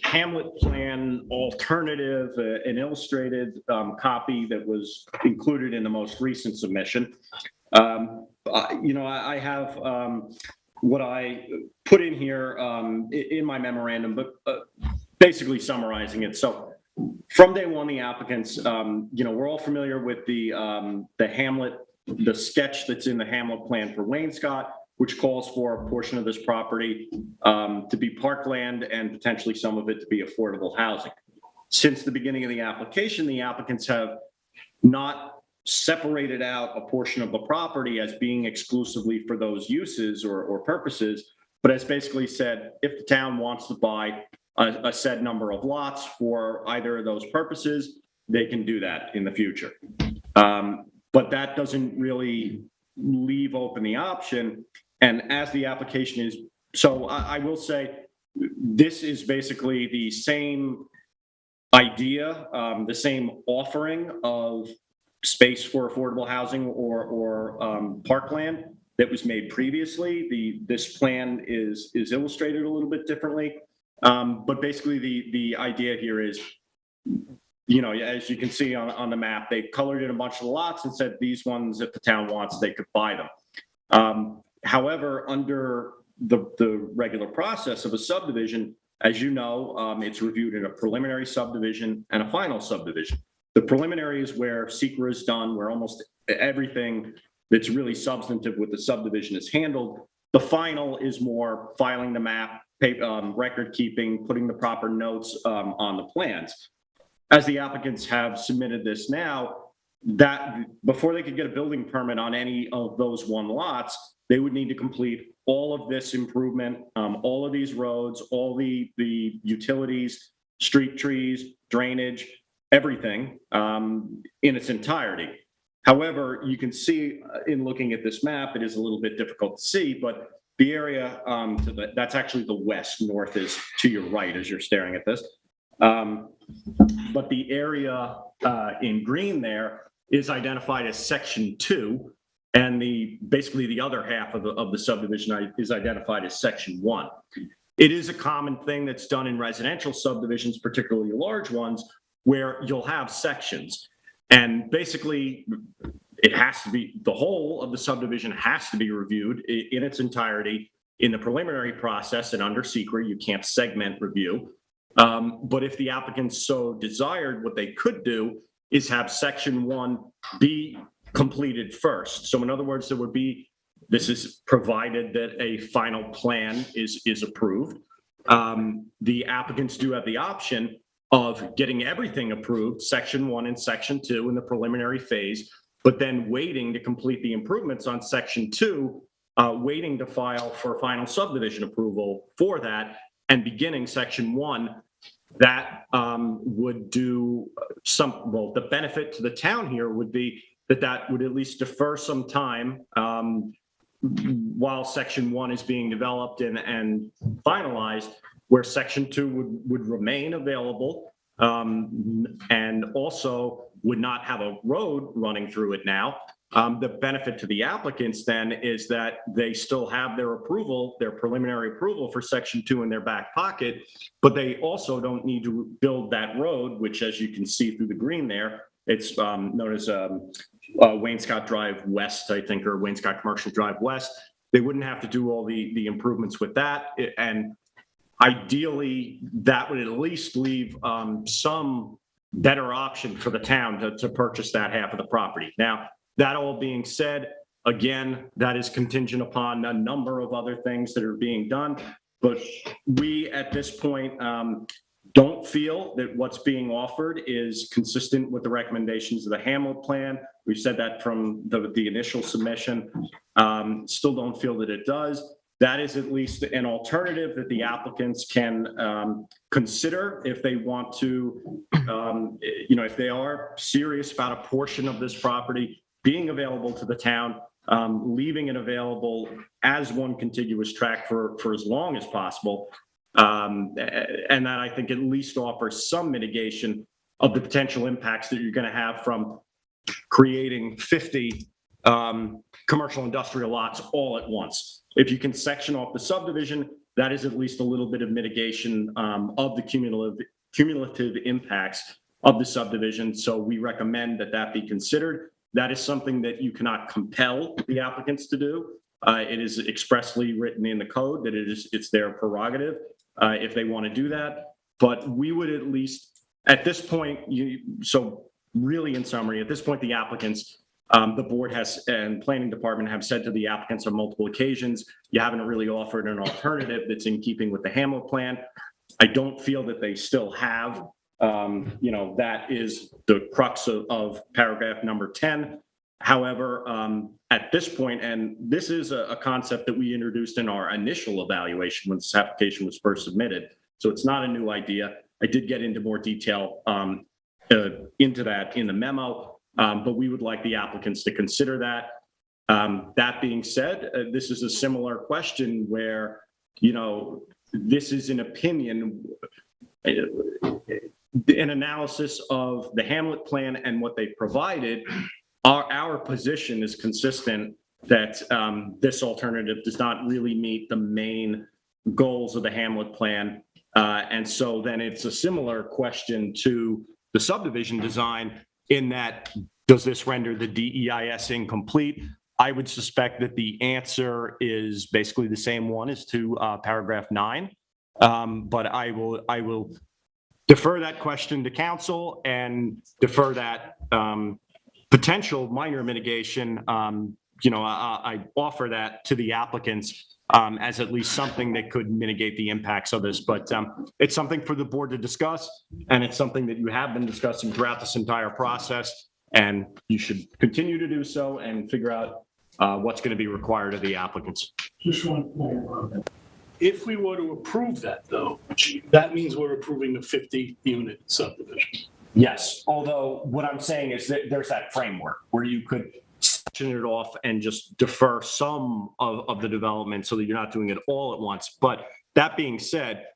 S9: Hamlet Plan alternative, an illustrated copy that was included in the most recent submission. I have what I put in here in my memorandum, but basically summarizing it. So from day one, the applicants, we're all familiar with the Hamlet, the sketch that's in the Hamlet plan for Wainscott, which calls for a portion of this property to be parkland and potentially some of it to be affordable housing. Since the beginning of the application, the applicants have not separated out a portion of the property as being exclusively for those uses or purposes, but has basically said if the town wants to buy a set number of lots for either of those purposes, they can do that in the future. But that doesn't really leave open the option. And as the application is, so I will say, this is basically the same idea, the same offering of space for affordable housing or parkland that was made previously. This plan is illustrated a little bit differently. But basically the idea here is, as you can see on the map, they colored in a bunch of lots and said these ones, if the town wants, they could buy them. However, under the regular process of a subdivision, as you know, it's reviewed in a preliminary subdivision and a final subdivision. The preliminary is where SECRA is done, where almost everything that's really substantive with the subdivision is handled. The final is more filing the map, record keeping, putting the proper notes on the plans. As the applicants have submitted this now, that before they could get a building permit on any of those one lots, they would need to complete all of this improvement, all of these roads, all the utilities, street trees, drainage, everything in its entirety. However, you can see in looking at this map, it is a little bit difficult to see, but the area that's actually the west, north is to your right as you're staring at this. But the area in green there is identified as section 2, and basically the other half of the subdivision is identified as section 1. It is a common thing that's done in residential subdivisions, particularly large ones, where you'll have sections. And basically, it has to be, the whole of the subdivision has to be reviewed in its entirety in the preliminary process, and under SECRA, you can't segment review. But if the applicants so desired, what they could do is have section 1 be completed first. So in other words, there would be, this is provided that a final plan is approved. The applicants do have the option of getting everything approved, section 1 and section 2 in the preliminary phase, but then waiting to complete the improvements on section 2, waiting to file for final subdivision approval for that, and beginning section 1. That would do the benefit to the town here would be that would at least defer some time while section 1 is being developed and finalized, where section 2 would remain available and also would not have a road running through it now. The benefit to the applicants then is that they still have their approval, their preliminary approval for section 2 in their back pocket, but they also don't need to build that road, which, as you can see through the green there, it's known as Wainscott Drive West, I think, or Wainscott Commercial Drive West. They wouldn't have to do all the improvements with that. And ideally, that would at least leave some better option for the town to purchase that half of the property. Now, that all being said, again, that is contingent upon a number of other things that are being done. But we, at this point, don't feel that what's being offered is consistent with the recommendations of the Hamlet plan. We've said that from the initial submission. Still don't feel that it does. That is at least an alternative that the applicants can consider if they want to, if they are serious about a portion of this property being available to the town, leaving it available as one contiguous tract for as long as possible. And that, I think, at least offers some mitigation of the potential impacts that you're going to have from creating 50 commercial industrial lots all at once. If you can section off the subdivision, that is at least a little bit of mitigation of the cumulative impacts of the subdivision. So we recommend that be considered.
S3: that is something that you cannot compel the applicants to do. It is expressly written in the code that it's their prerogative if they want to do that. But we would at least, at this point, so really in summary, at this point, the applicants, the board has and planning department have said to the applicants on multiple occasions, you haven't really offered an alternative that's in keeping with the Hamlet plan. I don't feel that they still have. That is the crux of paragraph number 10. However, at this point, and this is a concept that we introduced in our initial evaluation when this application was first submitted, so it's not a new idea. I did get into more detail into that in the memo, but we would like the applicants to consider that. That being said, this is a similar question where, this is an opinion, an analysis of the Hamlet plan and what they provided. Our position is consistent that this alternative does not really meet the main goals of the Hamlet plan. And so then it's a similar question to the subdivision design in that, does this render the DEIS incomplete? I would suspect that the answer is basically the same one as to paragraph 9. But I will defer that question to council and defer that potential minor mitigation. I offer that to the applicants as at least something that could mitigate the impacts of this. But it's something for the board to discuss, and it's something that you have been discussing throughout this entire process, and you should continue to do so and figure out what's going to be required of the applicants.
S10: Just one. If we were to approve that, though, that means we're approving a 50-unit subdivision.
S3: Yes, although what I'm saying is that there's that framework where you could section it off and just defer some of the development so that you're not doing it all at once. But that being said,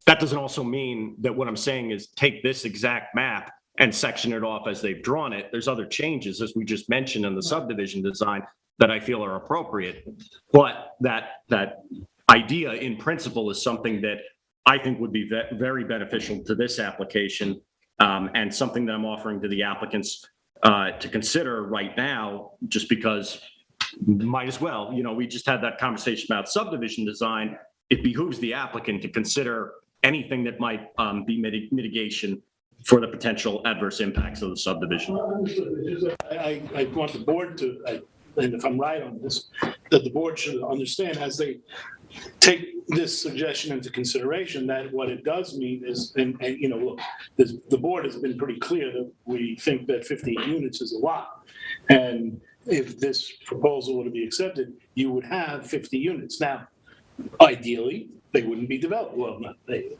S3: that doesn't also mean that what I'm saying is take this exact map and section it off as they've drawn it. There's other changes, as we just mentioned in the subdivision design, that I feel are appropriate. But that idea in principle is something that I think would be very beneficial to this application, and something that I'm offering to the applicants to consider right now, just because might as well, we just had that conversation about subdivision design. It behooves the applicant to consider anything that might be mitigation for the potential adverse impacts of the subdivision.
S10: I want the board to, and if I'm right on this, that the board should understand as they take this suggestion into consideration, that what it does mean is, and look, the board has been pretty clear that we think that 50 units is a lot. And if this proposal were to be accepted, you would have 50 units. Now, ideally, they wouldn't be developed. Well,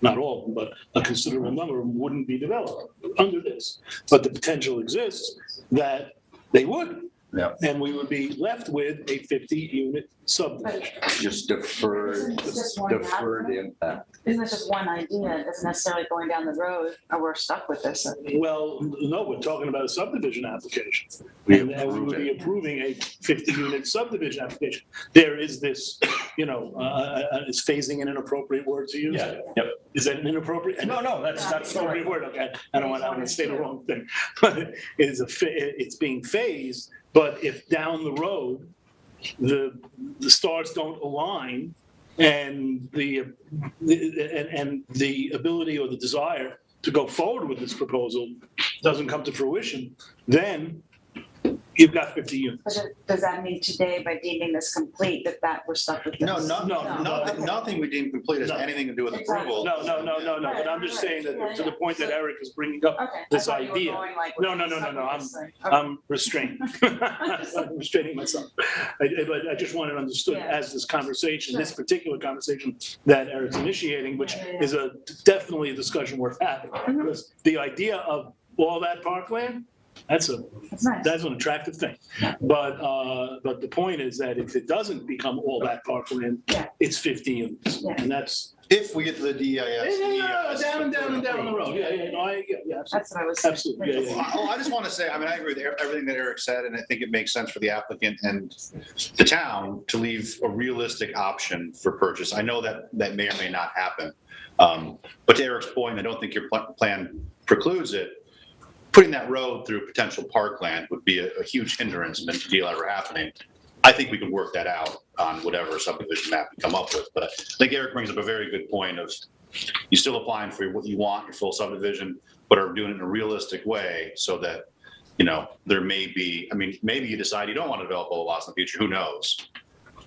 S10: not all of them, but a considerable number of them wouldn't be developed under this. But the potential exists that they would.
S7: Yeah.
S10: And we would be left with a 50-unit subdivision.
S7: Just defer the impact.
S6: Isn't it just one idea? It's necessarily going down the road, or we're stuck with this.
S10: Well, no, we're talking about a subdivision application. And we would be approving a 50-unit subdivision application. There is this, is phasing an appropriate word to use?
S3: Yeah. Yep.
S10: Is that an inappropriate?
S3: No, that's
S10: an appropriate word. Okay, I don't want to say the wrong thing. But it's being phased. But if down the road the stars don't align and the ability or the desire to go forward with this proposal doesn't come to fruition, then you've got 50 units.
S6: Does that mean today, by deeming this complete, that we're stuck with this?
S12: No, nothing we deem complete has anything to do with approval.
S10: No. But I'm just saying that to the point that Eric is bringing up this idea. No. I'm restrained. I'm restraining myself. I just want it understood as this conversation, this particular conversation that Eric's initiating, which is definitely a discussion worth having. Because the idea of all that parkland, that's an attractive thing. But the point is that if it doesn't become all that parkland, it's 50 units. And that's
S12: if we get to the DEIS.
S10: Down the road. Yeah.
S6: That's what I was saying.
S10: Absolutely. Yeah.
S12: I just want to say, I agree with everything that Eric said, and I think it makes sense for the applicant and the town to leave a realistic option for purchase. I know that may or may not happen. But to Eric's point, I don't think your plan precludes it. putting that road through potential parkland would be a huge hindrance in the deal ever happening. I think we can work that out on whatever subdivision map we come up with. But I think Eric brings up a very good point of you're still applying for what you want, your full subdivision, but are doing it in a realistic way so that, there may be, maybe you decide you don't want to develop all the lots in the future. Who knows?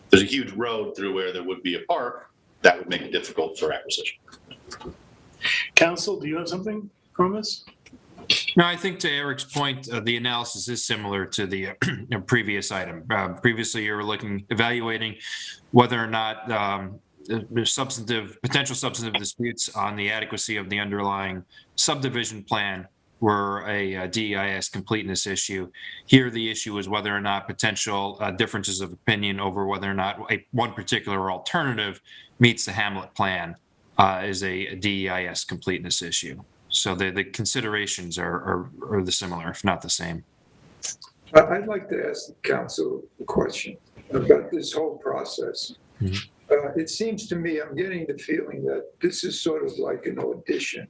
S12: There's a huge road through where there would be a park that would make it difficult for acquisition.
S10: Council, do you have something from this?
S17: No, I think to Eric's point, the analysis is similar to the previous item. Previously, you were evaluating whether or not there's potential substantive disputes on the adequacy of the underlying subdivision plan were a DEIS completeness issue. Here, the issue is whether or not potential differences of opinion over whether or not one particular alternative meets the Hamlet plan is a DEIS completeness issue. So the considerations are the similar, if not the same.
S5: I'd like to ask the council a question about this whole process.
S17: Mm-hmm.
S5: It seems to me, I'm getting the feeling that this is sort of like an audition.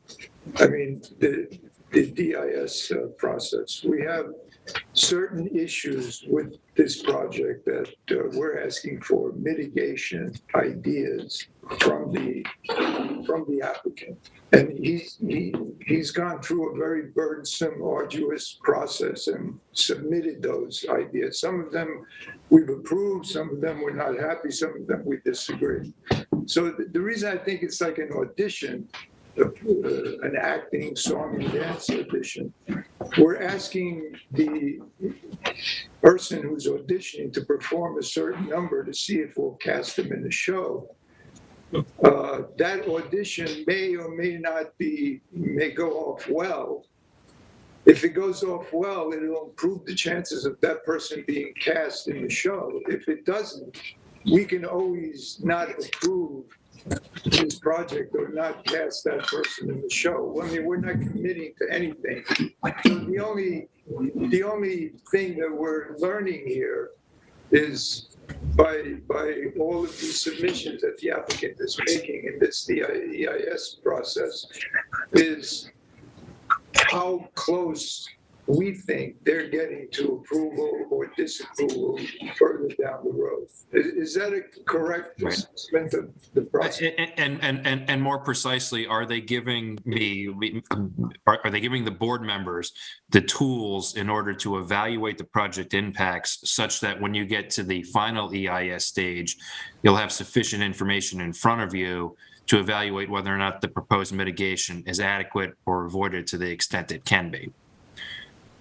S5: The DIS process. We have certain issues with this project that we're asking for mitigation ideas from the applicant. And he's gone through a very burdensome, arduous process and submitted those ideas. Some of them we've approved, some of them we're not happy, some of them we disagree. So the reason I think it's like an audition, an acting song and dance audition, we're asking the person who's auditioning to perform a certain number to see if we'll cast them in the show. That audition may or may go off well. If it goes off well, it'll improve the chances of that person being cast in the show. If it doesn't, we can always not approve this project or not cast that person in the show. We're not committing to anything. So the only thing that we're learning here is by all of these submissions that the applicant is making in this DEIS process is how close we think they're getting to approval or disapproval further down the road. Is that a correct assessment of the process?
S17: And more precisely, are they giving the board members the tools in order to evaluate the project impacts such that when you get to the final EIS stage, you'll have sufficient information in front of you to evaluate whether or not the proposed mitigation is adequate or avoided to the extent it can be?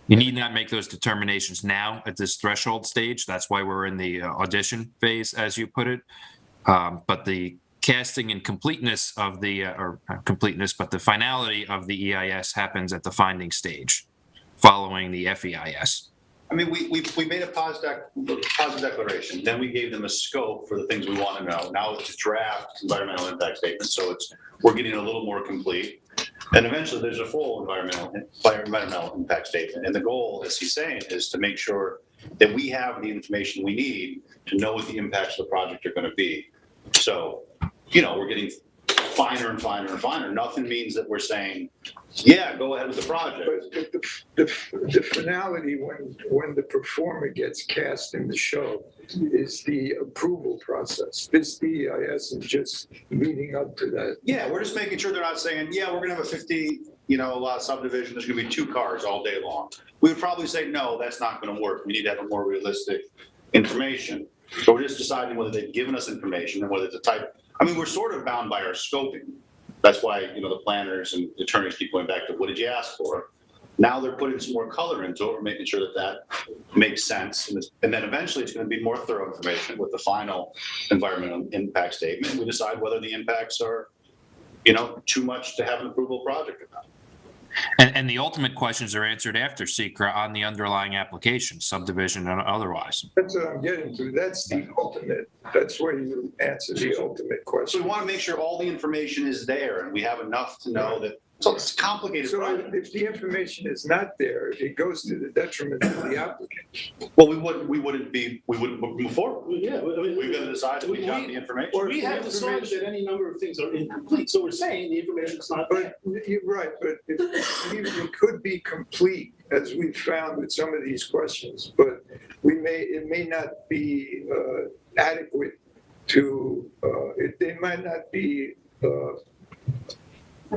S17: You need not make those determinations now at this threshold stage. That's why we're in the audition phase, as you put it. But the casting and completeness of but the finality of the EIS happens at the finding stage, following the FEIS.
S12: We made a positive declaration. Then we gave them a scope for the things we want to know. Now it's a draft environmental impact statement, so we're getting a little more complete. And eventually there's a full environmental impact statement. And the goal, as he's saying, is to make sure that we have the information we need to know what the impacts of the project are going to be. So, we're getting finer and finer and finer. Nothing means that we're saying, yeah, go ahead with the project.
S5: But the finality when the performer gets cast in the show is the approval process. This DEIS is just leading up to that.
S12: Yeah, we're just making sure they're not saying, yeah, we're going to have a 50, lot subdivision. There's going to be 2 cars all day long. We would probably say, no, that's not going to work. We need to have a more realistic information. So we're just deciding whether they've given us information and whether it's a type. We're sort of bound by our scoping. That's why, the planners and attorneys keep going back to what did you ask for? Now they're putting some more color into it. We're making sure that makes sense. And then eventually it's going to be more thorough information with the final environmental impact statement. We decide whether the impacts are, too much to have an approval project or not.
S17: And the ultimate questions are answered after SECRA on the underlying application, subdivision and otherwise.
S5: That's what I'm getting to. That's the ultimate. That's where you answer the ultimate question.
S12: So we want to make sure all the information is there and we have enough to know that So it's complicated.
S5: So if the information is not there, it goes to the detriment of the applicant.
S12: Well, we wouldn't move forward.
S10: Yeah, I mean,
S12: We've got to decide if we got the information.
S10: we have decided that any number of things are incomplete, so we're saying the information is not there.
S5: But you're right, but it could be complete, as we found with some of these questions, but it may not be adequate to, they might not be.
S6: But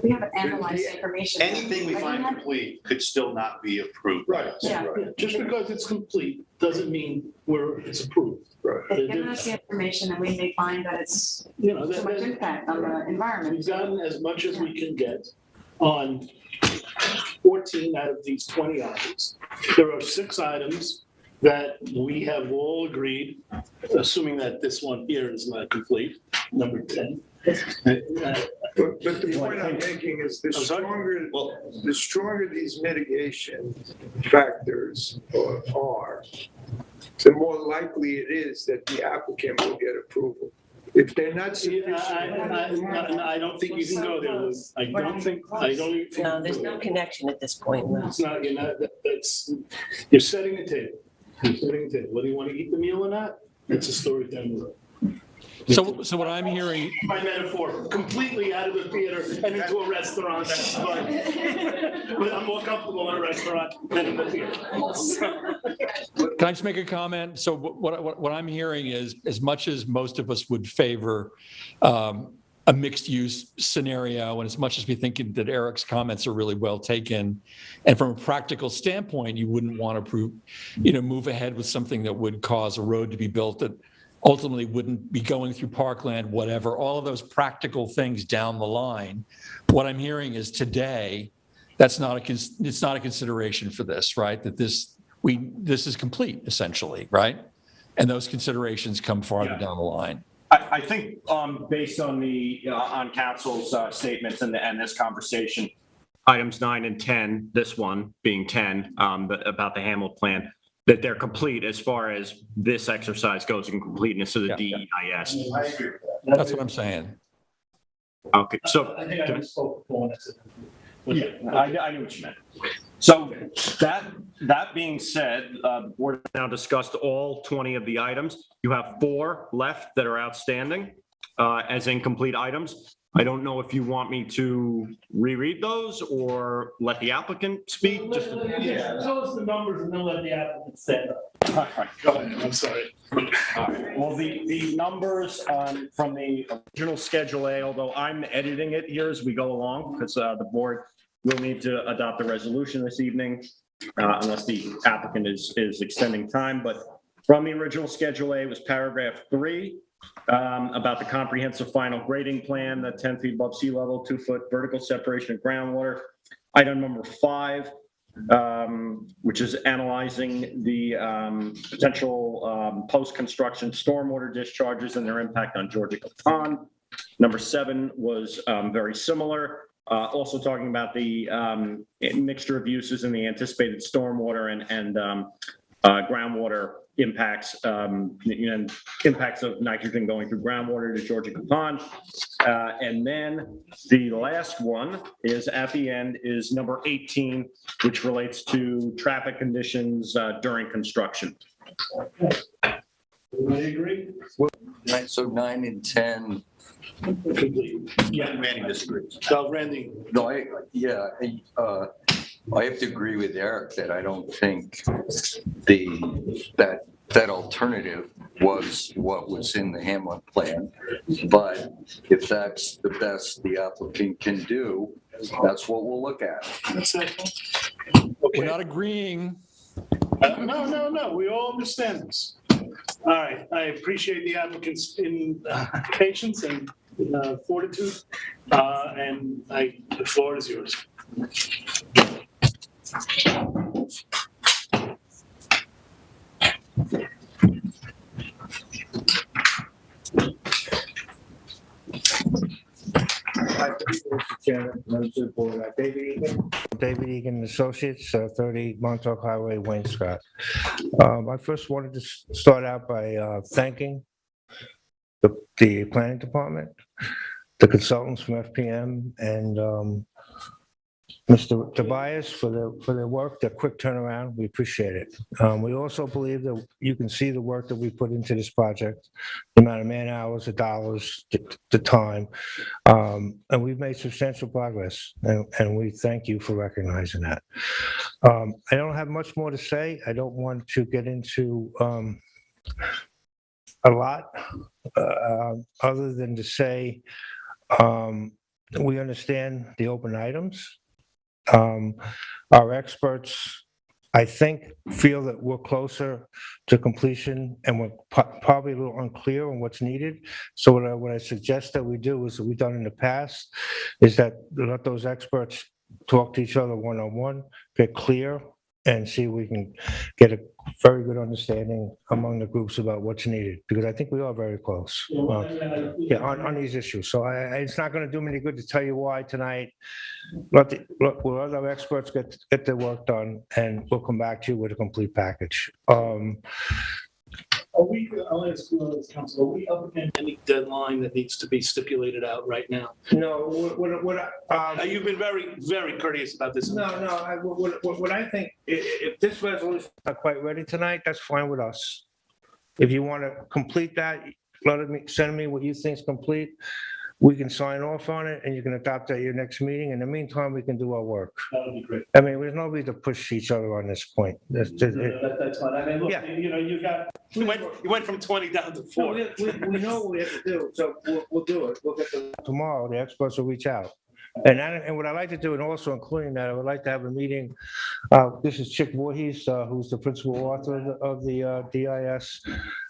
S6: we haven't analyzed information.
S12: Anything we find complete could still not be approved.
S5: Right.
S6: Yeah.
S10: Yeah, just because it's complete doesn't mean it's approved.
S5: Right.
S6: Given us the information and we may find that it's
S10: You know,
S6: too much impact on the environment.
S10: We've gotten as much as we can get on 14 out of these 20 items. There are 6 items that we have all agreed, assuming that this one here is not complete, number 10.
S5: But the point I'm making is the stronger these mitigation factors are, the more likely it is that the applicant will get approval. If they're not sufficient.
S10: I don't think you can go there, Liz. I don't even think.
S16: No, there's no connection at this point. No.
S10: It's not, you're setting the table. You're setting the table. Whether you want to eat the meal or not, it's a story down the road.
S13: So what I'm hearing,
S10: My metaphor, completely out of the theater and into a restaurant, but I'm more comfortable in a restaurant than in the theater.
S13: can I just make a comment? So what I'm hearing is, as much as most of us would favor a mixed use scenario, and as much as we think that Eric's comments are really well taken, and from a practical standpoint, you wouldn't want to move ahead with something that would cause a road to be built that ultimately wouldn't be going through parkland, whatever, all of those practical things down the line. What I'm hearing is today, it's not a consideration for this, right? That this is complete, essentially, right? And those considerations come farther down the line.
S9: I think based on on council's statements and this conversation, items 9 and 10, this one being 10, about the Hamlet plan, that they're complete as far as this exercise goes in completeness of the DEIS.
S12: I agree.
S13: That's what I'm saying.
S9: Okay, so.
S10: I think I spoke before when I said that.
S9: Yeah, I knew what you meant. So that being said, the board has now discussed all 20 of the items. You have 4 left that are outstanding as incomplete items. I don't know if you want me to reread those or let the applicant speak.
S10: Tell us the numbers and then let the applicant stand up.
S9: All right,
S10: go ahead. I'm sorry.
S9: All right. Well, the numbers from the original Schedule A, although I'm editing it here as we go along, because the board will need to adopt a resolution this evening, unless the applicant is extending time. But from the original Schedule A, it was paragraph 3. About the comprehensive final grading plan, the 10 feet above sea level, 2-foot vertical separation of groundwater. Item number 5, which is analyzing the potential post-construction stormwater discharges and their impact on Georgia Pond. Number 7 was very similar, also talking about the mixture of uses and the anticipated stormwater and groundwater impacts, impacts of nitrogen going through groundwater to Georgia Pond. And then the last one is at the end is number 18, which relates to traffic conditions during construction.
S10: Everybody agree?
S7: So 9 and 10.
S10: Complete.
S12: Yeah, Randy disagrees.
S10: So Randy.
S7: No, I have to agree with Eric that I don't think that alternative was what was in the Hamlet plan. But if that's the best the applicant can do, that's what we'll look at.
S13: We're not agreeing.
S10: No. We all understand this. All right. I appreciate the applicant's patience and fortitude. And the floor is yours.
S18: Mr. Chairman, members of the board, David Egan Associates, 30 Montauk Highway, Wayne Scott. I first wanted to start out by thanking the planning department, the consultants from FPM, and Mr. Tobias for their work, their quick turnaround. We appreciate it. We also believe that you can see the work that we put into this project, the amount of man hours, the dollars, the time, and we've made substantial progress. And we thank you for recognizing that. I don't have much more to say. I don't want to get into a lot other than to say we understand the open items. Our experts, I think, feel that we're closer to completion and we're probably a little unclear on what's needed. So what I suggest that we do is what we've done in the past is that let those experts talk to each other one-on-one, get clear, and see if we can get a very good understanding among the groups about what's needed, because I think we are very close on these issues. So it's not going to do me any good to tell you why tonight. Let our experts get their work done, and we'll come back to you with a complete package.
S10: I'll ask council, are we up against any deadline that needs to be stipulated out right now?
S18: No,
S10: you've been very, very courteous about this.
S18: No, what I think, if this resolution is not quite ready tonight, that's fine with us. If you want to complete that, send me what you think is complete. We can sign off on it and you can adopt it at your next meeting. In the meantime, we can do our work.
S10: That would be great.
S18: I mean, there's no reason to push each other on this point.
S10: That's fine. I mean, look,
S18: Yeah.
S10: You went from 20 down to 4.
S18: We know what we have to do, so we'll do it. We'll get tomorrow, the experts will reach out. And what I'd like to do, and also including that, I would like to have a meeting. This is Chick Voorhees, who's the principal author of the DIS.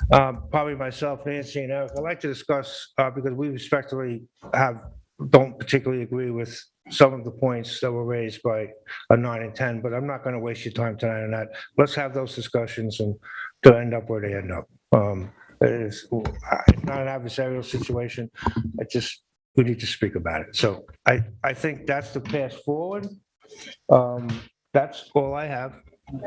S18: Probably myself, Nancy, and Eric. I'd like to discuss, because we respectfully don't particularly agree with some of the points that were raised by 9 and 10, but I'm not going to waste your time tonight on that. Let's have those discussions and to end up where they end up. It's not an adversarial situation. We need to speak about it. So I think that's the path forward. That's all I have.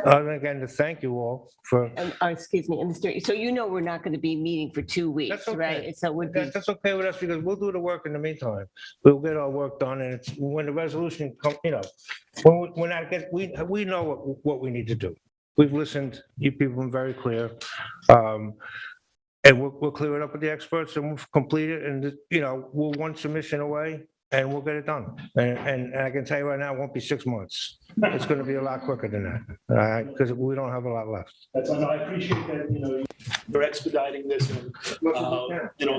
S18: Other than again to thank you all for.
S16: Excuse me, Mr. So we're not going to be meeting for 2 weeks,
S18: That's okay.
S16: right? So
S18: That's okay with us because we'll do the work in the meantime. We'll get our work done, and it's when the resolution comes. When that gets, we know what we need to do. We've listened. You people have been very clear. And we'll clear it up with the experts and we'll complete it, and we'll one submission away and we'll get it done. And I can tell you right now, it won't be 6 months. It's going to be a lot quicker than that, because we don't have a lot left.
S10: That's I appreciate that, you're expediting this and,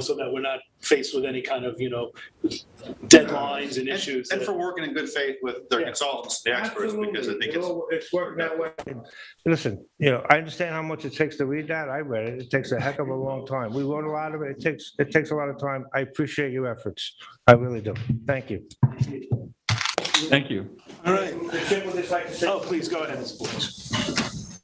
S10: so that we're not faced with any kind of, deadlines and issues.
S12: And for working in good faith with their consultants, the experts, because I think
S18: it's working that way. Listen, I understand how much it takes to read that. I read it. It takes a heck of a long time. We wrote a lot of it. It takes a lot of time. I appreciate your efforts. I really do. Thank you.
S13: Thank you.
S10: All right. Oh, please go ahead.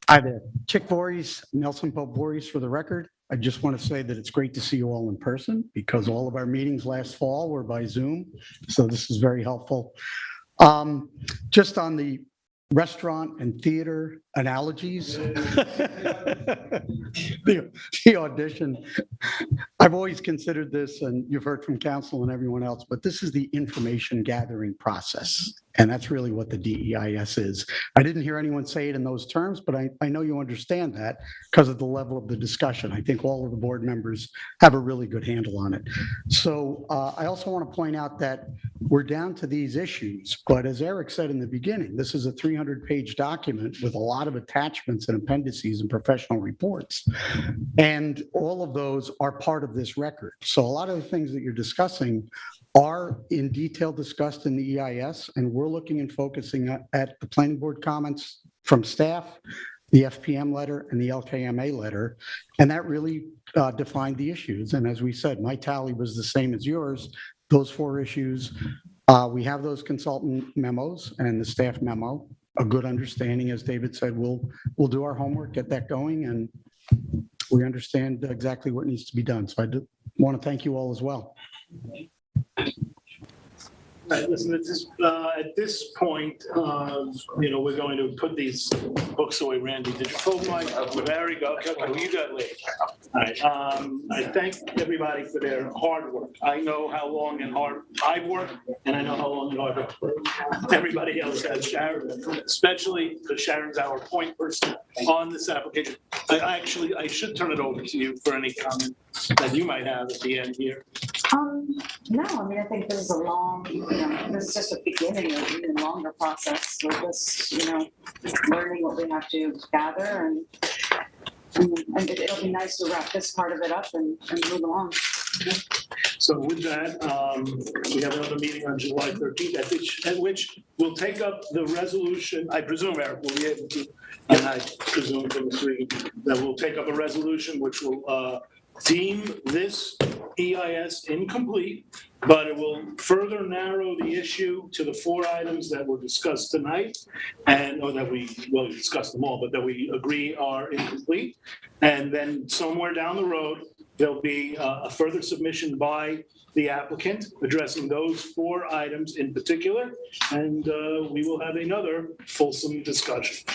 S19: Hi there. Chick Voorhees, Nelson Pope Voorhees for the record. I just want to say that it's great to see you all in person because all of our meetings last fall were by Zoom. So this is very helpful. Just on the restaurant and theater analogies, the audition. I've always considered this, and you've heard from council and everyone else, but this is the information gathering process. And that's really what the DEIS is. I didn't hear anyone say it in those terms, but I know you understand that because of the level of the discussion. I think all of the board members have a really good handle on it. So I also want to point out that we're down to these issues, but as Eric said in the beginning, this is a 300-page document with a lot of attachments and appendices and professional reports. And all of those are part of this record. So a lot of the things that you're discussing are in detail discussed in the EIS, and we're looking and focusing at the planning board comments from staff, the FPM letter, and the LKMA letter, and that really defined the issues. And as we said, my tally was the same as yours, those 4 issues. We have those consultant memos and the staff memo, a good understanding, as David said, we'll do our homework, get that going, and we understand exactly what needs to be done. So I do want to thank you all as well.
S10: right, listen, at this point, we're going to put these books away. Randy, did you pull my, there we go. Okay, well, you got late. All right, I thank everybody for their hard work. I know how long and hard I've worked, and I know how long and hard everybody else has. Sharon, especially because Sharon's our point person on this application. I should turn it over to you for any comment that you might have at the end here.
S6: No, I mean, I think this is a long, this is just a beginning of an even longer process. We're just, learning what we have to gather, and it'll be nice to wrap this part of it up and move along.
S10: So with that, we have another meeting on July 13th, at which we'll take up the resolution. I presume Eric will be able to, and I presume from this reading that we'll take up a resolution which will deem this EIS incomplete, but it will further narrow the issue to the 4 items that were discussed tonight, or that we discussed them all, but that we agree are incomplete. And then somewhere down the road, there'll be a further submission by the applicant addressing those 4 items in particular, and we will have another fulsome discussion.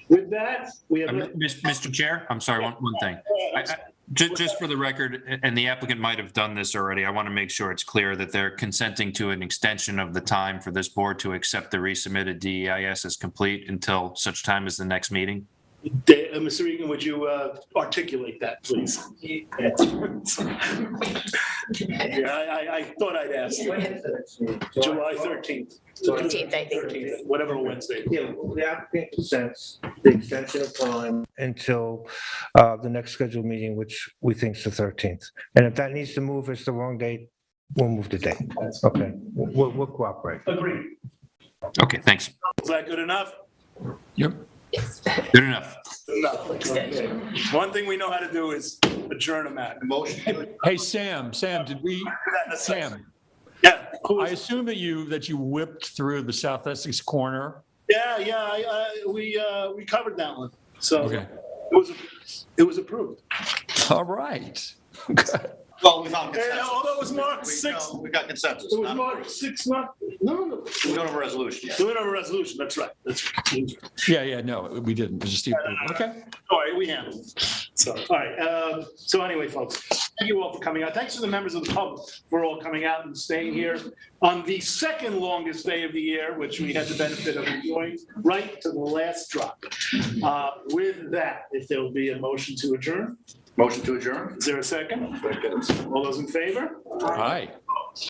S10: With that, we have...
S17: Mr. Chair, I'm sorry, one thing. Just for the record, and the applicant might have done this already, I want to make sure it's clear that they're consenting to an extension of the time for this board to accept the resubmitted DEIS as complete until such time as the next meeting.
S10: Mr. Egan, would you articulate that, please? I thought I'd ask you. July 13th.
S16: 13th, I think.
S10: 13th, whatever Wednesday.
S18: Yeah, the applicant consents the extension of time until the next scheduled meeting, which we think is the 13th. And if that needs to move, it's the wrong date, we'll move the date. Okay, we'll cooperate.
S10: Agreed.
S17: Okay, thanks.
S10: Is that good enough?
S17: Yep. Good enough.
S10: Okay. One thing we know how to do is adjourn a matter. Motion.
S13: Hey, Sam, did we, Sam?
S10: Yeah.
S13: I assume that you whipped through the South Essex corner.
S10: Yeah, we covered that one. So
S13: okay.
S10: It was approved.
S13: All right.
S11: Well, we found consensus.
S10: Although it was marked 6.
S11: We got consensus.
S10: It was marked 6 months. No.
S11: We don't have a resolution yet.
S10: We don't have a resolution, that's right.
S13: Yeah, no, we didn't. It was just okay.
S10: All right, we handled it. So, all right. So anyway, folks, thank you all for coming out. Thanks to the members of the public for all coming out and staying here on the second longest day of the year, which we had the benefit of enjoying right to the last drop. With that, if there will be a motion to adjourn.
S11: Motion to adjourn.
S10: Is there a second? Second. All those in favor?
S13: Aye.